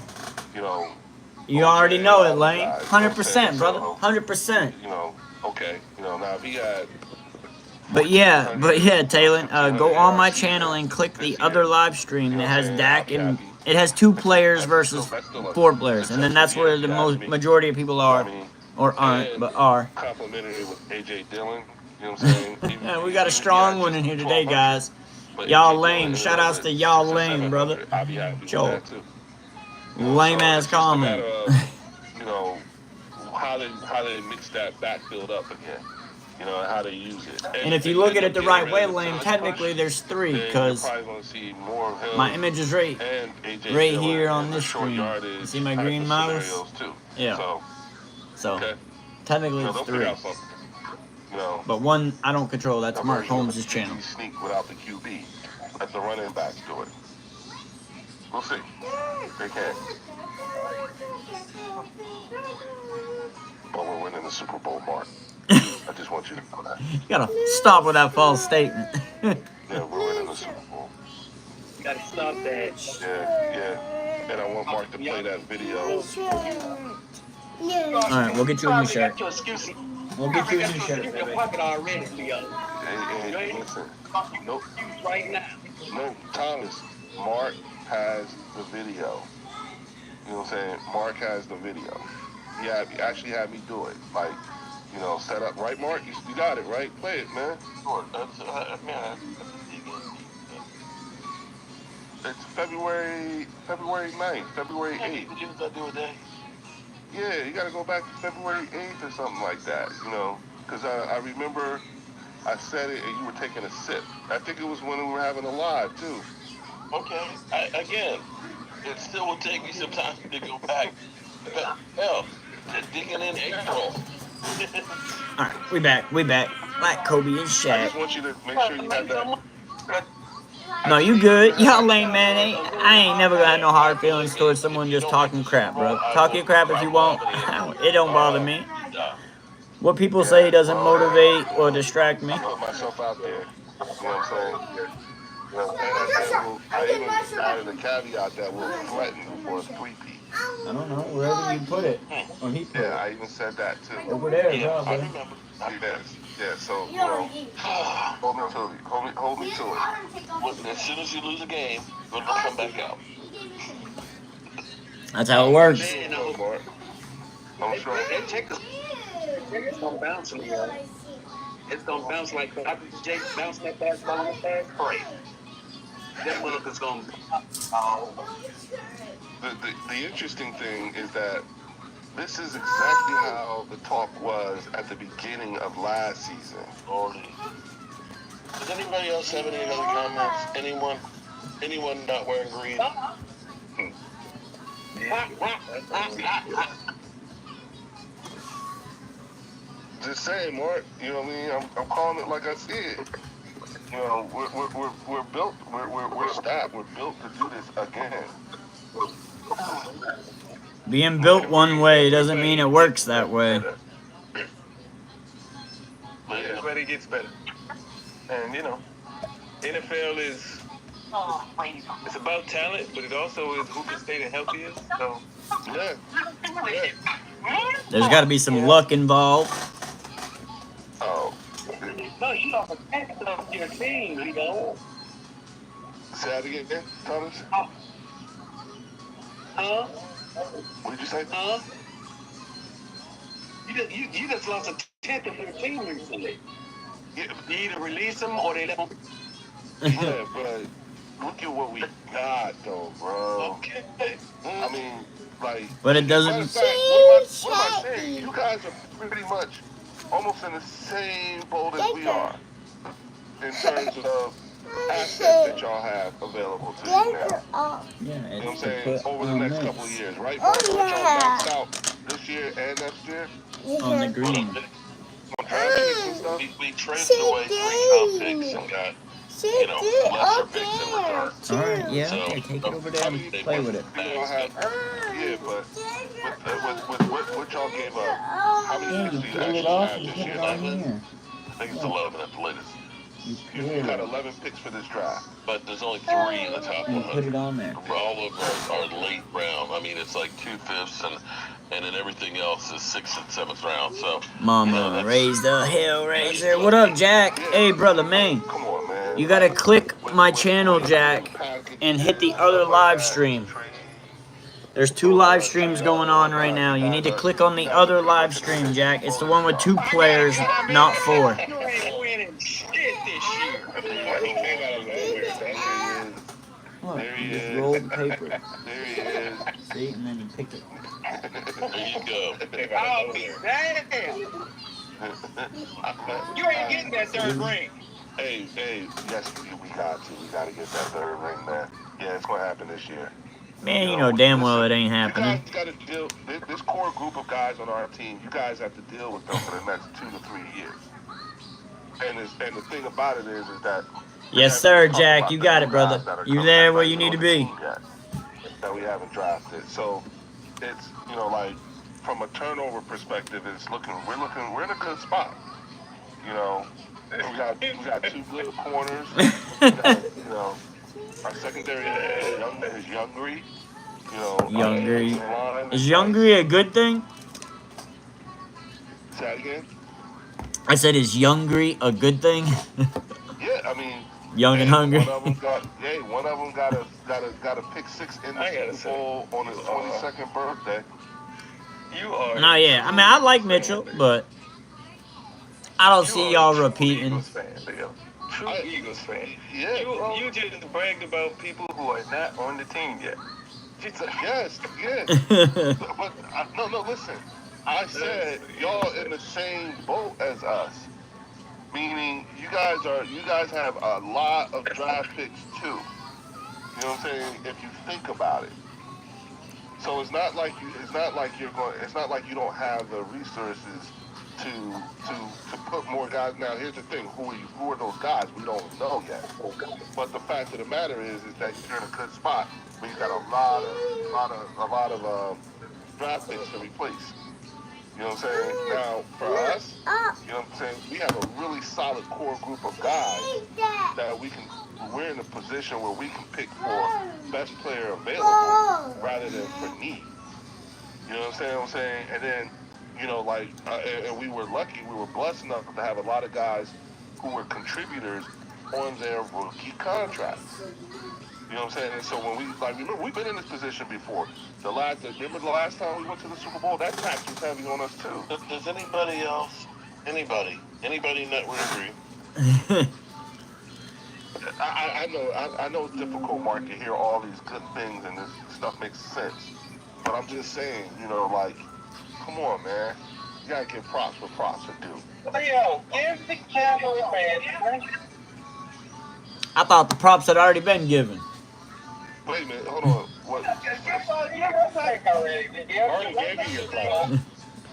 You already know it, Lane. 100%, brother. 100%. Okay. Now if he had. But yeah, Taylor, go on my channel and click the other live stream that has Dak, and it has 2 players versus 4 players, and then that's where the majority of people are, or aren't, but are. Complimentary with AJ Dillon. You know what I'm saying? We got a strong one in here today, guys. Y'all lame. Shout outs to y'all lame, brother. Joe. Lame ass comment. How they mix that backfield up again. How they use it. And if you look at it the right way, Lane, technically there's 3, because my image is right here on this screen. You see my green mouse? Yeah. So technically it's 3. But one I don't control. That's Mark Holmes' channel. Sneak without the QB. Let the running backs do it. We'll see. They can. But we're winning the Super Bowl, Mark. I just want you to know that. You gotta stop with that false statement. Yeah, we're winning the Super Bowl. You gotta stop that. Yeah. And I want Mark to play that video. Alright, we'll get you a new shirt. We'll get you a new In shirt, your baby. pocket already, Leo. Hey, listen. Nope. Right now. No, Thomas. Mark has the video. You know what I'm saying? Mark has the video. He actually had me do it. Like, you know, set up. Right, Mark? You got it, right? Play it, man. Sure. Man, It's February 9th, February 8th. what did I do a day? Yeah, you got to go back to February 8th or something like that, you know. Because I remember I said it and you were taking a sip. I think it was when we were having a live, too. Okay. Again, it still will take me some time to go back. Hell, digging in April. Alright, we back. Like Kobe and I Shaq. just want you to make sure you have that. No, you good. Y'all lame, man. I ain't never gonna have no hard feelings towards someone just talking crap, bro. Talk your crap if you want. It don't bother me. What people say doesn't motivate or distract me. I put myself out there. You know what I'm saying? You know, and I even added a caveat that will threaten for a three-peat. I don't know, wherever you put it. Or he put Yeah, it. I even said that too. Over there, Yeah, I bro. remember. Yeah, so, you know, hold me to it. As soon as you lose a game, it'll come back out. That's how it works. I'm sure. That check is it's gonna bounce, Leo. It's gonna bounce like Dr. J bouncing that basketball on the fast break. That motherfucker's gonna The interesting thing is that this is exactly how the talk was at the beginning of last season. Lordy. Does anybody else have any other comments? Anyone not wearing green? Just saying, Mark. You know what I mean? I'm calling it like I see it. You know, we're built. We're stacked. We're built to do this again. Being built one way doesn't mean it works that way. Everybody gets better. And, you know, NFL is it's about talent, but it also is who can stay the healthiest. So, Yeah. There's gotta be some luck involved. Oh. no, you don't protect of your team, Leo. Say that again, Thomas? Huh? What did you say? Huh? You just lost a tenth of your team recently. Yeah, You either release them or they let them. yeah, but look at what we got, though, bro. Okay. I mean, like. But it doesn't. Matter of fact, what am I saying? You guys are pretty much almost in the same boat as we are in terms of assets that y'all have available to you now. Yeah, You know what I'm it's saying? to put Over the on next this. couple of years, right? What y'all maxed out this year and next year? On the green. On draft picks and stuff? We traded away 3 top picks and got, lesser picks in return. Alright, yeah, So, okay, take it over there and play with it. You know, yeah, but with what y'all gave up, how many picks do you actually have this year? I think it's 11 at the latest. You got 11 picks for this draft. But there's only 3 in the top You put it 100. on there. All of them are late round. I mean, it's like 2/5, and then everything else is 6th and 7th round. So, Mama, raise the Hellraiser. What up, Jack? Hey, brother, man. Come on, man. You gotta click my channel, Jack, and hit the other live stream. There's 2 live streams going on right now. You need to click on the other live stream, Jack. It's the one with 2 players, not 4. You ain't winning shit this year. Look, There he you just is. roll the paper. There he is. See, and then you pick it. there you go. Oh, damn. You ain't getting that third ring. Hey, yes, we got to. We got to get that third ring, man. Yeah, it's going to happen this year. Man, you know damn well it ain't You happening. guys got to deal, this core group of guys on our team, you guys have to deal with them for the next 2 to 3 years. And the thing about it is that... Yes, sir, Jack. You got it, brother. You there where you need to be. that we haven't drafted. So it's, you know, like from a turnover perspective, we're in a good spot. You know, we got two good corners. We got, you know, our secondary is Youngry. You know, Younger. line Is is younger nice. a good thing? Say that again. I said, is younger a good thing? Yeah, I mean, Young and hey, hungry. one of them got a pick six in the Super Bowl on his 22nd birthday. You are. No, yeah. I mean, I like Mitchell, but I don't see y'all repeating. Eagles fan, Leo. True Eagles fan. Yeah, bro. You just bragged about people who are not on the team yet. Yes. But no, listen. I said y'all in the same boat as us. Meaning you guys have a lot of draft picks too. You know what I'm saying? If you think about it. So it's not like you don't have the resources to put more guys. Now here's the thing: who are those guys? We don't know yet. But the fact of the matter is that you're in a good spot. But you got a lot of draft picks to replace. You know what I'm saying? Now for us, you know what I'm saying? We have a really solid core group of guys that we're in a position where we can pick for best player available rather than for need. You know what I'm saying? And then, you know, like, and we were lucky, we were blessed enough to have a lot of guys who were contributors on their rookie contracts. You know what I'm saying? And so when remember, we've been in this position before. Remember the last time we went to the Super Bowl? That tax was heavy on us too. Does anybody else, anybody not agree? I know it's difficult, Mark, to hear all these good things and this stuff makes sense. But I'm just saying, you know, like, come on, man. You gotta give props for props are due. Leo, give the Cowboys fans. I thought the props had already been given. Wait a minute, hold on. What? Already gave you your props.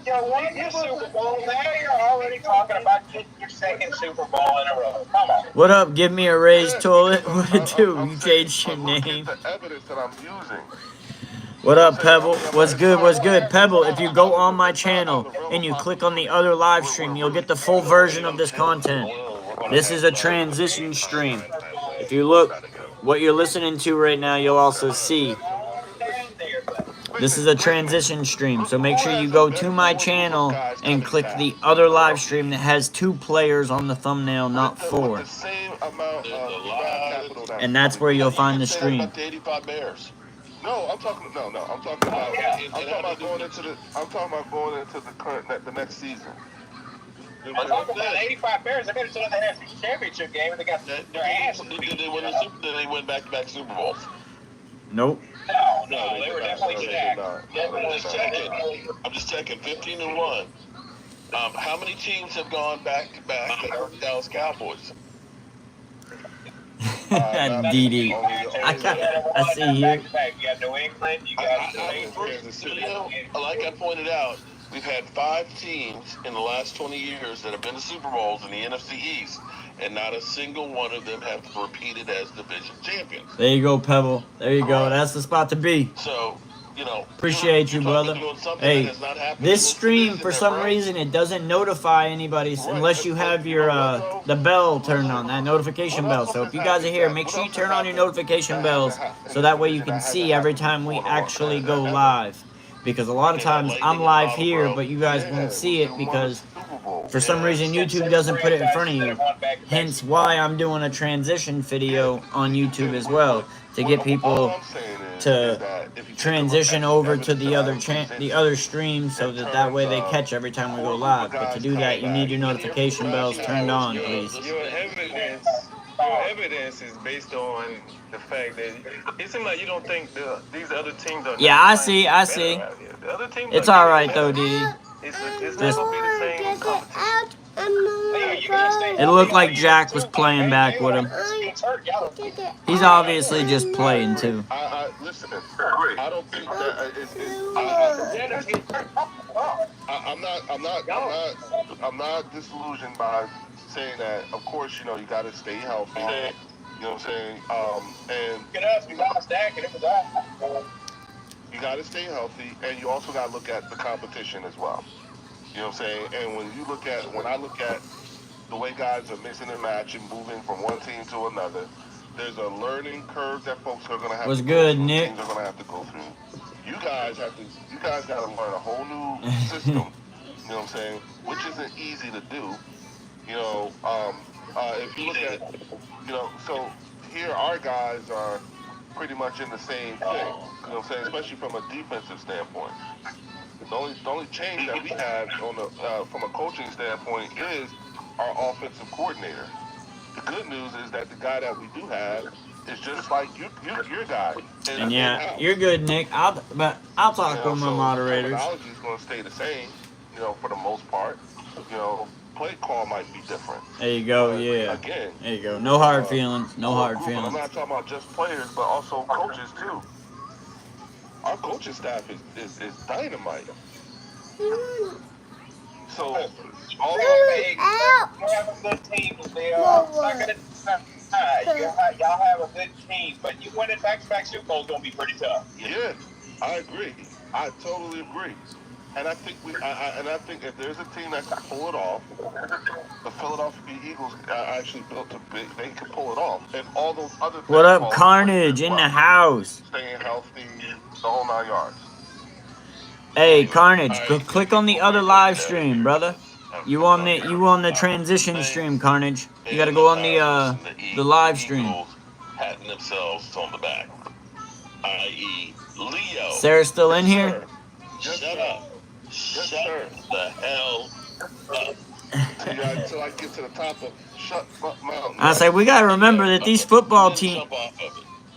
You won your Super Bowl. Now you're already talking about getting your second Super Bowl in a row. Come on. What up? Give me a raised toilet. Because What it do? I'm You saying, changed your look name. at the evidence that I'm using. What up, Pebble? What's good? What's good? Pebble, if you go on my channel and you click on the other live stream, you'll get the full version of this content. This is a transition stream. If you look, what you're listening to right now, you'll also see. This is a transition stream, so make sure you go to my channel and click the other live stream that has 2 players on the thumbnail, not 4. And that's where you'll find the stream. About the 85 Bears. No, I'm talking about going into the next season. I'm talking about 85 Bears. They better start the NFC Championship game, and they got their ass beat. Did they win back-to-back Super Bowls? Nope. No, they were definitely stacked. I'm just checking. 15-1. How many teams have gone back-to-back that are Dallas Cowboys? DD. I see here. You got New England, you got Kansas City. Like I pointed out, we've had 5 teams in the last 20 years that have been to Super Bowls in the NFC East, and not a single one of them have repeated as division champions. There you go, Pebble. There you go. That's the spot to be. So, you know, appreciate you, brother. Hey, this stream, for some reason, it doesn't notify anybody unless you have your the bell turned on, that notification bell. So if you guys are here, make sure you turn on your notification bells so that way you can see every time we actually go live. Because a lot of times I'm live here, but you guys won't see it because for some reason YouTube doesn't put it in front of you. Hence why I'm doing a transition video on YouTube as well, to get people to transition over to the other stream so that way they catch every time we go live. But to do that, you need your notification bells turned on, please. Your evidence is based on the fact that it seems like you don't think these other teams are. Yeah, I see. The other teams it's all right though, Didi. It's not gonna be the same competition. It looked like Jack was playing back with him. He's obviously just playing too. Listen, I don't think that I'm not disillusioned by saying that. Of course, you know, you got to stay healthy. You know what I'm saying? And Get us, we lost Dak, and it was You got to stay healthy, and you also got to look at the competition as well. You know what I'm saying? And when I look at the way guys are mixing and matching, moving from one team to another, there's a learning curve that folks are going to have What's to good, go through. Nick? Teams are going to have to go through. You guys got to learn a whole new system. You know what I'm saying? Which isn't easy to do. You know, if you look at, so here our guys are pretty much in the same thing. You know what I'm saying? Especially from a defensive standpoint. The only change that we have from a coaching standpoint is our offensive coordinator. The good news is that the guy that we do have is just like your guy. And yeah, you're good, Nick. I'll talk to my moderators. Terminology is going to stay the same, for the most part. Play call might be different. There you go. But yeah. Again, there you go. No hard feelings. No hard feelings. I'm not talking about just players, but also coaches too. Our coaching staff is dynamite. So all you have a good team. Y'all have a good team, but you winning back-to-back Super Bowl is going to be pretty tough. Yeah, I agree. I totally agree. And I think if there's a team that can pull it off, the Philadelphia Eagles are actually built to be. They can pull it off, and all those other things. What up, Carnage in the house? Staying healthy, the whole 9 yards. Hey, Carnage, click on the other live stream, brother. You on the transition stream, Carnage. You gotta go on the live stream. Patting themselves on the back, i.e., Leo. Sarah's still in here? Shut up. Shut the hell up. Until I get to the top of Shut Fuck Mountain. I say we gotta remember that these football teams.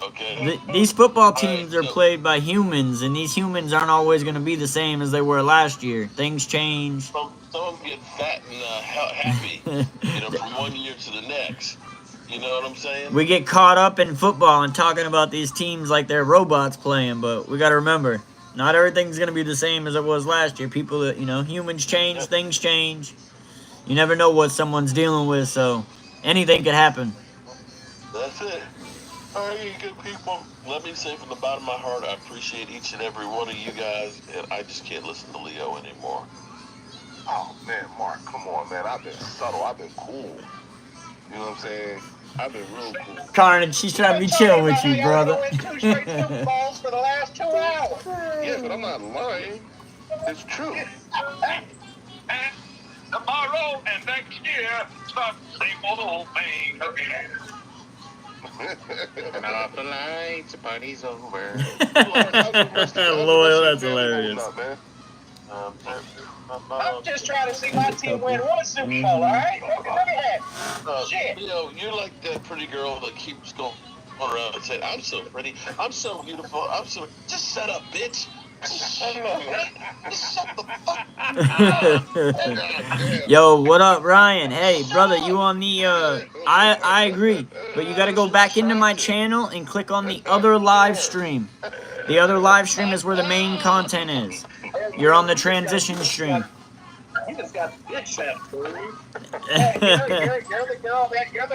Okay. These football teams are played by humans, and these humans aren't always going to be the same as they were last year. Things change. Some of them get fat and happy, from one year to the next. You know what I'm saying? We get caught up in football and talking about these teams like they're robots playing, but we got to remember, not everything's going to be the same as it was last year. People, humans change, things change. You never know what someone's dealing with, so anything could happen. That's it. All right, good people. Let me say from the bottom of my heart, I appreciate each and every one of you guys, and I just can't listen to Leo anymore. Oh, man, Mark, come on, man. I've been subtle. I've been cool. You know what I'm saying? I've been real cool. Carnage, she's trying to be chill with you, brother. Two straight Super Bowls for the last 2 hours. Yeah, but I'm not lying. It's true. Tomorrow and next year, start the same old thing again. Turn off the lights, the party's over. Loyal, that's hilarious. I'm just trying to see my team win one Super Bowl, all right? Let me have shit. You're like that pretty girl that keeps going around and saying, I'm so pretty, I'm so beautiful, just shut up, bitch. Shut the fuck up. Yo, what up, Ryan? Hey, brother, you on the, I agree, but you gotta go back into my channel and click on the other live stream. The other live stream is where the main content is. You're on the transition stream. You just got good stuff, Hey, you're the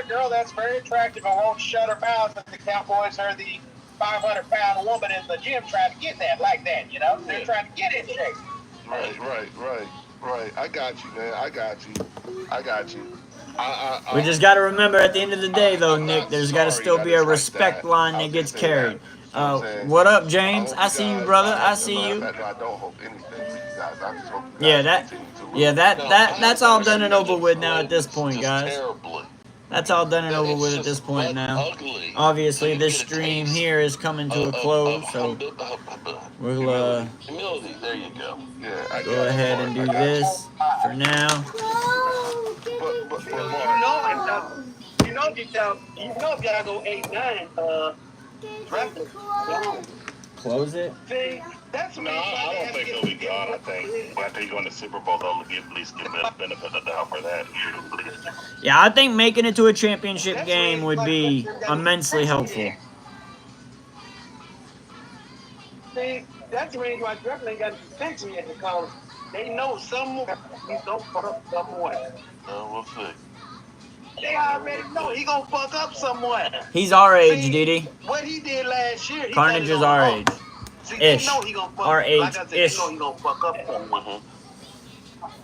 girl that's very attractive and won't shut her mouth, but the Cowboys are the 500-pound woman in the gym trying to get that like that, They're trying to get in shape. Right. I got you, man. I got you. We just got to remember at the end of the day, though, Nick, there's got to still be a respect line that gets carried. What up, James? I see you, brother. I see you. I don't hope anything for you guys. I just hope that's all done and over with now at this point, guys. That's all done and over with at this point now. Obviously, this stream here is coming to a close, so we'll there you go. go ahead and do this for now. You know, if y'all go 8-9, Close it. See, that's No, I don't think they'll be gone. I think after you go in the Super Bowl, they'll at least give the benefit of the doubt for that. Yeah, I think making it to a championship game would be immensely helpful. See, that's the reason why Griffin ain't got the protection yet, because they know someone he's gonna fuck up someone. We'll see. They already know he gonna fuck up someone. He's our age, Didi. What he did last year, Carnage is our age. See, Ish. they know he gonna fuck. Our age, Like I said, ish. they know he gonna fuck up.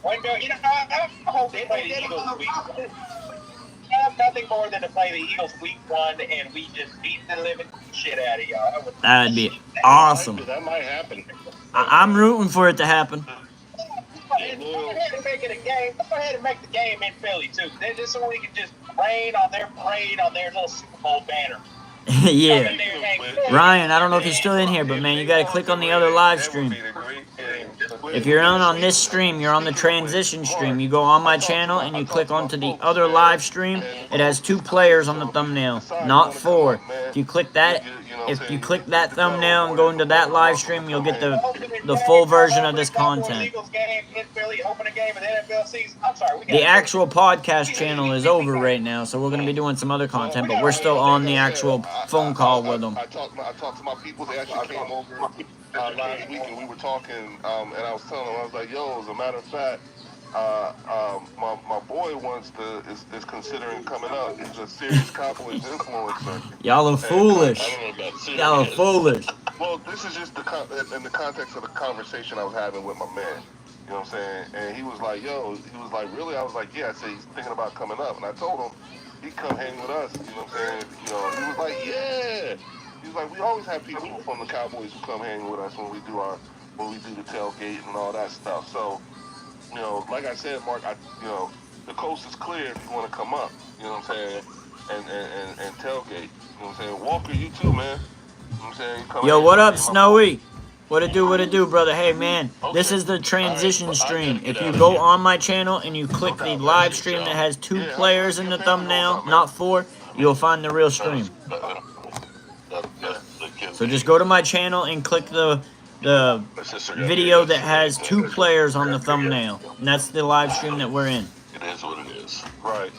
Well, you know, I hope they play the Eagles week. I have nothing more than to play the Eagles week 1 and we just beat the living shit out of y'all. That'd be awesome. That might happen. I'm rooting for it to happen. Go ahead and make it a game. Go ahead and make the game in Philly too. Just so we can just rain on their parade on their little Super Bowl banner. Yeah. Ryan, I don't know if you're still in here, but man, you gotta click on the other live stream. If you're on this stream, you're on the transition stream. You go on my channel and you click onto the other live stream. It has 2 players on the thumbnail, not 4. If you click that thumbnail and go into that live stream, you'll get the full version of this content. The actual podcast channel is over right now, so we're gonna be doing some other content, but we're still on the actual phone call with them. I talked to my people. They actually came over last week, and we were talking. And I was telling them, I was like, "Yo, as a matter of fact, my boy is considering coming up. He's a serious Cowboys influencer." Y'all are foolish. Y'all are foolish. Well, this is just in the context of the conversation I was having with my man. You know what I'm saying? And he was like, "Yo," he was like, "Really?" I was like, "Yeah." I said, "He's thinking about coming up," and I told him he'd come hang with us. You know what I'm saying? You know, he was like, "Yeah." He was like, "We always have people from the Cowboys who come hang with us when we do the tailgate and all that stuff." So, you know, like I said, Mark, the coast is clear if you want to come up. You know what I'm saying? And tailgate. You know what I'm saying? Walker, you too, man. You know what I'm saying? Yo, what up, Snowy? What it do, brother? Hey, man, this is the transition stream. If you go on my channel and you click the live stream that has 2 players in the thumbnail, not 4, you'll find the real stream. So just go to my channel and click the video that has 2 players on the thumbnail. And that's the live stream that we're in. It is what it is. Right.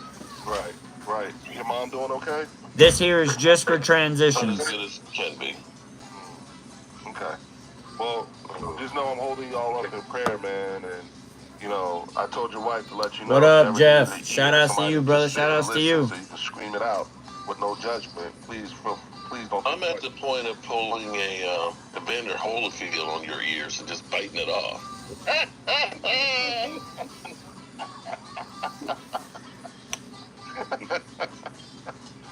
Your mom doing okay? This here is just for transitions. As good as it can be. Okay. Well, just know I'm holding y'all up in prayer, man, and you know, I told your wife to let you know. What up, Jeff? Shout outs to you, brother. Shout outs to you. So you can scream it out with no judgment. Please don't. I'm at the point of pulling a Evander Holyfield on your ears and just biting it off.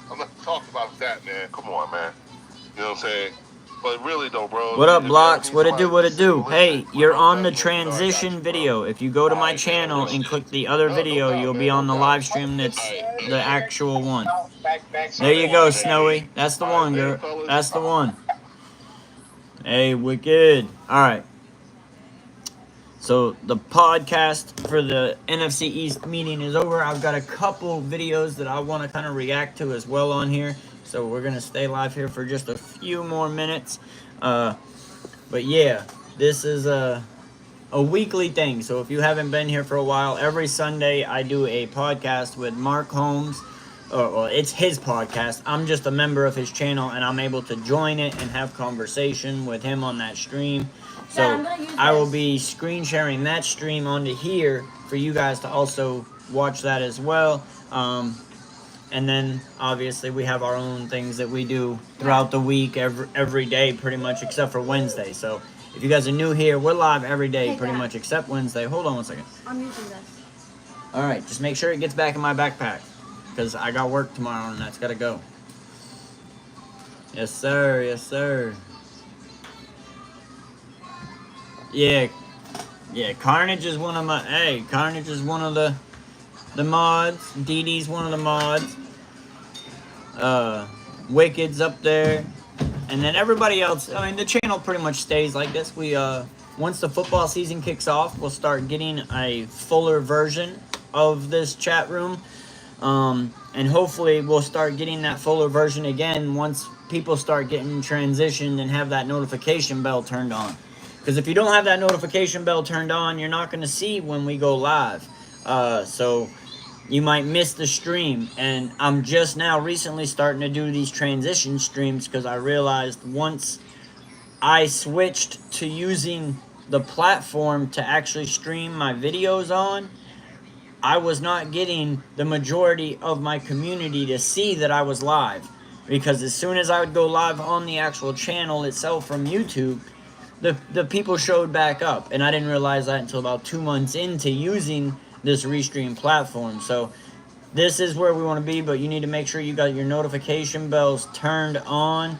I'm not talking about that, man. Come on, man. You know what I'm saying? But really though, bro. What up, Blocks? What it do? Hey, you're on the transition video. If you go to my channel and click the other video, you'll be on the live stream that's the actual one. There you go, Snowy. That's the one, girl. That's the one. Hey, wicked. Alright. So, the podcast for the NFC East meeting is over. I've got a couple videos that I want to kind of react to as well on here. So we're going to stay live here for just a few more minutes. But yeah, this is a weekly thing. So if you haven't been here for a while, every Sunday I do a podcast with Mark Holmes. Well, it's his podcast. I'm just a member of his channel, and I'm able to join it and have conversation with him on that stream. So I will be screen sharing that stream onto here for you guys to also watch that as well. And then, obviously, we have our own things that we do throughout the week, every day, pretty much, except for Wednesday. So, if you guys are new here, we're live every day, pretty much, except Wednesday. Hold on one second. I'm using this. All right, just make sure it gets back in my backpack, because I got work tomorrow, and that's got to go. Yes, sir. Yes, sir. Yeah, Carnage is one of my... Hey, Carnage is one of the mods. DD's one of the mods. Wicked's up there. And then everybody else, I mean, the channel pretty much stays like this. We, once the football season kicks off, we'll start getting a fuller version of this chat room. And hopefully we'll start getting that fuller version again once people start getting transitioned and have that notification bell turned on. Because if you don't have that notification bell turned on, you're not going to see when we go live. So you might miss the stream. And I'm just now recently starting to do these transition streams because I realized once I switched to using the platform to actually stream my videos on, I was not getting the majority of my community to see that I was live. Because as soon as I would go live on the actual channel itself from YouTube, the people showed back up, and I didn't realize that until about 2 months into using this Restream platform. So this is where we want to be, but you need to make sure you got your notification bells turned on.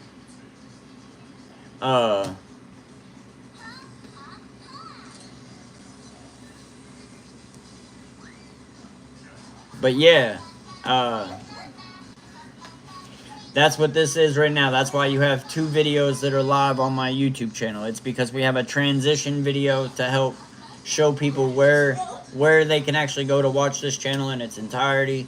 But yeah, that's what this is right now. That's why you have 2 videos that are live on my YouTube channel. It's because we have a transition video to help show people where they can actually go to watch this channel in its entirety,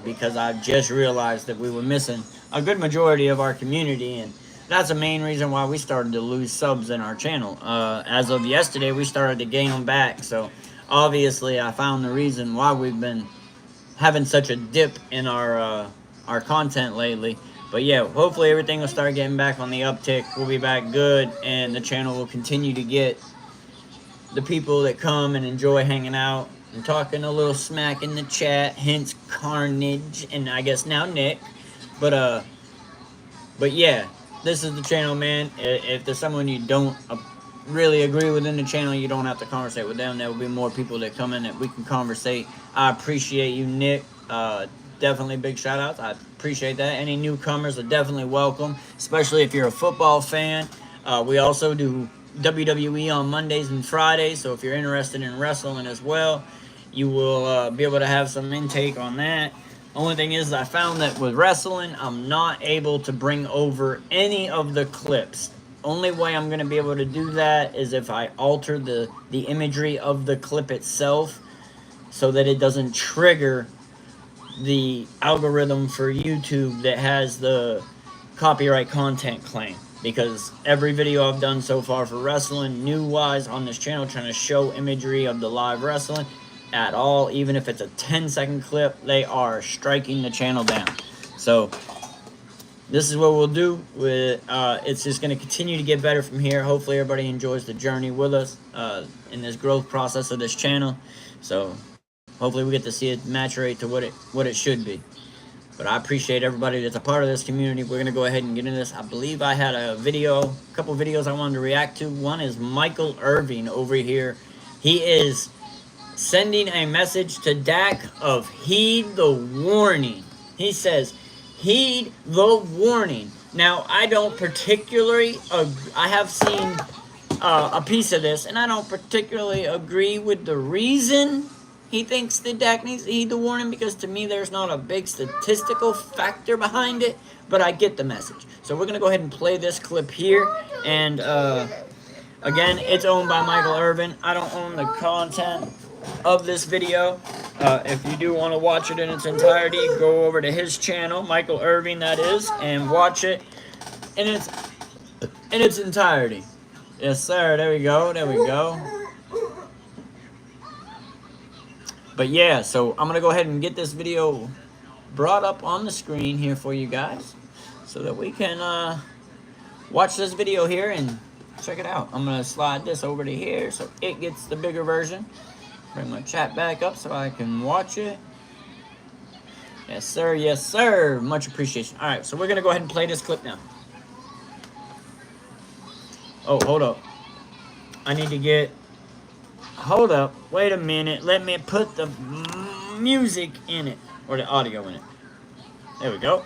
because I just realized that we were missing a good majority of our community, and that's the main reason why we started to lose subs in our channel. As of yesterday, we started to gain them back, so obviously I found the reason why we've been having such a dip in our content lately. But yeah, hopefully everything will start getting back on the uptick. We'll be back good, and the channel will continue to get the people that come and enjoy hanging out and talking a little smack in the chat, hence Carnage, and I guess now Nick. But yeah, this is the channel, man. If there's someone you don't really agree with in the channel, you don't have to conversate with them. There will be more people that come in that we can conversate. I appreciate you, Nick. Definitely big shout outs. I appreciate that. Any newcomers are definitely welcome, especially if you're a football fan. We also do WWE on Mondays and Fridays, so if you're interested in wrestling as well, you will be able to have some intake on that. Only thing is, I found that with wrestling, I'm not able to bring over any of the clips. Only way I'm going to be able to do that is if I alter the imagery of the clip itself so that it doesn't trigger the algorithm for YouTube that has the copyright content claim. Because every video I've done so far for wrestling, new-wise on this channel, trying to show imagery of the live wrestling at all, even if it's a 10-second clip, they are striking the channel down. So this is what we'll do. It's just going to continue to get better from here. Hopefully everybody enjoys the journey with us in this growth process of this channel. So hopefully we get to see it maturate to what it should be. But I appreciate everybody that's a part of this community. We're going to go ahead and get into this. I believe I had a couple videos I wanted to react to. One is Michael Irving over here. He is sending a message to Dak of heed the warning. He says, heed the warning. Now, I don't particularly, I have seen a piece of this, and I don't particularly agree with the reason he thinks that Dak needs to heed the warning, because to me there's not a big statistical factor behind it, but I get the message. So we're going to go ahead and play this clip here, and again, it's owned by Michael Irvin. I don't own the content of this video. If you do want to watch it in its entirety, go over to his channel, Michael Irving that is, and watch it in its entirety. Yes sir, there we go, there we go. But yeah, so I'm going to go ahead and get this video brought up on the screen here for you guys so that we can watch this video here and check it out. I'm going to slide this over to here so it gets the bigger version. Bring my chat back up so I can watch it. Yes sir, yes sir. Much appreciation. Alright, so we're going to go ahead and play this clip now. Oh, hold up. I need to get... Hold up, wait a minute, let me put the music in it, or the audio in it. There we go.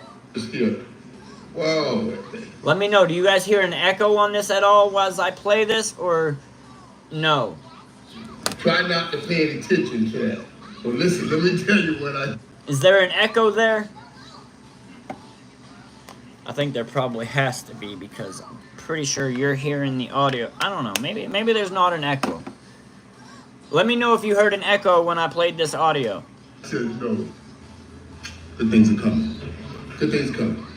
Wow. Let me know, do you guys hear an echo on this at all as I play this, or no? Try not to pay any attention to that. But listen, let me tell you what I... Is there an echo there? I think there probably has to be, because I'm pretty sure you're hearing the audio. I don't know, maybe there's not an echo. Let me know if you heard an echo when I played this audio. I said no. Good things are coming. Good things coming.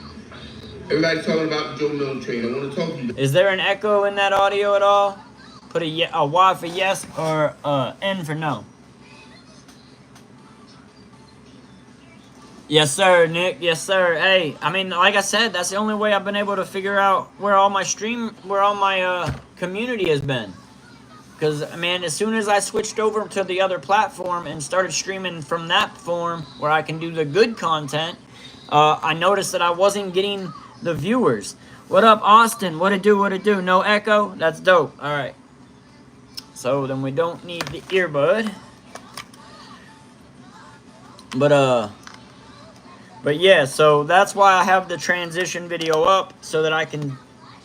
Everybody's talking about the Joe Milton trade. I want to talk to you. Is there an echo in that audio at all? Put a Y for yes or N for no. Yes, sir, Nick. Yes, sir. Hey, I mean, like I said, that's the only way I've been able to figure out where all my community has been. Because, man, as soon as I switched over to the other platform and started streaming from that form where I can do the good content, I noticed that I wasn't getting the viewers. What up, Austin? What it do? What it do? No echo? That's dope. All right. So then we don't need the earbud. But yeah, so that's why I have the transition video up, so that I can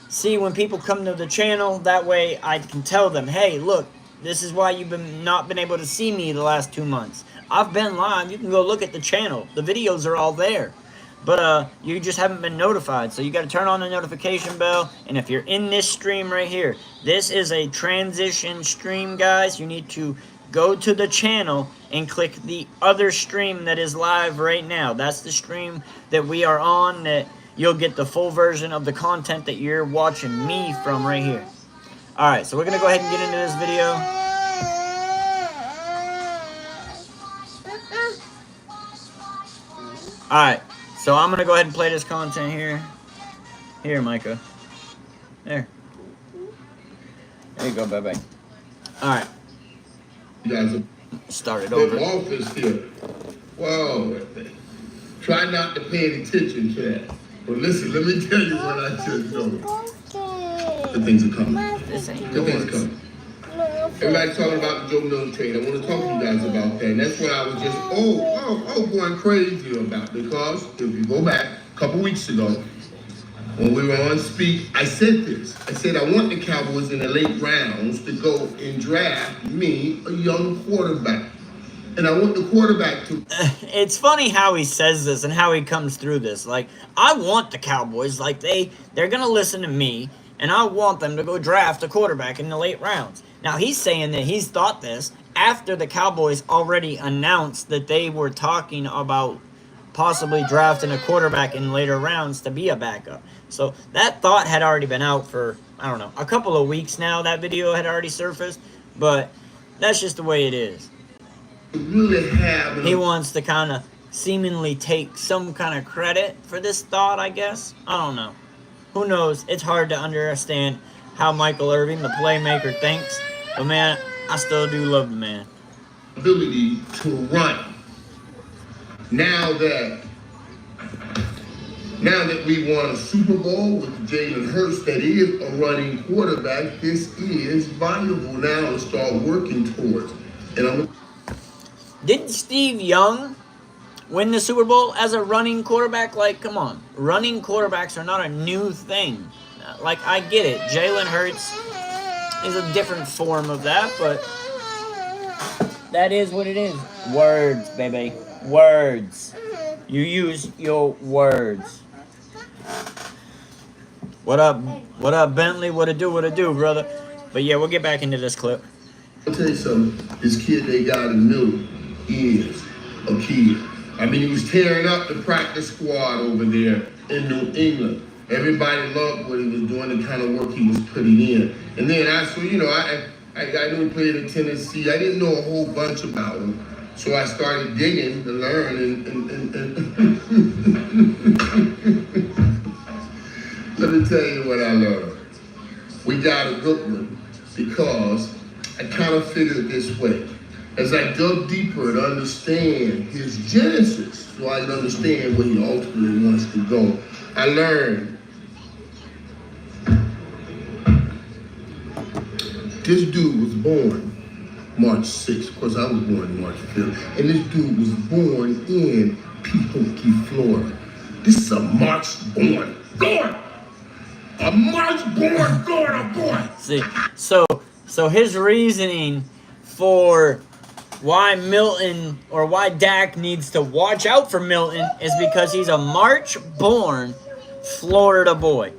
see when people come to the channel. That way I can tell them, hey, look, this is why you've not been able to see me the last 2 months. I've been live. You can go look at the channel. The videos are all there. But you just haven't been notified. So you got to turn on the notification bell. And if you're in this stream right here, this is a transition stream, guys. You need to go to the channel and click the other stream that is live right now. That's the stream that we are on, that you'll get the full version of the content that you're watching me from right here. Alright, so we're going to go ahead and get into this video. Alright, so I'm going to go ahead and play this content here. Here, Micah. There. There you go, bye-bye. Alright. You guys are start it over. Office here. Whoa. Try not to pay any attention to that. But listen, let me tell you what I just know. Good things are coming. This ain't Good things yours. coming. Everybody's talking about the Joe Milton trade. I want to talk to you guys about that. And that's what I was just going crazy about. Because if you go back a couple weeks ago, when we were on Speak, I said this. I said I want the Cowboys in the late rounds to go and draft me a young quarterback. And I want the quarterback to... It's funny how he says this and how he comes through this. Like, I want the Cowboys, like they're going to listen to me, and I want them to go draft a quarterback in the late rounds. Now, he's saying that he's thought this after the Cowboys already announced that they were talking about possibly drafting a quarterback in later rounds to be a backup. So that thought had already been out for, I don't know, a couple of weeks now. That video had already surfaced, but that's just the way it is. Really have... He wants to kind of seemingly take some kind of credit for this thought, I guess. I don't know. Who knows? It's hard to understand how Michael Irvin, the playmaker, thinks. But man, I still do love the man. Ability to run. Now that we won a Super Bowl with Jalen Hurts, that is a running quarterback, this is valuable now to start working towards. And didn't Steve Young win the Super Bowl as a running quarterback? Like, come on. Running quarterbacks are not a new thing. Like, I get it. Jalen Hurts is a different form of that, but that is what it is. Words, baby. Words. You use your words. What up? What up, Bentley? What it do, brother? But yeah, we'll get back into this clip. I'll tell you something. This kid they got in the middle is a kid. I mean, he was tearing up the practice squad over there in New England. Everybody loved what he was doing, the kind of work he was putting in. And then I knew he played in Tennessee. I didn't know a whole bunch about him. So I started digging to learn and let me tell you what I learned. We got a good one because I kind of figured it this way. As I dug deeper to understand his genesis, so I can understand where he ultimately wants to go, I learned this dude was born March 6th. Of course, I was born March 5th. And this dude was born in Pahokee, Florida. This is a March-born Florida. A March-born Florida boy. See, so his reasoning for why Milton or why Dak needs to watch out for Milton is because he's a March-born Florida boy.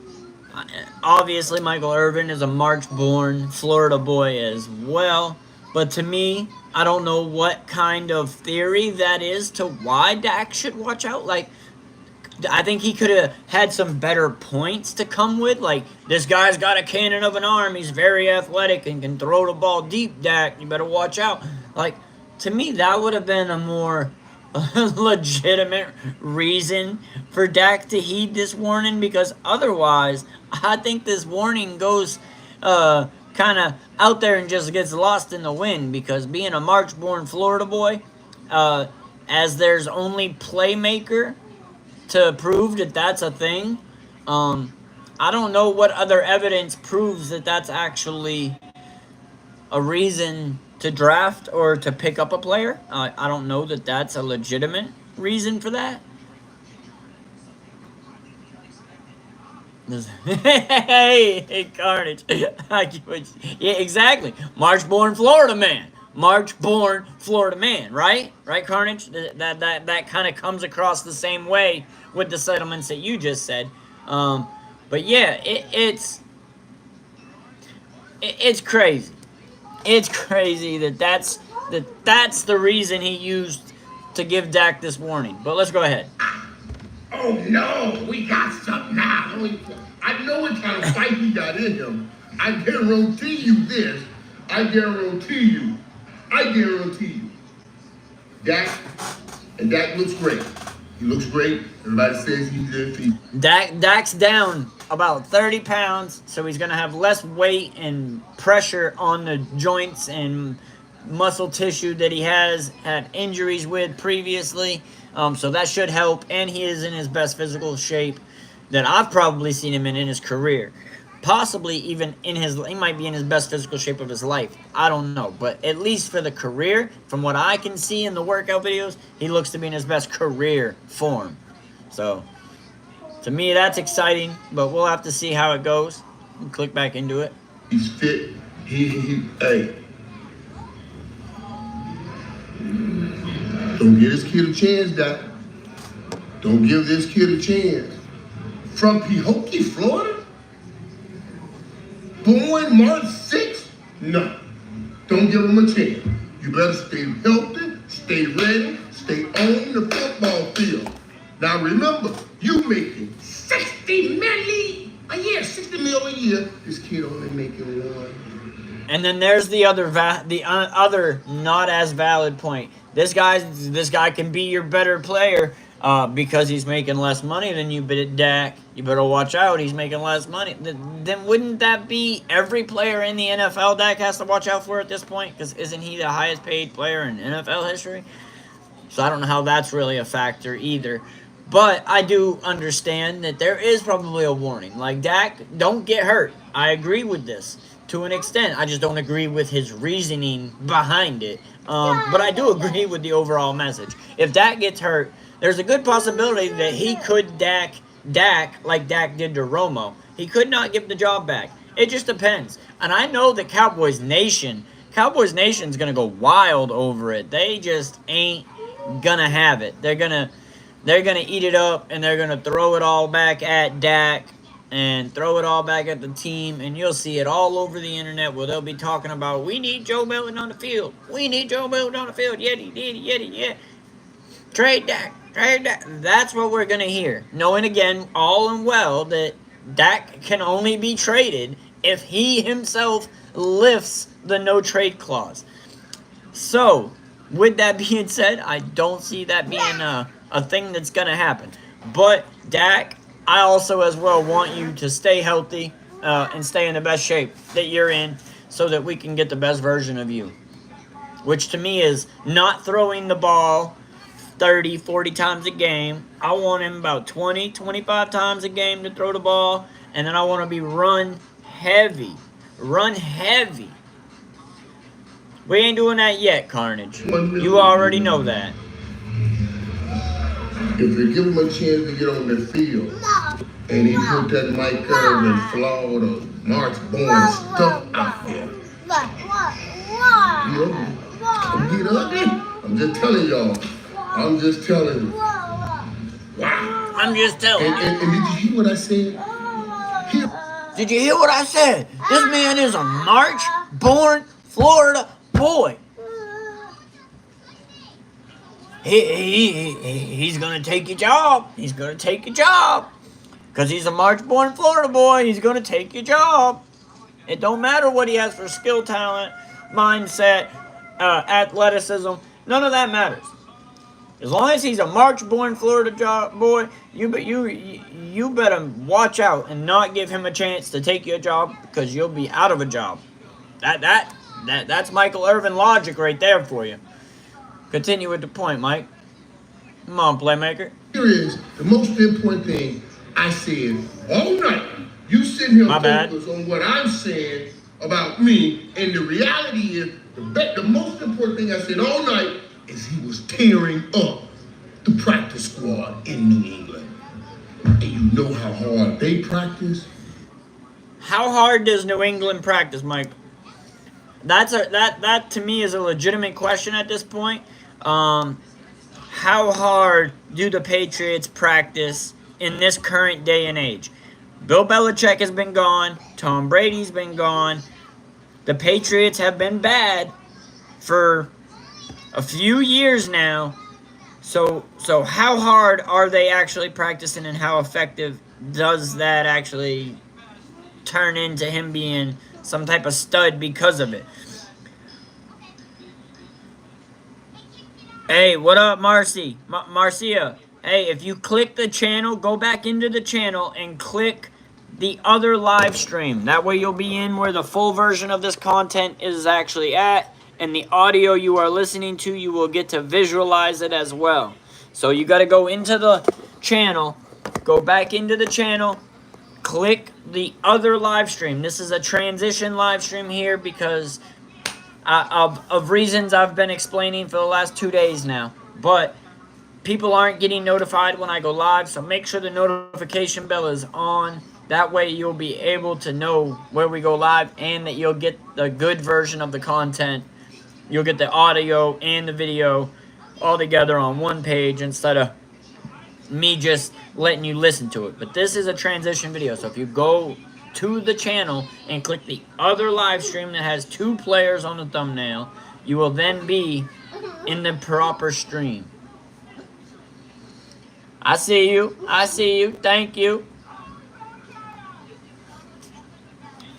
Obviously, Michael Irvin is a March-born Florida boy as well. But to me, I don't know what kind of theory that is to why Dak should watch out. Like, I think he could have had some better points to come with. Like, this guy's got a cannon of an arm. He's very athletic and can throw the ball deep, Dak. You better watch out. Like, to me, that would have been a more legitimate reason for Dak to heed this warning. Because otherwise, I think this warning goes kind of out there and just gets lost in the wind. Because being a March-born Florida boy, as there's only playmaker to prove that that's a thing, I don't know what other evidence proves that that's actually a reason to draft or to pick up a player. I don't know that that's a legitimate reason for that. Hey, Carnage. Yeah, exactly. March-born Florida man. March-born Florida man, right? Right, Carnage? That kind of comes across the same way with the settlements that you just said. But yeah, it's crazy. It's crazy that's the reason he used to give Dak this warning. But let's go ahead. Oh no, we got something now. I know what kind of fight he got in him. I guarantee you this. I guarantee you. I guarantee you. Dak, and Dak looks great. He looks great. Everybody says he's in. Dak's down about 30 pounds, so he's going to have less weight and pressure on the joints and muscle tissue that he has had injuries with previously. So that should help, and he is in his best physical shape that I've probably seen him in his career. Possibly even he might be in his best physical shape of his life. I don't know. But at least for the career, from what I can see in the workout videos, he looks to be in his best career form. So, to me, that's exciting, but we'll have to see how it goes. And click back into it. He's fit. Hey. Don't give this kid a chance, Doc. Don't give this kid a chance. From Pahokee, Florida? Born March 6th? No. Don't give him a chance. You better stay healthy, stay ready, stay on the football field. Now remember, you making $60 million a year, $60 million a year. This kid only making one. And then there's the other not as valid point. This guy can be your better player because he's making less money than you. But Dak, you better watch out. He's making less money. Then wouldn't that be every player in the NFL Dak has to watch out for at this point? Because isn't he the highest paid player in NFL history? So I don't know how that's really a factor either. But I do understand that there is probably a warning. Like, Dak, don't get hurt. I agree with this to an extent. I just don't agree with his reasoning behind it. But I do agree with the overall message. If Dak gets hurt, there's a good possibility that he could Dak like Dak did to Romo. He could not give the job back. It just depends. And I know that Cowboys Nation's going to go wild over it. They just ain't going to have it. They're going to eat it up, and they're going to throw it all back at Dak and throw it all back at the team, and you'll see it all over the internet where they'll be talking about, we need Joe Milton on the field. We need Joe Milton on the field. Yeah. Trade Dak. That's what we're going to hear. Knowing, again, all and well, that Dak can only be traded if he himself lifts the no-trade clause. So, with that being said, I don't see that being a thing that's going to happen. But, Dak, I also as well want you to stay healthy and stay in the best shape that you're in so that we can get the best version of you. Which to me is not throwing the ball 30, 40 times a game. I want him about 20, 25 times a game to throw the ball. And then I want to be run heavy. Run heavy. We ain't doing that yet, Carnage. You already know that. If you give him a chance to get on the field, and he put that Mike Irvin, Florida, March-born stuff out there. Get ugly? I'm just telling y'all. I'm just telling you. Wow. I'm just telling you. And did you hear what I said? Did you hear what I said? This man is a March-born Florida boy. He's going to take your job. He's going to take your job. Because he's a March-born Florida boy. He's going to take your job. It don't matter what he has for skill, talent, mindset, athleticism. None of that matters. As long as he's a March-born Florida boy, you better watch out and not give him a chance to take your job because you'll be out of a job. That's Michael Irvin logic right there for you. Continue with the point, Mike. Come on, playmaker. Here is the most important thing I said all night. You sitting here My bad. focus on what I'm saying about me, and the reality is, the most important thing I said all night is he was tearing up the practice squad in New England. And you know how hard they practice? How hard does New England practice, Mike? That to me is a legitimate question at this point. How hard do the Patriots practice in this current day and age? Bill Belichick has been gone. Tom Brady's been gone. The Patriots have been bad for a few years now. So how hard are they actually practicing, and how effective does that actually turn into him being some type of stud because of it? Hey, what up, Marcy? Marcia. Hey, if you click the channel, go back into the channel and click the other live stream. That way you'll be in where the full version of this content is actually at, and the audio you are listening to, you will get to visualize it as well. So you got to go into the channel, go back into the channel, click the other live stream. This is a transition live stream here because of reasons I've been explaining for the last 2 days now. But people aren't getting notified when I go live, so make sure the notification bell is on. That way you'll be able to know where we go live, and that you'll get the good version of the content. You'll get the audio and the video all together on one page instead of me just letting you listen to it. But this is a transition video, so if you go to the channel and click the other live stream that has 2 players on the thumbnail, you will then be in the proper stream. I see you. I see you. Thank you.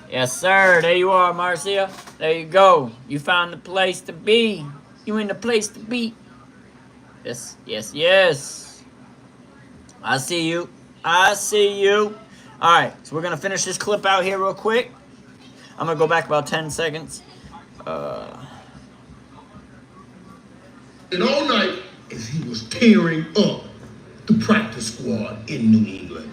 Yes, sir. There you are, Marcia. There you go. You found the place to be. You in the place to be. Yes, yes, yes. I see you. I see you. All right, so we're going to finish this clip out here real quick. I'm going to go back about 10 seconds. And all night as he was tearing up the practice squad in New England.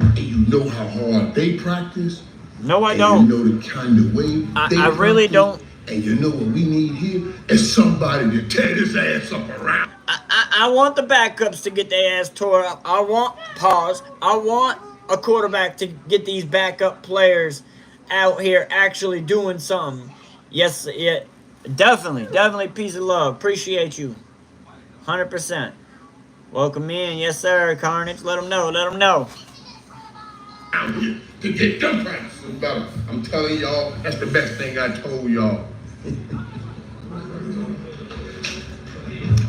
And you know how hard they practice? No, I and don't. You know the kind of way they I really don't. And you know what we need here is somebody to tear this ass up around. I want the backups to get their ass tore up. I want a quarterback to get these backup players out here actually doing something. Yes, yeah, definitely. Peace and love. Appreciate you. 100%. Welcome in. Yes, sir, Carnage. Let them know. Out here to get them practices better. I'm telling y'all, that's the best thing I told y'all.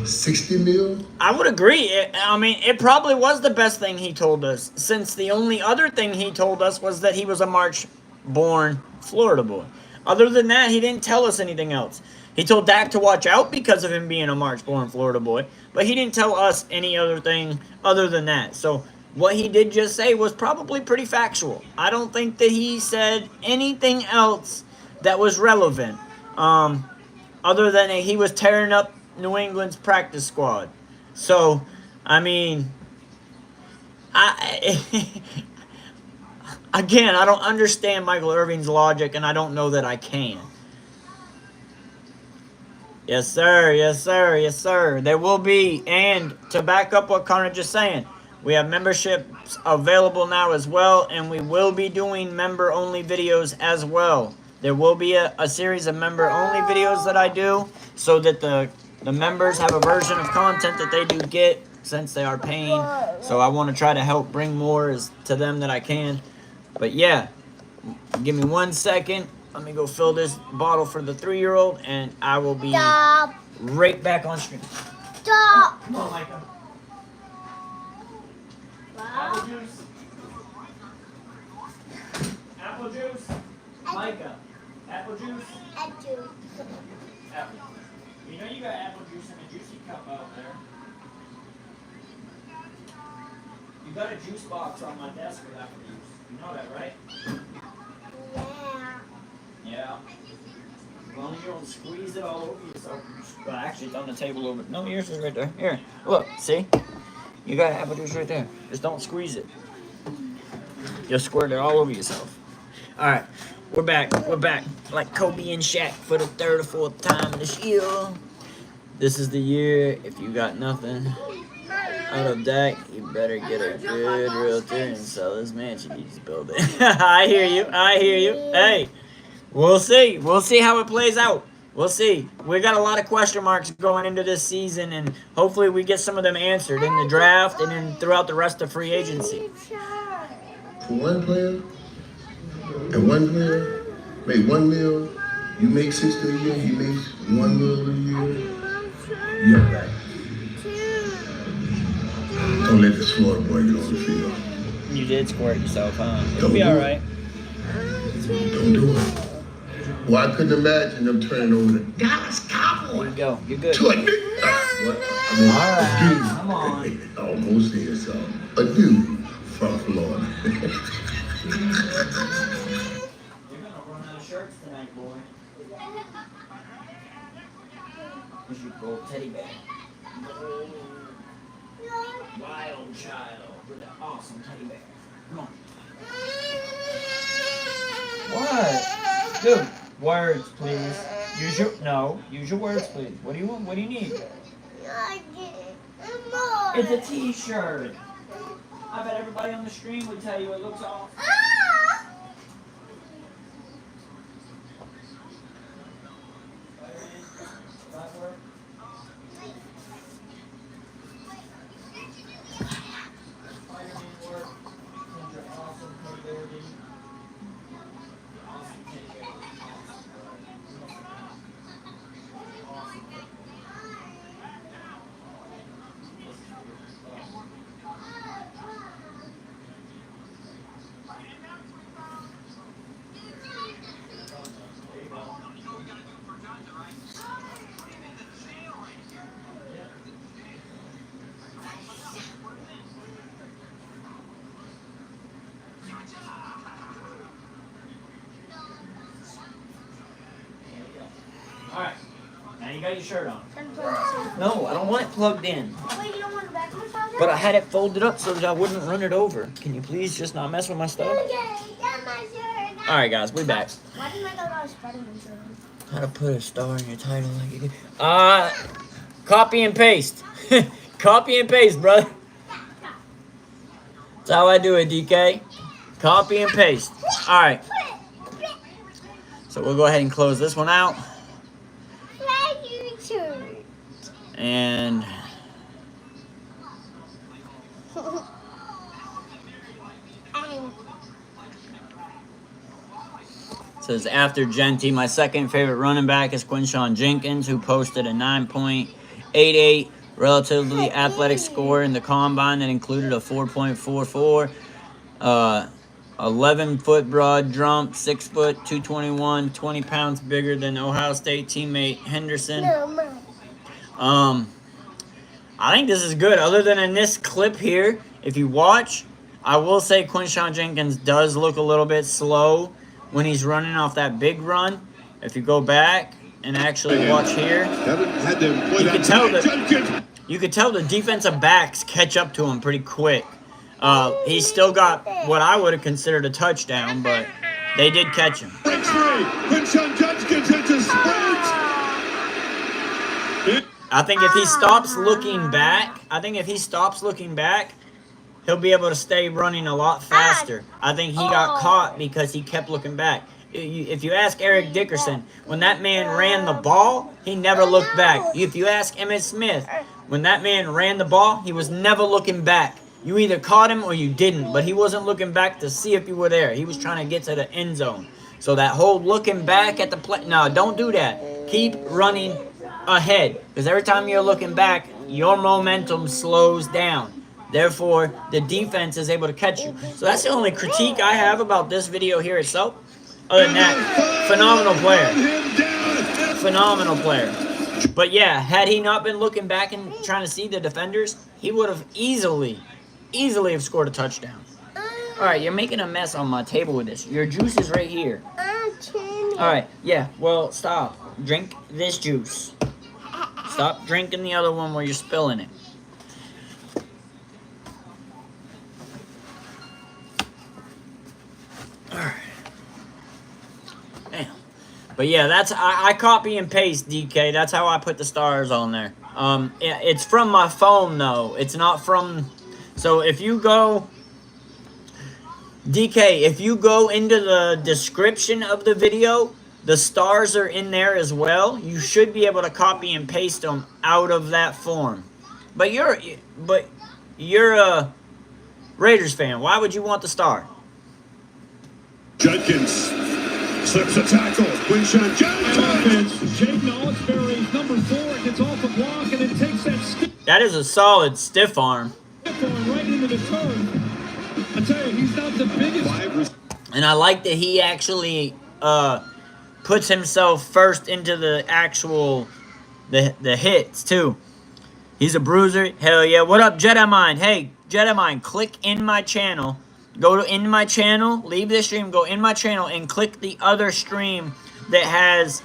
60 mil? I would agree. It probably was the best thing he told us, since the only other thing he told us was that he was a March-born Florida boy. Other than that, he didn't tell us anything else. He told Dak to watch out because of him being a March-born Florida boy, but he didn't tell us any other thing other than that. So what he did just say was probably pretty factual. I don't think that he said anything else that was relevant, other than he was tearing up New England's practice squad. So, again, I don't understand Michael Irvin's logic, and I don't know that I can. Yes, sir. There will be, and to back up what Carnage is saying, we have memberships available now as well, and we will be doing member-only videos as well. There will be a series of member-only videos that I do, so that the members have a version of content that they do get, since they are paying. So I want to try to help bring more to them that I can. But yeah, give me 1 second. Let me go fill this bottle for the 3-year-old, and I will be right back on stream. Stop. Come on, Micah. Apple juice. Apple juice. Micah. Apple juice. Apple. You know you got apple juice in a juicy cup out there. You got a juice box on my desk with apple juice. You know that, right? Yeah. As long as you don't squeeze it all over yourself. Well, actually, it's on the table over. No, yours is right there. Here, look, see? You got apple juice right there. Just don't squeeze it. You'll squirt it all over yourself. All right, we're back. We're back. Like Kobe and Shaq for the third or fourth time this year. This is the year. If you got nothing out of that, you better get a good realtor and sell this mansion you just built it. I hear you. I hear you. Hey, we'll see. We'll see how it plays out. We'll see. We got a lot of question marks going into this season, and hopefully we get some of them answered in the draft and then throughout the rest of free agency. For one player, and one player make $1 million, you make 60 a year, he makes $1 million a year, you're back. Don't let this Florida boy get on the field. You did squirt yourself, huh? It'll Don't be do alright. Don't do it. Well, I couldn't imagine them turning over the Dallas Cowboys. There you go. You're good. To a dude. What? I mean, Alright, a dude. come on. Almost here, so. A dude from Florida. You're gonna run out of shirts tonight, boy. Here's your gold teddy bear. Wild child with an awesome teddy bear. Come on. What? Dude, words, please. Use your words, please. What do you want? What do you need? It's a t-shirt. I bet everybody on the stream would tell you it looks awesome. Alright, now you got your shirt on. No, I don't want it plugged in. Wait, you don't want the back of my father? But I had it folded up so that I wouldn't run it over. Can you please just not mess with my stuff? Alright guys, we back. Why didn't I go to Spider-Man shirt on? How to put a star in your title like you did. Copy and paste. Copy and paste, brother. That's how I do it, DK. Copy and paste. Alright. So we'll go ahead and close this one out. And it says, after Genty, my second favorite running back is Quinshawn Jenkins, who posted a 9.88 relatively athletic score in the combine that included a 4.44, 11-foot broad jump, 6 foot, 221, 20 pounds bigger than Ohio State teammate Henderson. I think this is good. Other than in this clip here, if you watch, I will say Quinshawn Jenkins does look a little bit slow when he's running off that big run. If you go back and actually watch here, you could tell the defensive backs catch up to him pretty quick. He's still got what I would have considered a touchdown, but they did catch him. Quinshawn Jenkins into sprint. I think if he stops looking back, he'll be able to stay running a lot faster. I think he got caught because he kept looking back. If you ask Eric Dickerson, when that man ran the ball, he never looked back. If you ask Emmitt Smith, when that man ran the ball, he was never looking back. You either caught him or you didn't, but he wasn't looking back to see if you were there. He was trying to get to the end zone. So that whole looking back at the play, no, don't do that. Keep running ahead, because every time you're looking back, your momentum slows down. Therefore, the defense is able to catch you. So that's the only critique I have about this video here itself. Other than that, phenomenal player. Phenomenal player. But yeah, had he not been looking back and trying to see the defenders, he would have easily have scored a touchdown. Alright, you're making a mess on my table with this. Your juice is right here. Alright, yeah, well, stop. Drink this juice. Stop drinking the other one where you're spilling it. But yeah, I copy and paste, DK. That's how I put the stars on there. It's from my phone though. It's not from. So if you go, DK, if you go into the description of the video, the stars are in there as well. You should be able to copy and paste them out of that form. But you're a Raiders fan. Why would you want the star? Judkins slips a tackle. Quinshawn Judkins. Jake Nollisberry's number 4 gets off a block and then takes that stiff That is a solid stiff arm. arm right into the turf. I tell you, he's not the biggest. And I like that he actually puts himself first into the actual the hits too. He's a bruiser. Hell yeah. What up, Jedi Mind? Hey, Jedi Mind, click in my channel. Go to in my channel, leave this stream, go in my channel, and click the other stream that has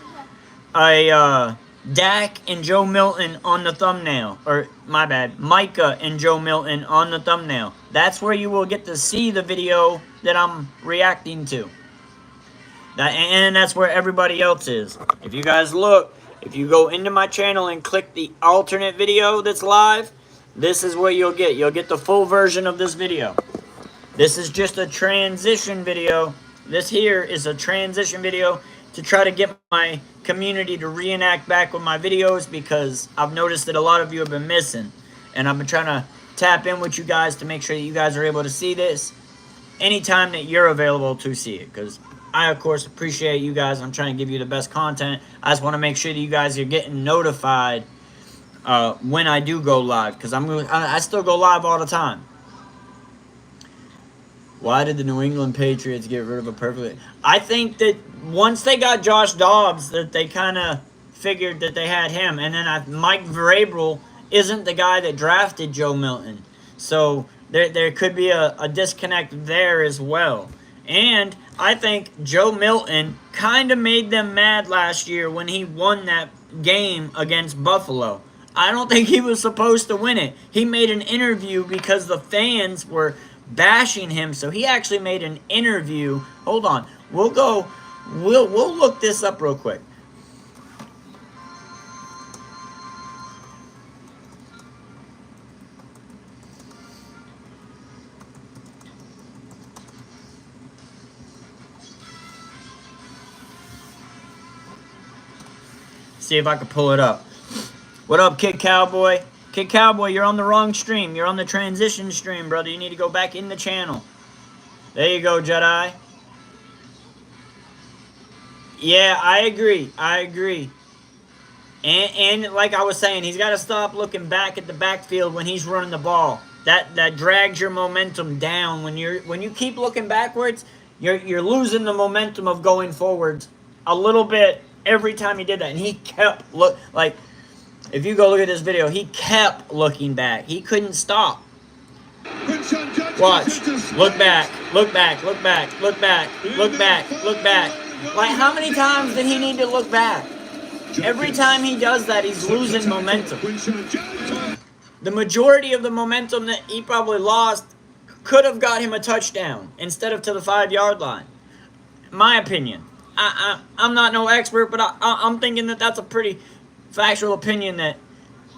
a Dak and Joe Milton on the thumbnail. Or, my bad, Micah and Joe Milton on the thumbnail. That's where you will get to see the video that I'm reacting to. And that's where everybody else is. If you guys look, if you go into my channel and click the alternate video that's live, this is what you'll get. You'll get the full version of this video. This is just a transition video. This here is a transition video to try to get my community to reenact back with my videos, because I've noticed that a lot of you have been missing. And I've been trying to tap in with you guys to make sure that you guys are able to see this anytime that you're available to see it. Because I, of course, appreciate you guys. I'm trying to give you the best content. I just want to make sure that you guys are getting notified when I do go live. Because I still go live all the time. Why did the New England Patriots get rid of a perfect... I think that once they got Josh Dobbs, that they kind of figured that they had him. And then Mike Vrabel isn't the guy that drafted Joe Milton. So there could be a disconnect there as well. And I think Joe Milton kind of made them mad last year when he won that game against Buffalo. I don't think he was supposed to win it. He made an interview because the fans were bashing him, so he actually made an interview. Hold on, we'll look this up real quick. See if I can pull it up. What up, Kid Cowboy? Kid Cowboy, you're on the wrong stream. You're on the transition stream, brother. You need to go back in the channel. There you go, Jedi. Yeah, I agree. I agree. And like I was saying, he's got to stop looking back at the backfield when he's running the ball. That drags your momentum down. When you keep looking backwards, you're losing the momentum of going forwards a little bit every time he did that. And he kept if you go look at this video, he kept looking back. He couldn't stop. Watch. Look back. Look back. Look back. Look back. Look back. Look back. Like, how many times did he need to look back? Every time he does that, he's losing momentum. The majority of the momentum that he probably lost could have got him a touchdown instead of to the 5-yard line. My opinion. I'm not no expert, but I'm thinking that that's a pretty factual opinion that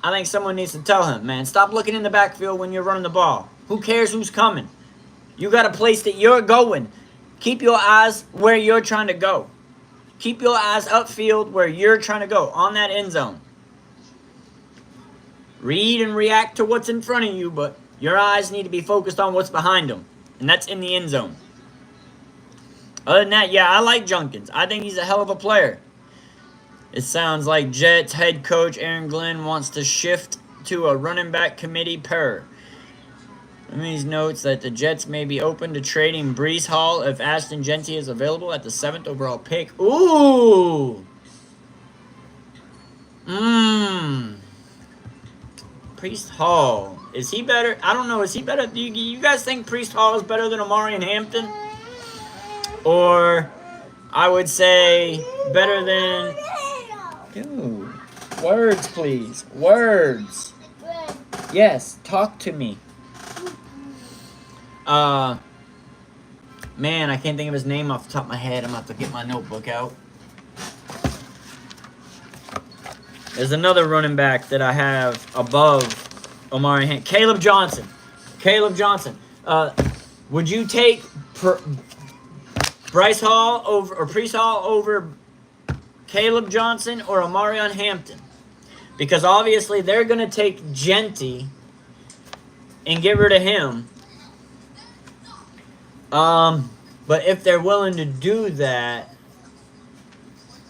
I think someone needs to tell him, man. Stop looking in the backfield when you're running the ball. Who cares who's coming? You got a place that you're going. Keep your eyes where you're trying to go. Keep your eyes upfield where you're trying to go, on that end zone. Read and react to what's in front of you, but your eyes need to be focused on what's behind them, and that's in the end zone. Other than that, yeah, I like Junkins. I think he's a hell of a player. It sounds like Jets head coach Aaron Glenn wants to shift to a running back committee per. Ramirez notes that the Jets may be open to trading Breece Hall if Ashton Genty is available at the 7th overall pick. Ooh! Priest Hall. Is he better? I don't know. Is he better? Do you guys think Priest Hall is better than Omarion Hampton? Or I would say better than... Dude, words, please. Words. Yes, talk to me. Man, I can't think of his name off the top of my head. I'm going to have to get my notebook out. There's another running back that I have above Omari Hampton. Caleb Johnson. Caleb Johnson. Would you take Bryce Hall over or Priest Hall over Caleb Johnson or Omarion Hampton? Because obviously they're going to take Genty and get rid of him. But if they're willing to do that,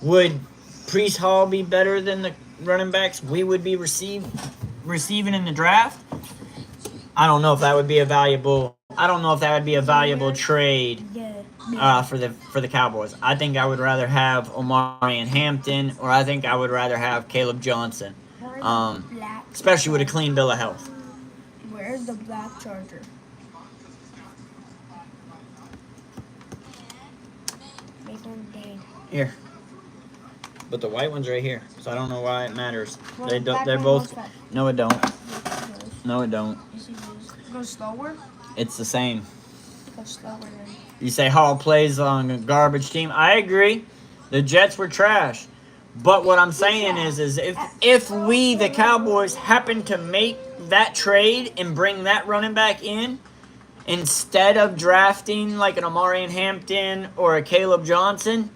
would Priest Hall be better than the running backs we would be receiving in the draft? I don't know if that would be a valuable. I don't know if that would be a valuable trade for the Cowboys. I think I would rather have Omarion Hampton, or I think I would rather have Caleb Johnson, especially with a clean bill of health. Where's the black charger? Here. But the white one's right here, so I don't know why it matters. They don't. They're both. No, it don't. No, it don't. Go slower. It's the same. Go slower then. You say Hall plays on a garbage team. I agree. The Jets were trash. But what I'm saying is if we, the Cowboys, happen to make that trade and bring that running back in, instead of drafting like an Omarion Hampton or a Caleb Johnson,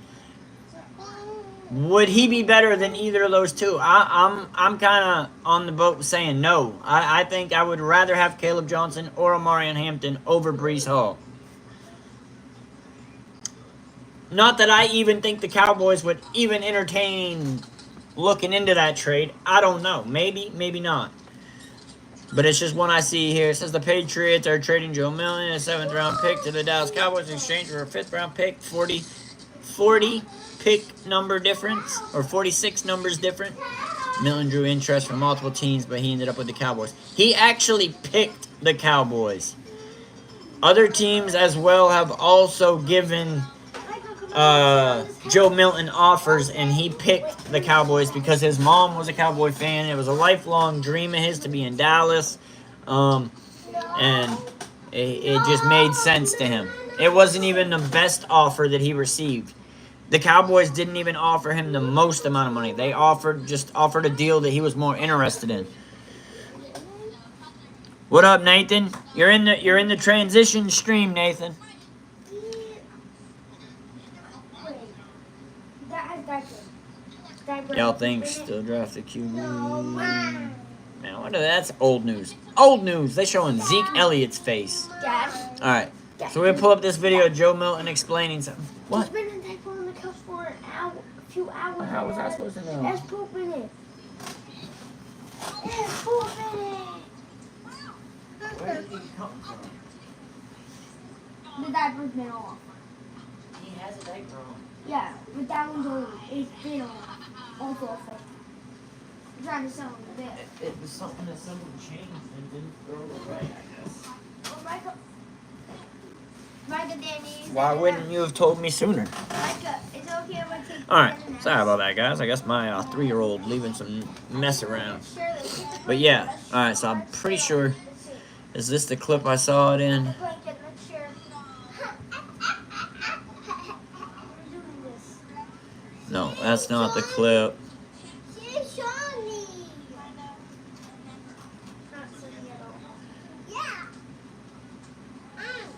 would he be better than either of those two? I'm kind of on the boat saying no. I think I would rather have Caleb Johnson or Omarion Hampton over Breece Hall. Not that I even think the Cowboys would even entertain looking into that trade. I don't know. Maybe, maybe not. But it's just one I see here. It says the Patriots are trading Joe Milton, a 7th round pick, to the Dallas Cowboys in exchange for a 5th round pick. 40 pick number difference, or 46 numbers different. Milton drew interest from multiple teams, but he ended up with the Cowboys. He actually picked the Cowboys. Other teams as well have also given Joe Milton offers, and he picked the Cowboys because his mom was a Cowboy fan. It was a lifelong dream of his to be in Dallas, and it just made sense to him. It wasn't even the best offer that he received. The Cowboys didn't even offer him the most amount of money. They offered a deal that he was more interested in. What up, Nathan? You're in the transition stream, Nathan. Y'all think still draft the QB? Man, that's old news. Old news. They showing Zeke Elliott's face. Dad. All right. So we're gonna pull up this video of Joe Milton explaining something. What? He's been in diaper on the couch for an hour, a few hours. How was I supposed to know? There's poop in it. There's poop in it. Where did he come from? The diaper's been off. He has a diaper on. Yeah, but that one's old. It's been off. Awful. I'm trying to sell him a bit. It was something that someone changed and didn't throw away, I guess. Oh, Micah, Danny. Why wouldn't you have told me sooner? Micah, it's okay if I take. All right, sorry about that, guys. I guess my 3-year-old leaving some mess around. But yeah, all right. So I'm pretty sure. Is this the clip I saw it in? No, that's not the clip.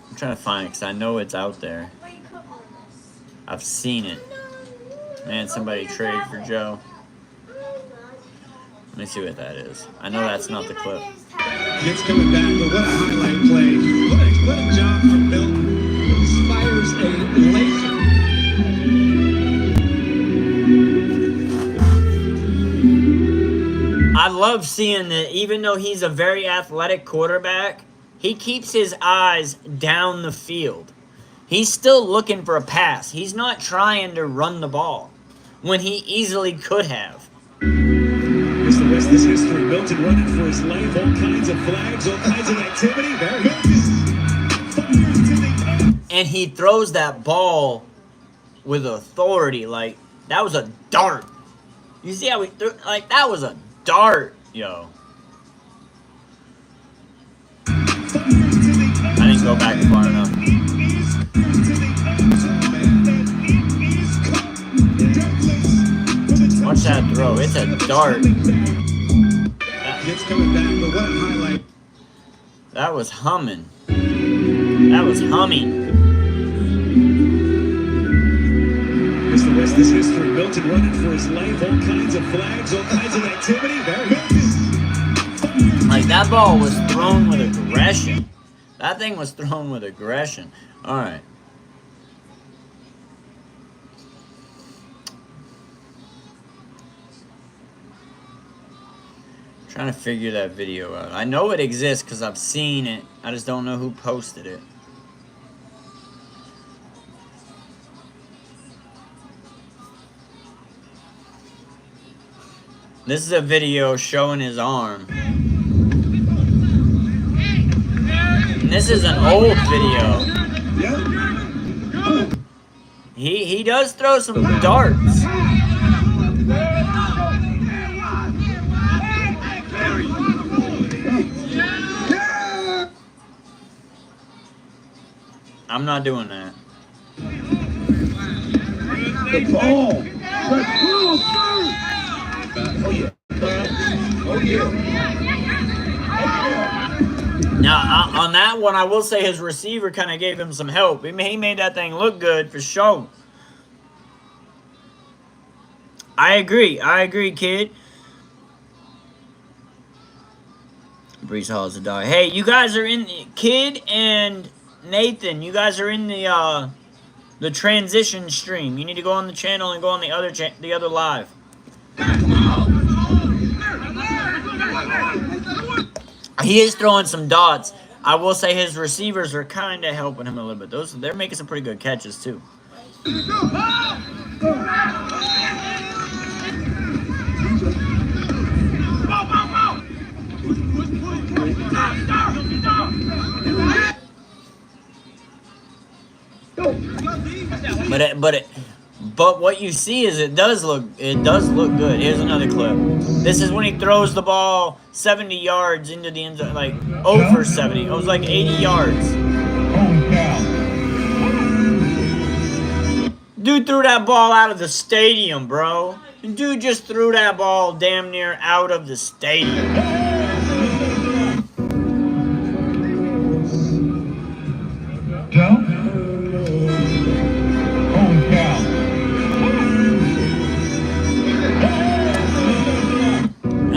I'm trying to find it because I know it's out there. I've seen it. Man, somebody traded for Joe. Let me see what that is. I know that's not the clip. It's coming back, but what a highlight play. What a job from Milton. He fires a laser. I love seeing that even though he's a very athletic quarterback, he keeps his eyes down the field. He's still looking for a pass. He's not trying to run the ball when he easily could have. Here's the rest of this history. Milton running for his life. All kinds of flags, all kinds of activity. There he goes. And he throws that ball with authority. Like, that was a dart. You see how he threw? Like, that was a dart, yo. I didn't go back far enough. Watch that throw. It's a dart. It's coming back, but what a highlight. That was humming. That was humming. As the rest is history, Milton running for his life, all kinds of flags, all kinds of activity. There Milton. Like, that ball was thrown with aggression. That thing was thrown with aggression. All right. Trying to figure that video out. I know it exists because I've seen it. I just don't know who posted it. This is a video showing his arm. And this is an old video. He does throw some darts. I'm not doing that. The ball. Now, on that one, I will say his receiver kind of gave him some help. He made that thing look good for sure. I agree, kid. Brees Hall is a dog. Hey, you guys are in the Kid and Nathan. You guys are in the transition stream. You need to go on the channel and go on the other live. He is throwing some dots. I will say his receivers are kind of helping him a little bit. They're making some pretty good catches too. But what you see is it does look good. Here's another clip. This is when he throws the ball 70 yards into the end zone, like over 70. It was like 80 yards. Dude threw that ball out of the stadium, bro. Dude just threw that ball damn near out of the stadium. Joe?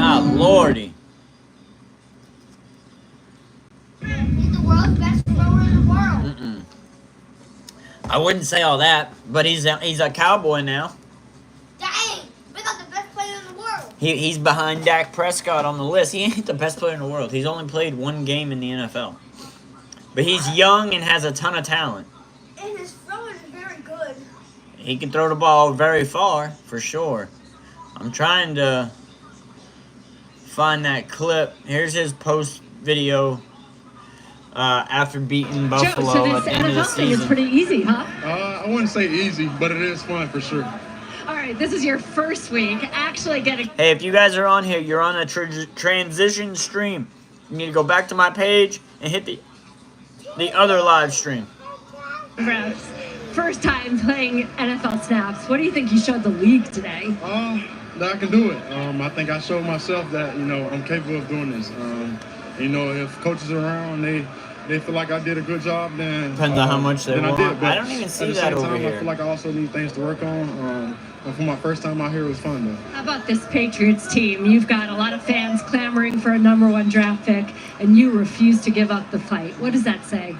Ah, Lordy. He's the world's best thrower in the world. I wouldn't say all that, but he's a Cowboy now. Dang, we got the best player in the world. He's behind Dak Prescott on the list. He ain't the best player in the world. He's only played one game in the NFL. But he's young and has a ton of talent. And his throwing is very good. He can throw the ball very far, for sure. I'm trying to find that clip. Here's his post video after beating Buffalo Joe, so at this the end of the NFL thing is season. pretty easy, huh? I wouldn't say easy, but it is fun for sure. All right, this is your first week actually getting... Hey, if you guys are on here, you're on a transition stream. You need to go back to my page and hit the other live stream. reps. First time playing NFL snaps. What do you think you showed the league today? That I can do it. I think I showed myself that, I'm capable of doing this. If coaches are around, they feel like I did a good job, then... Depends on how much they want. I don't even see that over here. I feel like I also need things to work on. For my first time out here, it was fun, though. How about this Patriots team? You've got a lot of fans clamoring for a #1 draft pick, and you refuse to give up the fight. What does that say?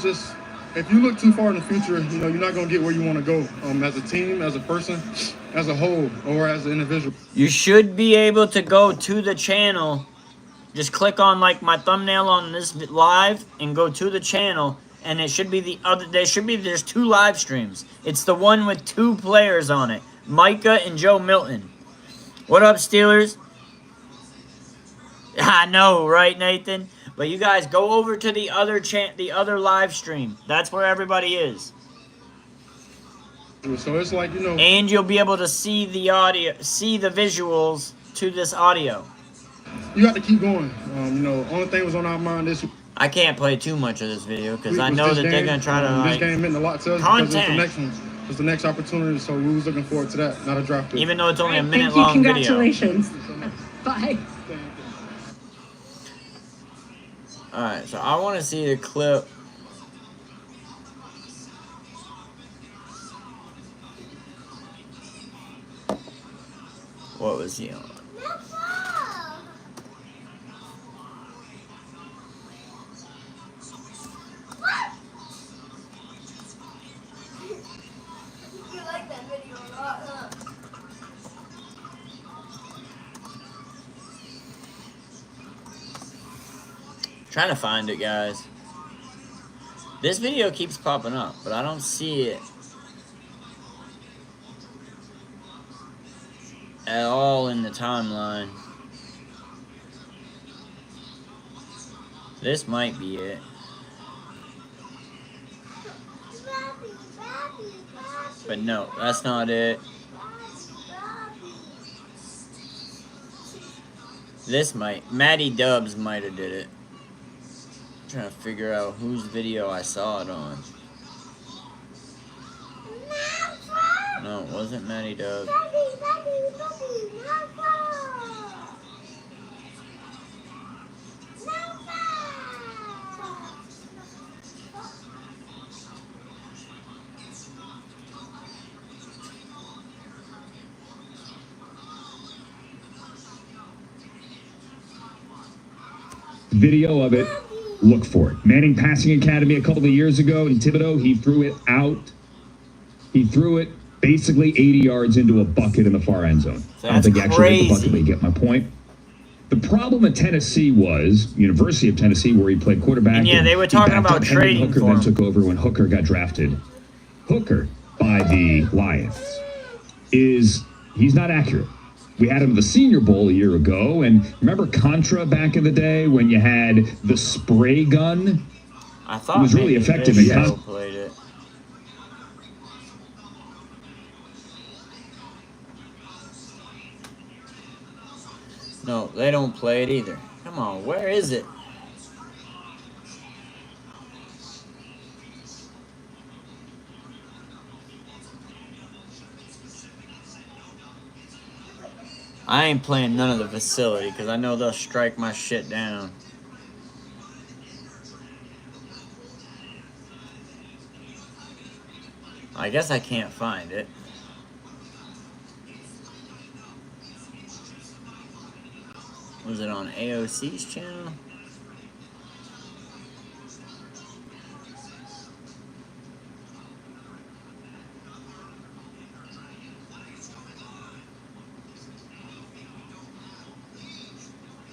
Just if you look too far in the future, you're not going to get where you want to go as a team, as a person, as a whole, or as an individual. You should be able to go to the channel. Just click on like my thumbnail on this live and go to the channel, and it should be there's 2 live streams. It's the one with 2 players on it, Micah and Joe Milton. What up, Steelers? I know, right, Nathan? But you guys go over to the other live stream. That's where everybody is. So it's like, and you'll be able to see the audio, see the visuals to this audio. You have to keep going. Only thing was on our mind this. I can't play too much of this video because I know that they're gonna try to this game meant a lot to us content. because it's the next one. it's the next opportunity. So we was looking forward to that. Not a draft pick. Even though it's only a minute Thank you. long Congratulations. video. Bye. All right, so I want to see the clip. What was he on? You like that video a lot, huh? Trying to find it, guys. This video keeps popping up, but I don't see it at all in the timeline. This might be it. But no, that's not it. This might. Maddie Dubs might have did it. I'm trying to figure out whose video I saw it on. No, it wasn't Maddie Dubs. Video of it. Look for it. Manning Passing Academy a couple of years ago in Thibodeau, he threw it out. He threw it basically 80 yards into a bucket in the far end zone. I don't think he actually hit the bucket, but you get my point. The problem at Tennessee was University of Tennessee, where he played quarterback. And yeah, they were talking about trading Hooker for him. then took over when Hooker got drafted. Hooker by the Lions he's not accurate. We had him at the Senior Bowl a year ago, and remember Contra back in the day when you had the spray gun? I thought it was really effective in Contra. Played it. No, they don't play it either. Come on, where is it? I ain't playing none of the facility because I know they'll strike my shit down. I guess I can't find it. Was it on AOC's channel?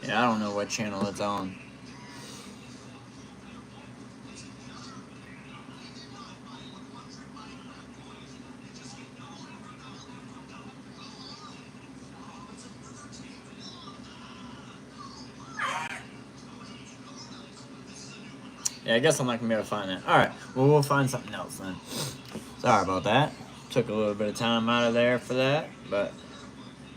Yeah, I don't know what channel it's on. Yeah, I guess I'm not going to be able to find that. Alright, well, we'll find something else then. Sorry about that. Took a little bit of time out of there for that, but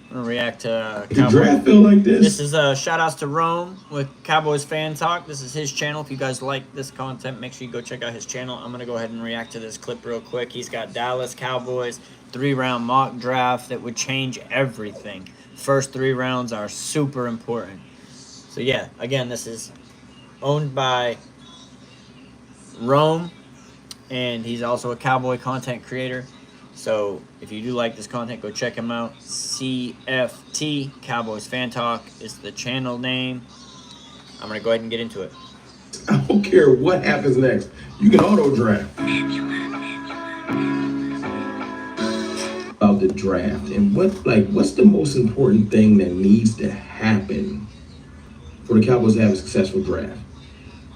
I'm going to react to The draft feel like this. This is shout outs to Rome with Cowboys Fan Talk. This is his channel. If you guys like this content, make sure you go check out his channel. I'm going to go ahead and react to this clip real quick. He's got Dallas Cowboys 3-round mock draft that would change everything. First 3 rounds are super important. So yeah, again, this is owned by Rome, and he's also a Cowboy content creator. So if you do like this content, go check him out. CFT, Cowboys Fan Talk, is the channel name. I'm going to go ahead and get into it. I don't care what happens next. You can auto draft. About the draft and what's the most important thing that needs to happen for the Cowboys to have a successful draft?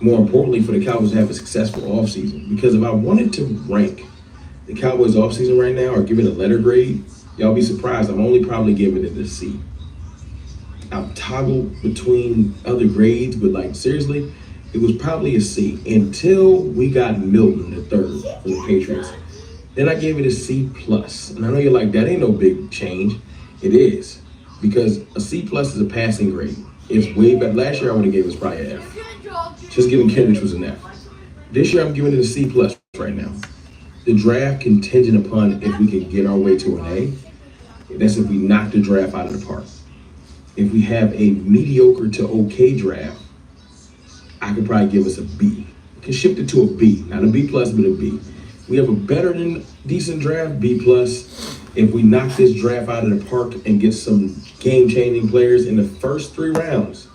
More importantly, for the Cowboys to have a successful offseason. Because if I wanted to rank the Cowboys offseason right now or give it a letter grade, y'all be surprised. I'm only probably giving it a C. I've toggled between other grades, but seriously, it was probably a C until we got Milton the third from the Patriots. Then I gave it a C+. And I know you're like, that ain't no big change. It is. Because a C+ is a passing grade. It's way back. Last year I would have gave it probably an F. Just giving Kendricks was an F. This year I'm giving it a C+ right now. the draft contingent upon if we can get our way to an A. That's if we knock the draft out of the park. If we have a mediocre to okay draft, I could probably give us a B. We can shift it to a B, not a B plus, but a B. We have a better than decent draft, B plus. If we knock this draft out of the park and get some game-changing players in the first 3 rounds,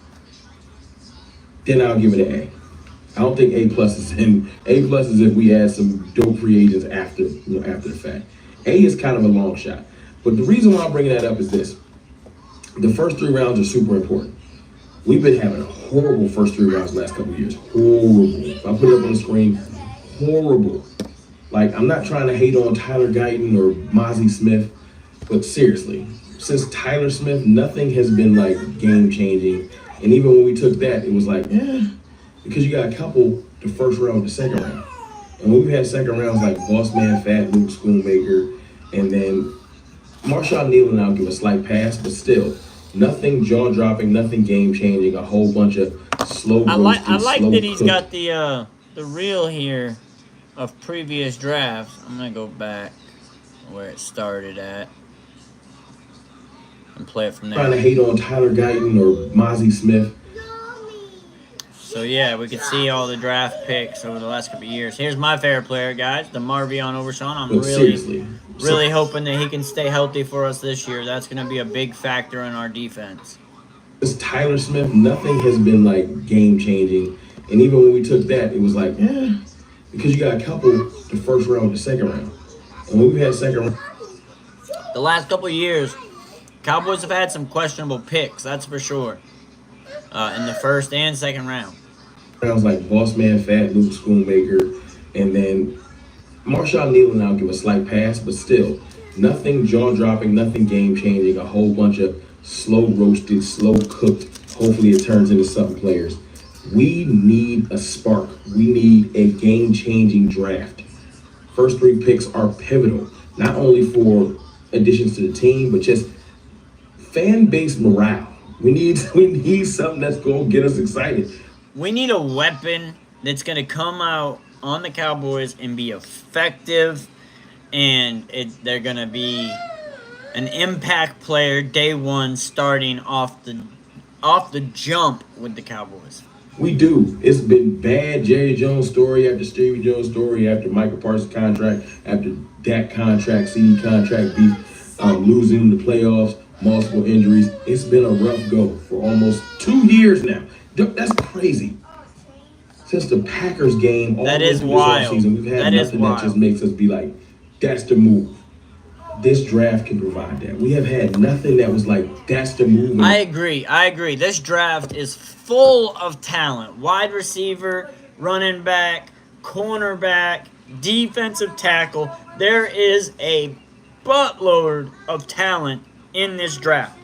then I'll give it an A. I don't think A plus is in. A plus is if we add some dope free agents after the fact. A is kind of a long shot. But the reason why I'm bringing that up is this. The first 3 rounds are super important. We've been having a horrible first 3 rounds the last couple of years. Horrible. If I put it up on the screen, horrible. Like, I'm not trying to hate on Tyler Guyton or Mozzie Smith, but seriously, since Tyler Smith, nothing has been like game-changing. And even when we took that, it was like, because you got a couple the first round, the second round. And we've had second rounds like Boss Man Fat, Luke Schoonmaker, and then Marshawn Nealon, I'll give a slight pass, but still, nothing jaw-dropping, nothing game-changing, a whole bunch of slow I like that he's cooked. got the reel here of previous drafts. I'm gonna go back where it started at and play it from there. Trying to hate on Tyler Guyton or Mozzie Smith. So yeah, we can see all the draft picks over the last couple of years. Here's my favorite player, guys, the Marvion Overshawn. I'm really hoping that he can stay healthy for us this year. That's going to be a big factor in our defense. This Tyler Smith, nothing has been like game changing, and even when we took that, it was like, because you got a couple the first round, the second round, and when we've had second round. The last couple of years, Cowboys have had some questionable picks. That's for sure. In the first and second round. Rounds like Boss Man Fat, Luke Schoonmaker, and then Marshawn Nealon, I'll give a slight pass, but still, nothing jaw-dropping, nothing game-changing, a whole bunch of slow-roasted, slow-cooked, hopefully it turns into something players. We need a spark. We need a game-changing draft. First 3 picks are pivotal, not only for additions to the team, but just fan base morale. We need something that's going to get us excited. We need a weapon that's going to come out on the Cowboys and be effective, and they're going to be an impact player day one, starting off the jump with the Cowboys. We do. It's been bad. Jerry Jones story after Stevie Jones story after Michael Parsons contract, after Dak contract, CD contract beef, losing the playoffs, multiple injuries. It's been a rough go for almost 2 years now. That's crazy. Since the Packers game all the way through this offseason, we've had nothing that just makes us be like, that's the move. This draft can provide that. We have had nothing that was like, that's the move. I agree. This draft is full of talent. Wide receiver, running back, cornerback, defensive tackle. There is a buttload of talent in this draft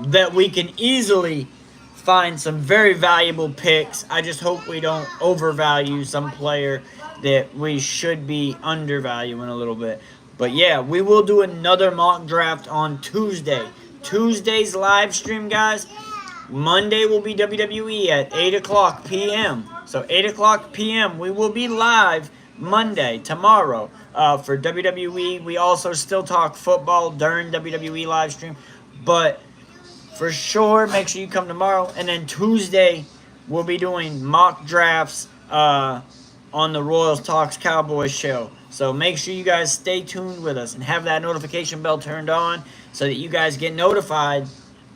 that we can easily find some very valuable picks. I just hope we don't overvalue some player that we should be undervaluing a little bit. But yeah, we will do another mock draft on Tuesday. Tuesday's live stream, guys. Monday will be WWE at 8 o'clock p.m. So 8 o'clock p.m. we will be live Monday, tomorrow, for WWE. We also still talk football during WWE live stream. But for sure, make sure you come tomorrow. And then Tuesday, we'll be doing mock drafts on the Royals Talks Cowboys show. So make sure you guys stay tuned with us and have that notification bell turned on so that you guys get notified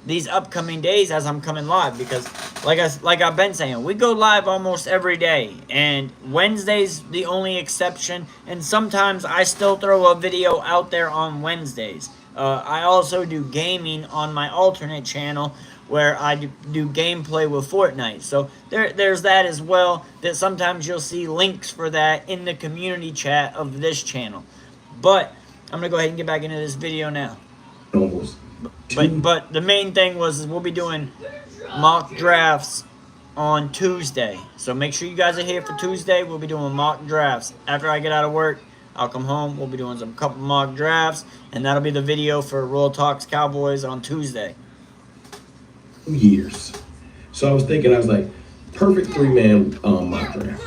these upcoming days as I'm coming live. Because like I've been saying, we go live almost every day. And Wednesday's the only exception. And sometimes I still throw a video out there on Wednesdays. I also do gaming on my alternate channel where I do gameplay with Fortnite. So there's that as well, that sometimes you'll see links for that in the community chat of this channel. But I'm going to go ahead and get back into this video now. But the main thing was we'll be doing mock drafts on Tuesday. So make sure you guys are here for Tuesday. We'll be doing mock drafts. After I get out of work, I'll come home. We'll be doing some couple mock drafts. And that'll be the video for Royal Talks Cowboys on Tuesday. Years. So I was thinking, I was like, perfect 3-man mock draft.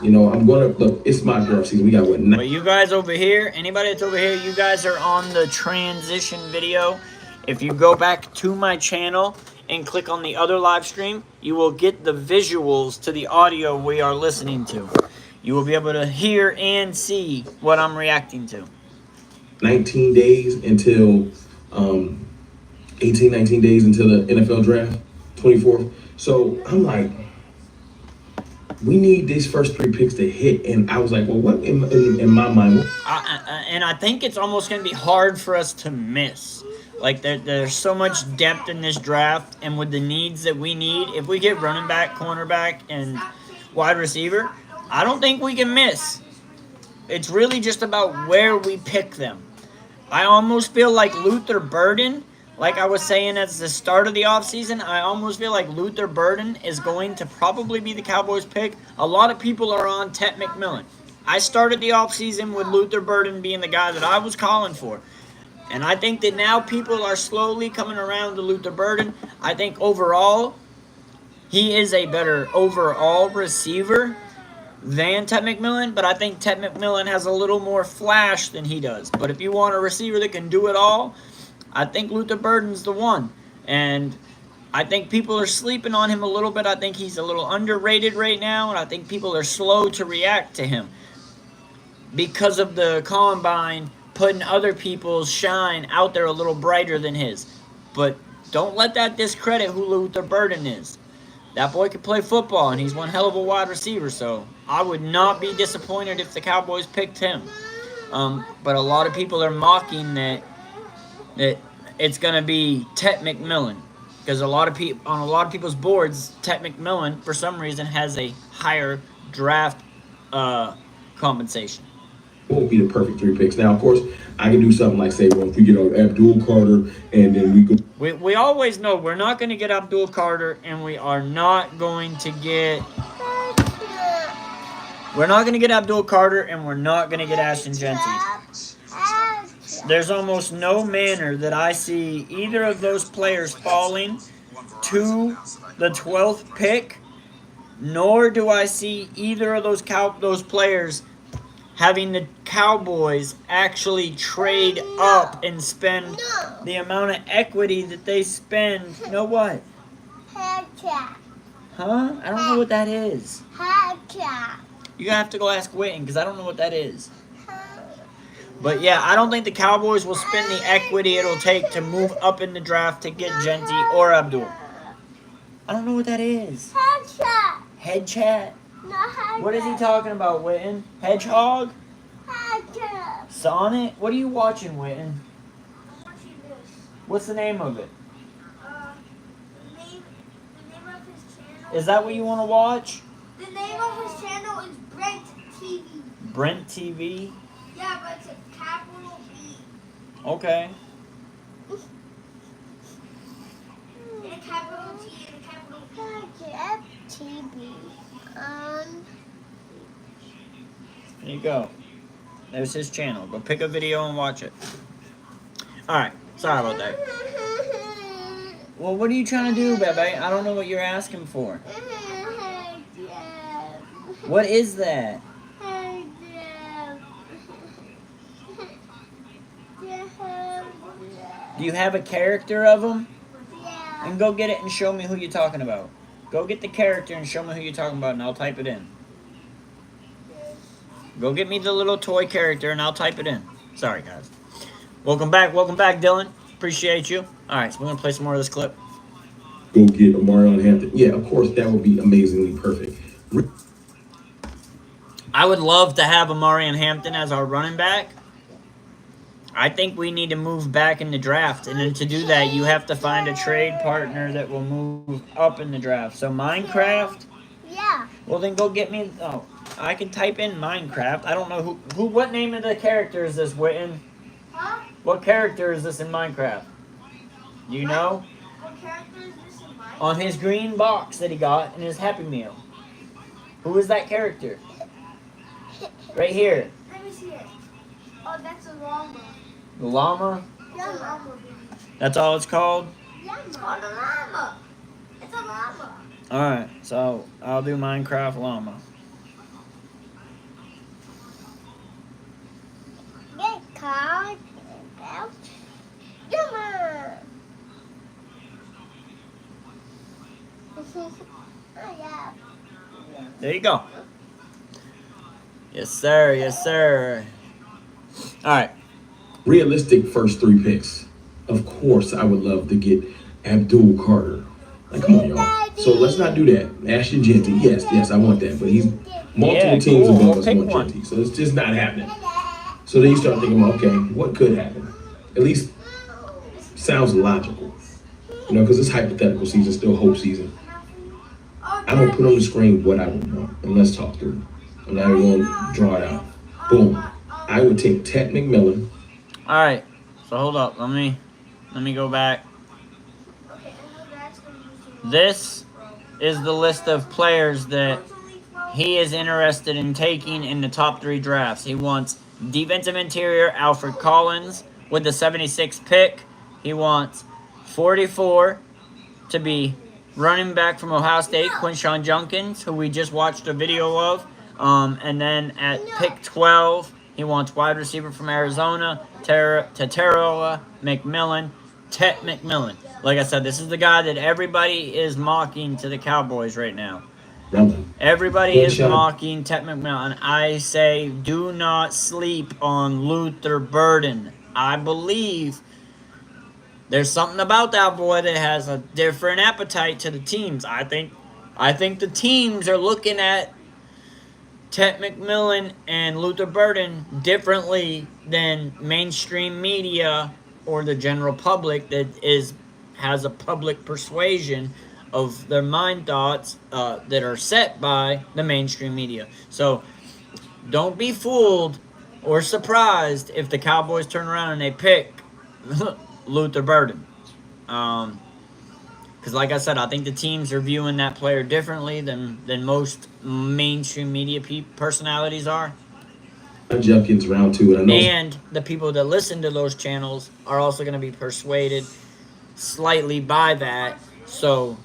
You know, I'm gonna look. It's my draft season. We got what? But you guys over here, anybody that's over here, you guys are on the transition video. If you go back to my channel and click on the other live stream, you will get the visuals to the audio we are listening to. You will be able to hear and see what I'm reacting to. 19 days until 18, 19 days until the NFL draft, 24th. So I'm like, we need these first 3 picks to hit. And I was like, well, what in my mind? And I think it's almost going to be hard for us to miss. Like, there's so much depth in this draft, and with the needs that we need, if we get running back, cornerback, and wide receiver, I don't think we can miss. It's really just about where we pick them. I almost feel like Luther Burden, like I was saying at the start of the offseason, I almost feel like Luther Burden is going to probably be the Cowboys pick. A lot of people are on Tet McMillan. I started the offseason with Luther Burden being the guy that I was calling for. And I think that now people are slowly coming around to Luther Burden. I think overall, he is a better overall receiver than Tet McMillan, but I think Tet McMillan has a little more flash than he does. But if you want a receiver that can do it all, I think Luther Burden's the one. And I think people are sleeping on him a little bit. I think he's a little underrated right now, and I think people are slow to react to him because of the combine putting other people's shine out there a little brighter than his. But don't let that discredit who Luther Burden is. That boy can play football, and he's one hell of a wide receiver, so I would not be disappointed if the Cowboys picked him. But a lot of people are mocking that it's going to be Tet McMillan, because on a lot of people's boards, Tet McMillan, for some reason, has a higher draft compensation. Won't be the perfect 3 picks. Now, of course, I can do something like, say, well, if we get on Abdul Carter and then we go. We always know we're not going to get Abdul Carter, and we are not going to get. We're not going to get Abdul Carter, and we're not going to get Ashton Genty. There's almost no manner that I see either of those players falling to the 12th pick, nor do I see either of those players having the Cowboys actually trade up and spend the amount of equity that they spend. You know what? Huh? I don't know what that is. You have to go ask Witten, because I don't know what that is. But yeah, I don't think the Cowboys will spend the equity it'll take to move up in the draft to get Genty or Abdul. I don't know what that is. Head chat? What is he talking about, Witten? Hedgehog? Sonic? What are you watching, Witten? I'm watching this. What's the name of it? The name of his channel. Is that what you want to watch? The name of his channel is Brent TV. Brent TV? Yeah, but it's a capital B. Okay. And a capital T and a capital B. TV. There you go. There's his channel. Go pick a video and watch it. Alright. Sorry about that. Well, what are you trying to do, Bebe? I don't know what you're asking for. What is that? Do you have a character of him? Yeah. And go get it and show me who you're talking about. Go get the character and show me who you're talking about, and I'll type it in. Go get me the little toy character, and I'll type it in. Sorry, guys. Welcome back, Dylan. Appreciate you. All right, so we're going to play some more of this clip. Go get Omarion Hampton. Yeah, of course, that would be amazingly perfect. I would love to have Omarion Hampton as our running back. I think we need to move back in the draft, and then to do that, you have to find a trade partner that will move up in the draft. So Minecraft? Yeah. Well, then go get me... Oh, I can type in Minecraft. I don't know who. What name of the character is this, Witten? Huh? What character is this in Minecraft? Do you know? What character is this in Minecraft? On his green box that he got in his Happy Meal. Who is that character? Right here. Let me see it. Oh, that's a llama. The llama? Yeah, llama. That's all it's called? Yeah, it's called a llama. It's a llama. Alright, so I'll do Minecraft llama. There you go. Yes, sir. Yes, sir. All right. Realistic first 3 picks. Of course, I would love to get Abdul Carter. Like, come on, y'all. So let's not do that. Ashton Genty, yes, I want that. But he's multiple teams above us want Genty. So it's just not happening. So then you start thinking, okay, what could happen? At least sounds logical. You know, because it's hypothetical season, still hope season. I'm going to put on the screen what I would want, and let's talk through it. And I'm going to draw it out. Boom. I would take Ted McMillan. All right. So hold up. Let me go back. This is the list of players that he is interested in taking in the top 3 drafts. He wants defensive interior Alfred Collins with the 76th pick. He wants 44 to be running back from Ohio State, Quinshon Judkins, who we just watched a video of. And then at pick 12, he wants wide receiver from Arizona, Teteroa McMillan, Tet McMillan. Like I said, this is the guy that everybody is mocking to the Cowboys right now. Everybody is mocking Tet McMillan. I say do not sleep on Luther Burden. I believe there's something about that boy that has a different appetite to the teams. I think the teams are looking at Tet McMillan and Luther Burden differently than mainstream media or the general public that has a public persuasion of their mind thoughts that are set by the mainstream media. So don't be fooled or surprised if the Cowboys turn around and they pick Luther Burden. Because like I said, I think the teams are viewing that player differently than most mainstream media personalities are. Judkins round 2, and the people that listen to those channels are also going to be persuaded slightly by that. So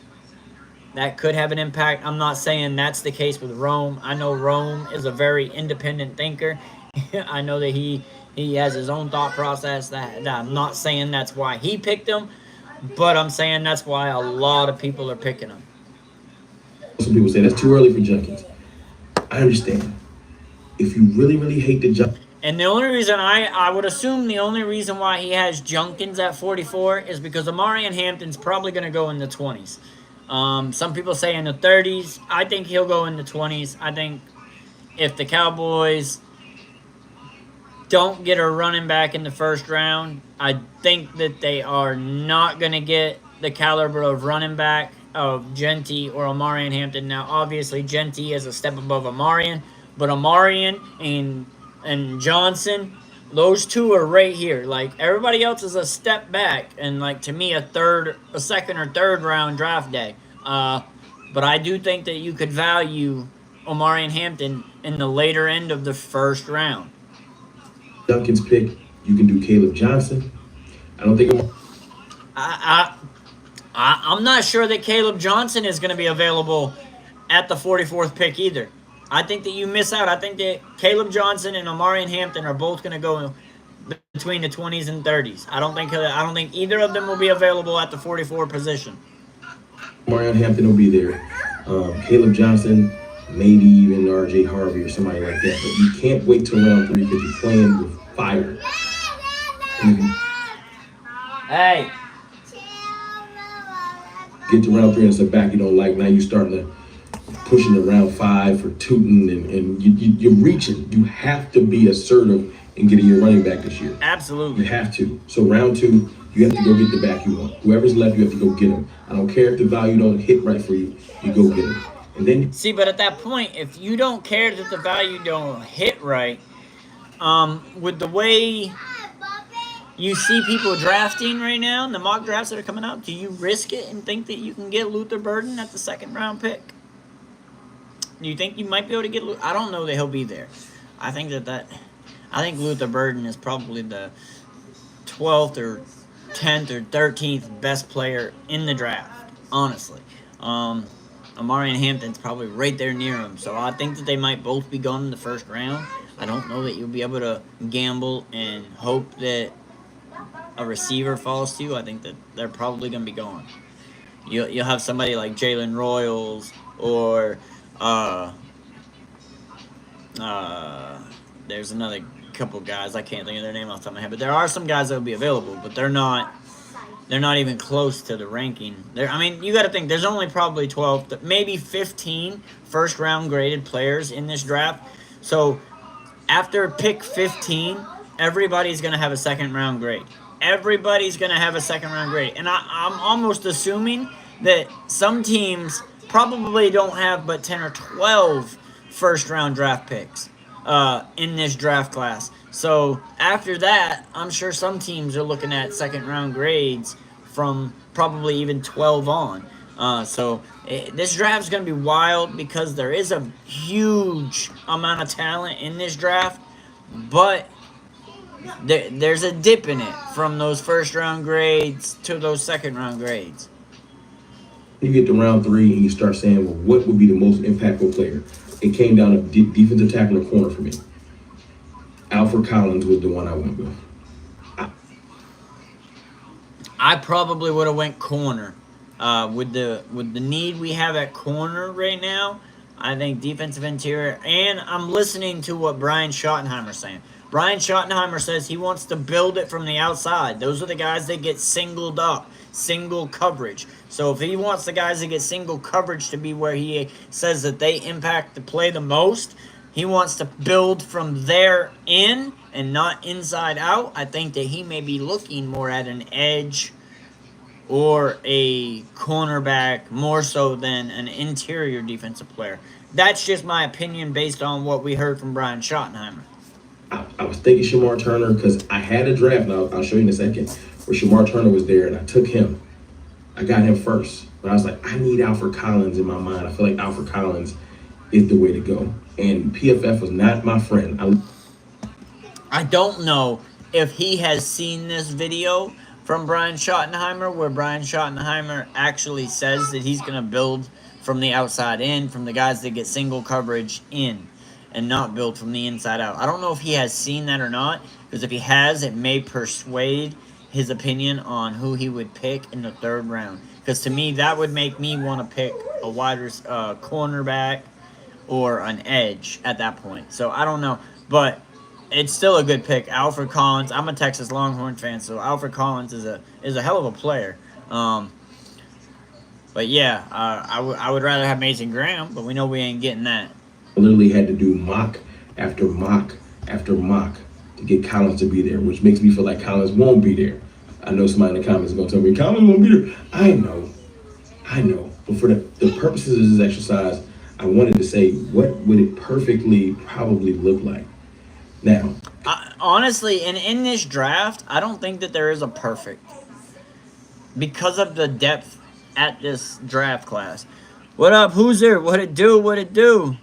that could have an impact. I'm not saying that's the case with Rome. I know Rome is a very independent thinker. I know that he has his own thought process. That I'm not saying that's why he picked him, but I'm saying that's why a lot of people are picking him. Some people say that's too early for Judkins. I understand. If you really, really hate the Judkins. And the only reason I would assume the only reason why he has Judkins at 44 is because Amarian Hampton's probably going to go in the 20s. Some people say in the 30s. I think he'll go in the 20s. I think if the Cowboys don't get a running back in the first round, I think that they are not going to get the caliber of running back of Genty or Amarian Hampton. Now, obviously, Genty is a step above Amarian, but Amarian and Johnson, those two are right here. Like, everybody else is a step back, and like to me, a second or third round draft day. But I do think that you could value Amarian Hampton in the later end of the first round. Judkins pick, you can do Caleb Johnson. I don't think I'm not sure that Caleb Johnson is going to be available at the 44th pick either. I think that you miss out. I think that Caleb Johnson and Amarian Hampton are both going to go between the 20s and 30s. I don't think either of them will be available at the 44 position. Amarian Hampton will be there. Caleb Johnson, maybe even R.J. Harvey or somebody like that. But you can't wait till round 3 because you're playing with fire. Hey. Get to round 3 and step back you don't like. Now you're starting to pushing to round 5 for tooting and you're reaching. You have to be assertive in getting your running back this year. Absolutely. You have to. So round 2, you have to go get the back you want. Whoever's left, you have to go get him. I don't care if the value don't hit right for you. You go get him. And then see, but at that point, if you don't care that the value don't hit right, with the way you see people drafting right now, and the mock drafts that are coming out, do you risk it and think that you can get Luther Burden at the second round pick? Do you think you might be able to get Luther? I don't know that he'll be there. I think Luther Burden is probably the 12th or 10th or 13th best player in the draft, honestly. Amarian Hampton's probably right there near him, so I think that they might both be gone in the first round. I don't know that you'll be able to gamble and hope that a receiver falls to you. I think that they're probably going to be gone. You'll have somebody like Jalen Royals or uh, there's another couple guys. I can't think of their name off the top of my head, but there are some guys that will be available, but they're not even close to the ranking. I mean, you got to think there's only probably 12, maybe 15 first round graded players in this draft. So after pick 15, everybody's going to have a second round grade. Everybody's going to have a second round grade. And I'm almost assuming that some teams probably don't have but 10 or 12 first round draft picks in this draft class. So after that, I'm sure some teams are looking at second round grades from probably even 12 on. This draft is going to be wild because there is a huge amount of talent in this draft, but there's a dip in it from those first round grades to those second round grades. You get to round 3 and you start saying, well, what would be the most impactful player? It came down to defensive tackle or corner for me. Alfred Collins was the one I went with. I probably would have went corner. With the need we have at corner right now, I think defensive interior. And I'm listening to what Brian Schottenheimer's saying. Brian Schottenheimer says he wants to build it from the outside. Those are the guys that get singled up, single coverage. So if he wants the guys that get single coverage to be where he says that they impact the play the most, he wants to build from there in and not inside out. I think that he may be looking more at an edge or a cornerback more so than an interior defensive player. That's just my opinion based on what we heard from Brian Schottenheimer. I was thinking Shamar Turner because I had a draft, and I'll show you in a second, where Shamar Turner was there, and I took him. I got him first. But I was like, I need Alfred Collins in my mind. I feel like Alfred Collins is the way to go. And PFF was not my friend. I don't know if he has seen this video from Brian Schottenheimer where Brian Schottenheimer actually says that he's going to build from the outside in, from the guys that get single coverage in, and not build from the inside out. I don't know if he has seen that or not, because if he has, it may persuade his opinion on who he would pick in the third round. Because to me, that would make me want to pick a cornerback or an edge at that point. So I don't know, but it's still a good pick. Alfred Collins. I'm a Texas Longhorn fan, so Alfred Collins is a hell of a player. But yeah, I would rather have Mason Graham, but we know we ain't getting that. I literally had to do mock after mock after mock to get Collins to be there, which makes me feel like Collins won't be there. I know somebody in the comments is going to tell me Collins won't be there. I know. But for the purposes of this exercise, I wanted to say, what would it perfectly probably look like? Now, honestly, in this draft, I don't think that there is a perfect, because of the depth at this draft class. What up, Hoosier? What it do? What it do?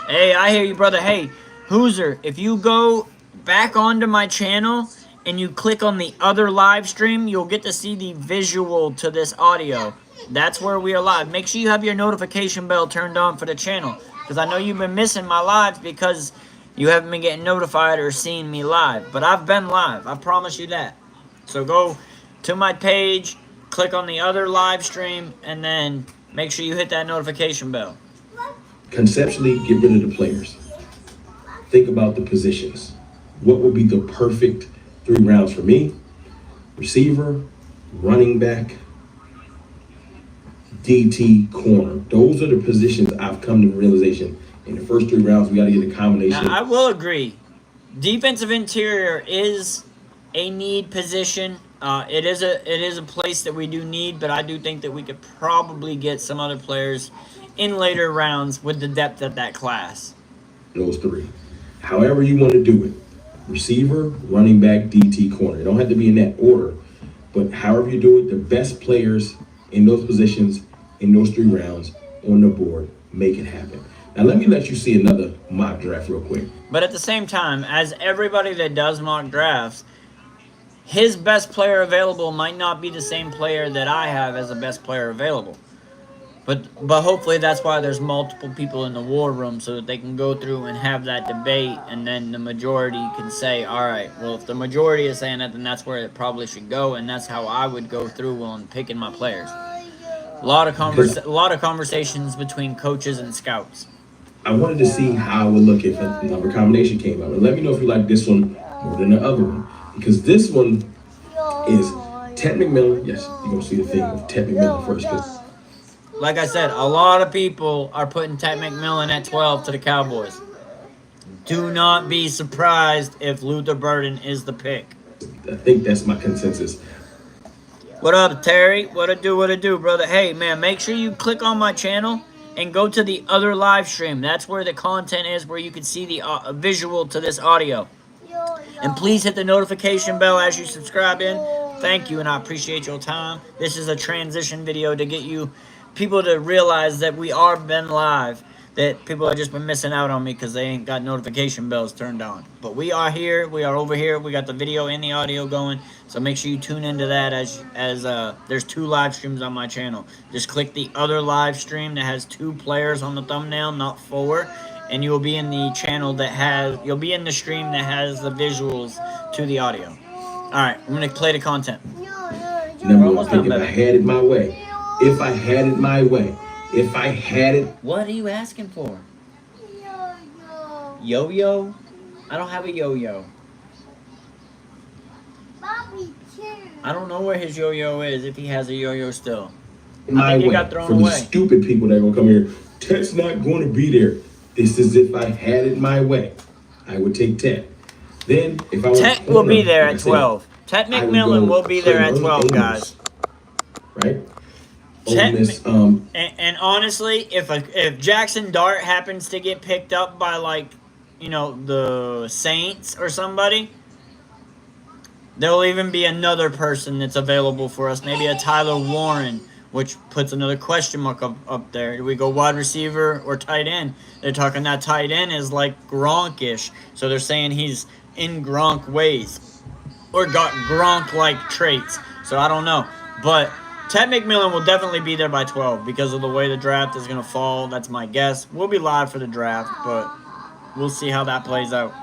Hey, I hear you, brother. Hey, Hoosier, if you go back onto my channel and you click on the other live stream, you'll get to see the visual to this audio. That's where we are live. Make sure you have your notification bell turned on for the channel, because I know you've been missing my lives because you haven't been getting notified or seeing me live. But I've been live. I promise you that. So go to my page, click on the other live stream, and then make sure you hit that notification bell. Conceptually, get rid of the players. Think about the positions. What would be the perfect 3 rounds for me? Receiver, running back, DT, corner. Those are the positions I've come to the realization. In the first 3 rounds, we got to get a combination. Now, I will agree. Defensive interior is a need position. It is a place that we do need, but I do think that we could probably get some other players in later rounds with the depth of that class. Those 3. However you want to do it. Receiver, running back, DT, corner. It don't have to be in that order, but however you do it, the best players in those positions in those 3 rounds on the board, make it happen. Now let me let you see another mock draft real quick. But at the same time, as everybody that does mock drafts, his best player available might not be the same player that I have as the best player available. But hopefully that's why there's multiple people in the war room so that they can go through and have that debate, and then the majority can say, all right, well, if the majority is saying it, then that's where it probably should go, and that's how I would go through on picking my players. A lot of conversations between coaches and scouts. I wanted to see how it would look if a number combination came up. And let me know if you like this one more than the other one. Because this one is Ted McMillan. Yes, you're going to see the thing with Ted McMillan first. Like I said, a lot of people are putting Ted McMillan at 12 to the Cowboys. Do not be surprised if Luther Burden is the pick. I think that's my consensus. What up, Terry? What it do, brother? Hey, man, make sure you click on my channel and go to the other live stream. That's where the content is, where you can see the visual to this audio. And please hit the notification bell as you subscribe in. Thank you, and I appreciate your time. This is a transition video to get you people to realize that we are been live. That people have just been missing out on me because they ain't got notification bells turned on. But we are here. We are over here. We got the video and the audio going. So make sure you tune into that as there's 2 live streams on my channel. Just click the other live stream that has 2 players on the thumbnail, not 4. And you'll be in the channel that has, you'll be in the stream that has the visuals to the audio. Alright, I'm going to play the content. Number 1 pick, if I had it my way. If I had it my way. If I had it. What are you asking for? Yo-yo? I don't have a yo-yo. I don't know where his yo-yo is, if he has a yo-yo still. My I think way. he got thrown For away. the stupid people that are going to come here. Ted's not going to be there. This is if I had it my way. I would take Ted. Then, if I was Ted will be there at 12. Ted McMillan will be there at 12, guys. Right? And honestly, if Jackson Dart happens to get picked up by, like, you know, the Saints or somebody, there'll even be another person that's available for us. Maybe a Tyler Warren, which puts another question mark up there. Do we go wide receiver or tight end? They're talking that tight end is like Gronk-ish. So they're saying he's in Gronk ways or got Gronk-like traits. So I don't know. But Ted McMillan will definitely be there by 12 because of the way the draft is going to fall. That's my guess. We'll be live for the draft, but we'll see how that plays out.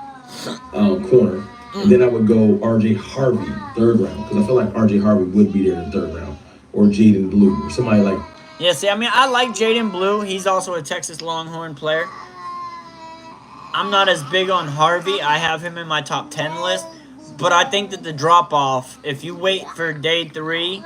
Corner. And then I would go R.J. Harvey, 3rd round, because I feel like R.J. Harvey would be there in the 3rd round. Or Jaden Blue, or somebody like. Yeah, see, I mean, I like Jaden Blue. He's also a Texas Longhorn player. I'm not as big on Harvey. I have him in my top 10 list. But I think that the drop-off, if you wait for day 3,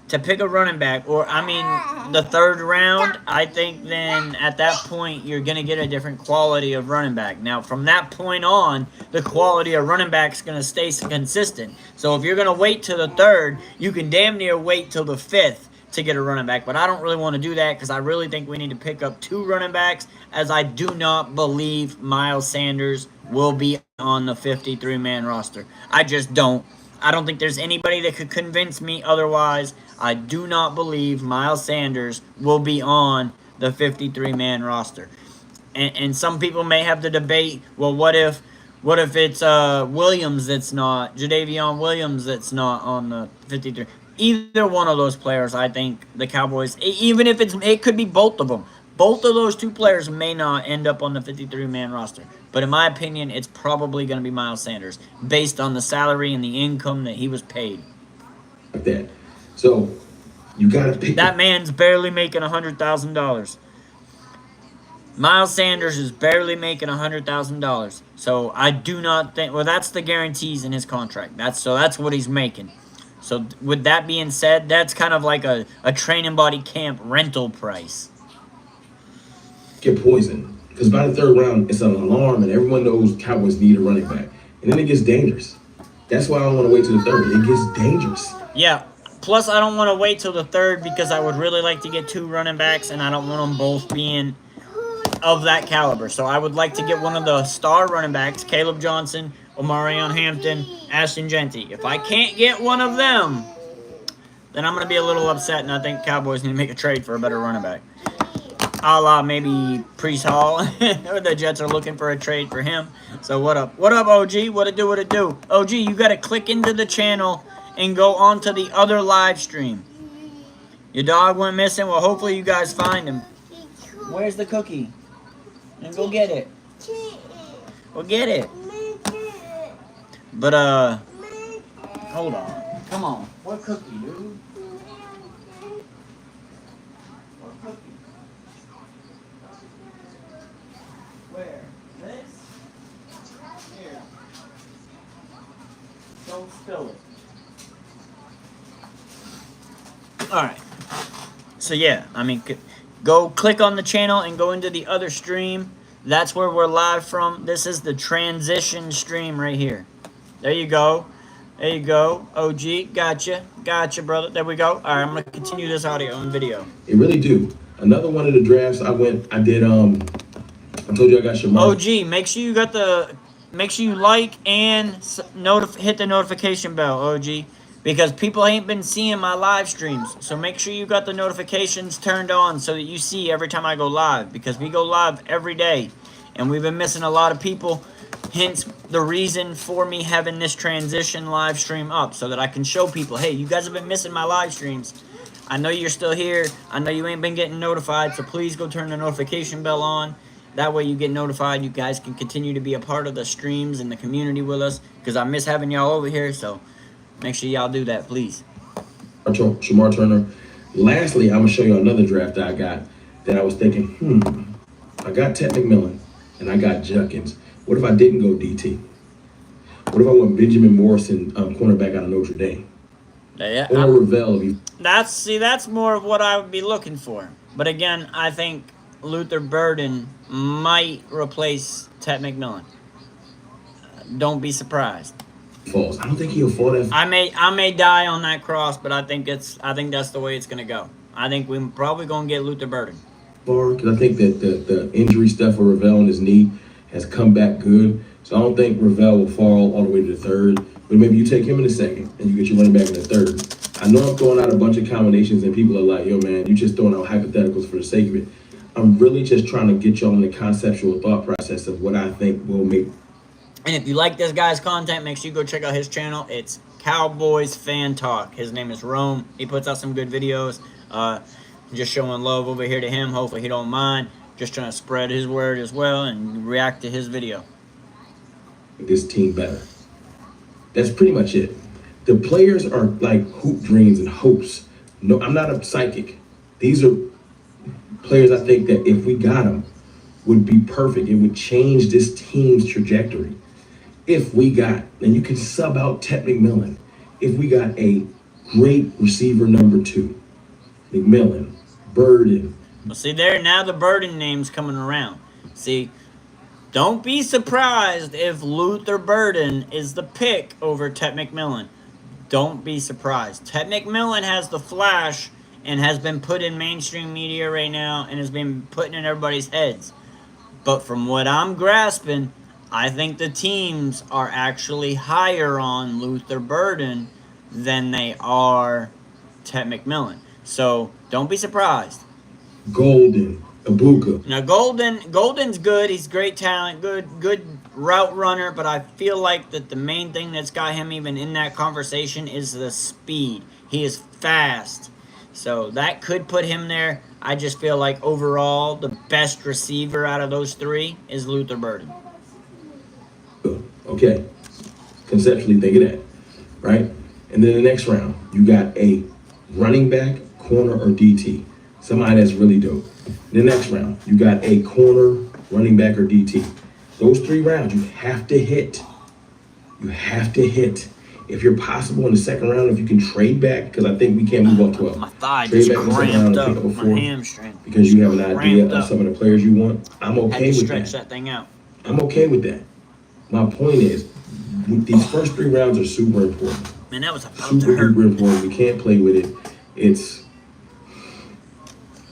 to pick a running back, or, I mean, the 3rd round, I think then at that point you're going to get a different quality of running back. Now, from that point on, the quality of running back is going to stay consistent. So if you're going to wait till the 3rd, you can damn near wait till the 5th to get a running back. But I don't really want to do that because I really think we need to pick up 2 running backs, as I do not believe Miles Sanders will be on the 53-man roster. I just don't. I don't think there's anybody that could convince me otherwise. I do not believe Miles Sanders will be on the 53-man roster. And some people may have the debate, well, what if it's Williams that's not, Jadavion Williams that's not on the 53? Either one of those players, I think the Cowboys, even if it could be both of them. Both of those 2 players may not end up on the 53-man roster. But in my opinion, it's probably going to be Miles Sanders, based on the salary and the income that he was paid. Like that. So, you got to pick. That man's barely making $100,000. Miles Sanders is barely making $100,000. So, I do not think, well, that's the guarantees in his contract. That's what he's making. So, with that being said, that's kind of like a training body camp rental price. Get poisoned. Because by the 3rd round, it's an alarm, and everyone knows Cowboys need a running back. And then it gets dangerous. That's why I don't want to wait till the 3rd. It gets dangerous. Yeah. Plus, I don't want to wait till the 3rd because I would really like to get 2 running backs, and I don't want them both being of that caliber. So I would like to get one of the star running backs, Caleb Johnson, Omarion Hampton, Ashton Genty. If I can't get one of them, then I'm going to be a little upset, and I think Cowboys need to make a trade for a better running back. A la maybe Priest Hall. The Jets are looking for a trade for him. So what up? What up, OG? What it do? OG, you got to click into the channel and go on to the other live stream. Your dog went missing? Well, hopefully you guys find him. Where's the cookie? And go get it. Go get it. But, hold on. Come on. What cookie, dude? What cookie? Where? This? Here. Don't spill it. Alright. So, yeah. I mean, go click on the channel and go into the other stream. That's where we're live from. This is the transition stream right here. There you go. There you go. OG, gotcha. Gotcha, brother. There we go. All right, I'm going to continue this audio and video. They really do. Another one of the drafts I did, I told you I got Shamar. OG, make sure you like and hit the notification bell, OG. Because people ain't been seeing my live streams. So make sure you got the notifications turned on so that you see every time I go live. Because we go live every day. And we've been missing a lot of people. Hence the reason for me having this transition live stream up. So that I can show people, hey, you guys have been missing my live streams. I know you're still here. I know you ain't been getting notified. So please go turn the notification bell on. That way you get notified. You guys can continue to be a part of the streams and the community with us. Because I miss having y'all over here. So make sure y'all do that, please. Shamar Turner. Lastly, I'm going to show you another draft that I got that I was thinking, I got Ted McMillan and I got Judkins. What if I didn't go DT? What if I went Benjamin Morrison, cornerback out of Notre Dame? Yeah, or Ravel? That's more of what I would be looking for. But again, I think Luther Burden might replace Ted McMillan. Don't be surprised. Falls. I don't think he'll fall that. I may die on that cross, but I think that's the way it's gonna go. I think we're probably gonna get Luther Burden. Because I think that the injury stuff with Ravel on his knee has come back good. So I don't think Ravel will fall all the way to the third. But maybe you take him in the second and you get your running back in the third. I know I'm throwing out a bunch of combinations and people are like, yo man, you just throwing out hypotheticals for the sake of it. I'm really just trying to get y'all in the conceptual thought process of what I think will make. And if you like this guy's content, make sure you go check out his channel. It's Cowboys Fan Talk. His name is Rome. He puts out some good videos. Just showing love over here to him. Hopefully he don't mind. Just trying to spread his word as well and react to his video. This team better. That's pretty much it. The players are like hoop dreams and hopes. No, I'm not a psychic. These are players I think that if we got them would be perfect. It would change this team's trajectory. If we got, and you can sub out Ted McMillan, if we got a great receiver number 2, McMillan, Burden. Well, see there, now the Burden name's coming around. See, don't be surprised if Luther Burden is the pick over Ted McMillan. Don't be surprised. Ted McMillan has the flash and has been put in mainstream media right now and has been put in everybody's heads. But from what I'm grasping, I think the teams are actually higher on Luther Burden than they are Ted McMillan. So don't be surprised. Golden, Abuka. Now Golden's good. He's great talent, good route runner. But I feel like that the main thing that's got him even in that conversation is the speed. He is fast, so that could put him there. I just feel like overall the best receiver out of those 3 is Luther Burden. Okay, conceptually think of that, right? And then the next round, you got a running back, corner, or DT. Somebody that's really dope. The next round, you got a corner, running back, or DT. Those 3 rounds, you have to hit. You have to hit. If you're possible in the second round, if you can trade back, because I think we can't move on 12. My thigh trade just back in the second round cramped and up. pick up a My 4 hamstring. because you have an idea of up. some of the players you want. I'm okay Had to with stretch that. that thing out. I'm okay with that. My point is, these first 3 rounds are super important. Man, that was about to Super hurt. duper important. We can't play with it. It's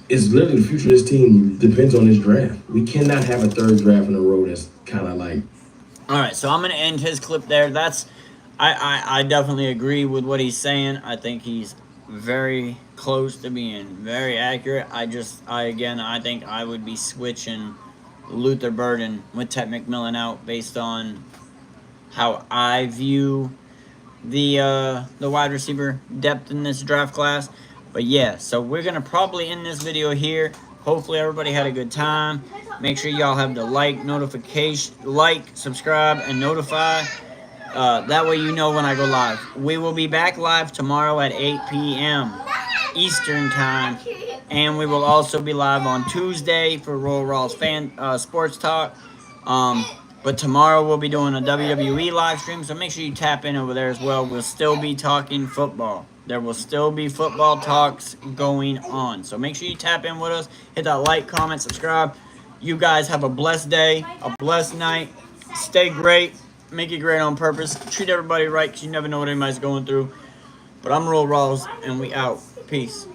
literally the future of this team depends on this draft. We cannot have a 3rd draft in a row that's kind of like. All right, so I'm gonna end his clip there. I definitely agree with what he's saying. I think he's very close to being very accurate. I think I would be switching Luther Burden with Ted McMillan out based on how I view the wide receiver depth in this draft class. But yeah, so we're going to probably end this video here. Hopefully everybody had a good time. Make sure y'all have the like, subscribe, and notify. That way you know when I go live. We will be back live tomorrow at 8 p.m. Eastern Time. And we will also be live on Tuesday for Royal Raw's Fan Sports Talk. But tomorrow we'll be doing a WWE live stream, so make sure you tap in over there as well. We'll still be talking football. There will still be football talks going on. So make sure you tap in with us. Hit that like, comment, subscribe. You guys have a blessed day, a blessed night. Stay great. Make it great on purpose. Treat everybody right because you never know what anybody's going through. But I'm Royal Rawls, and we out. Peace.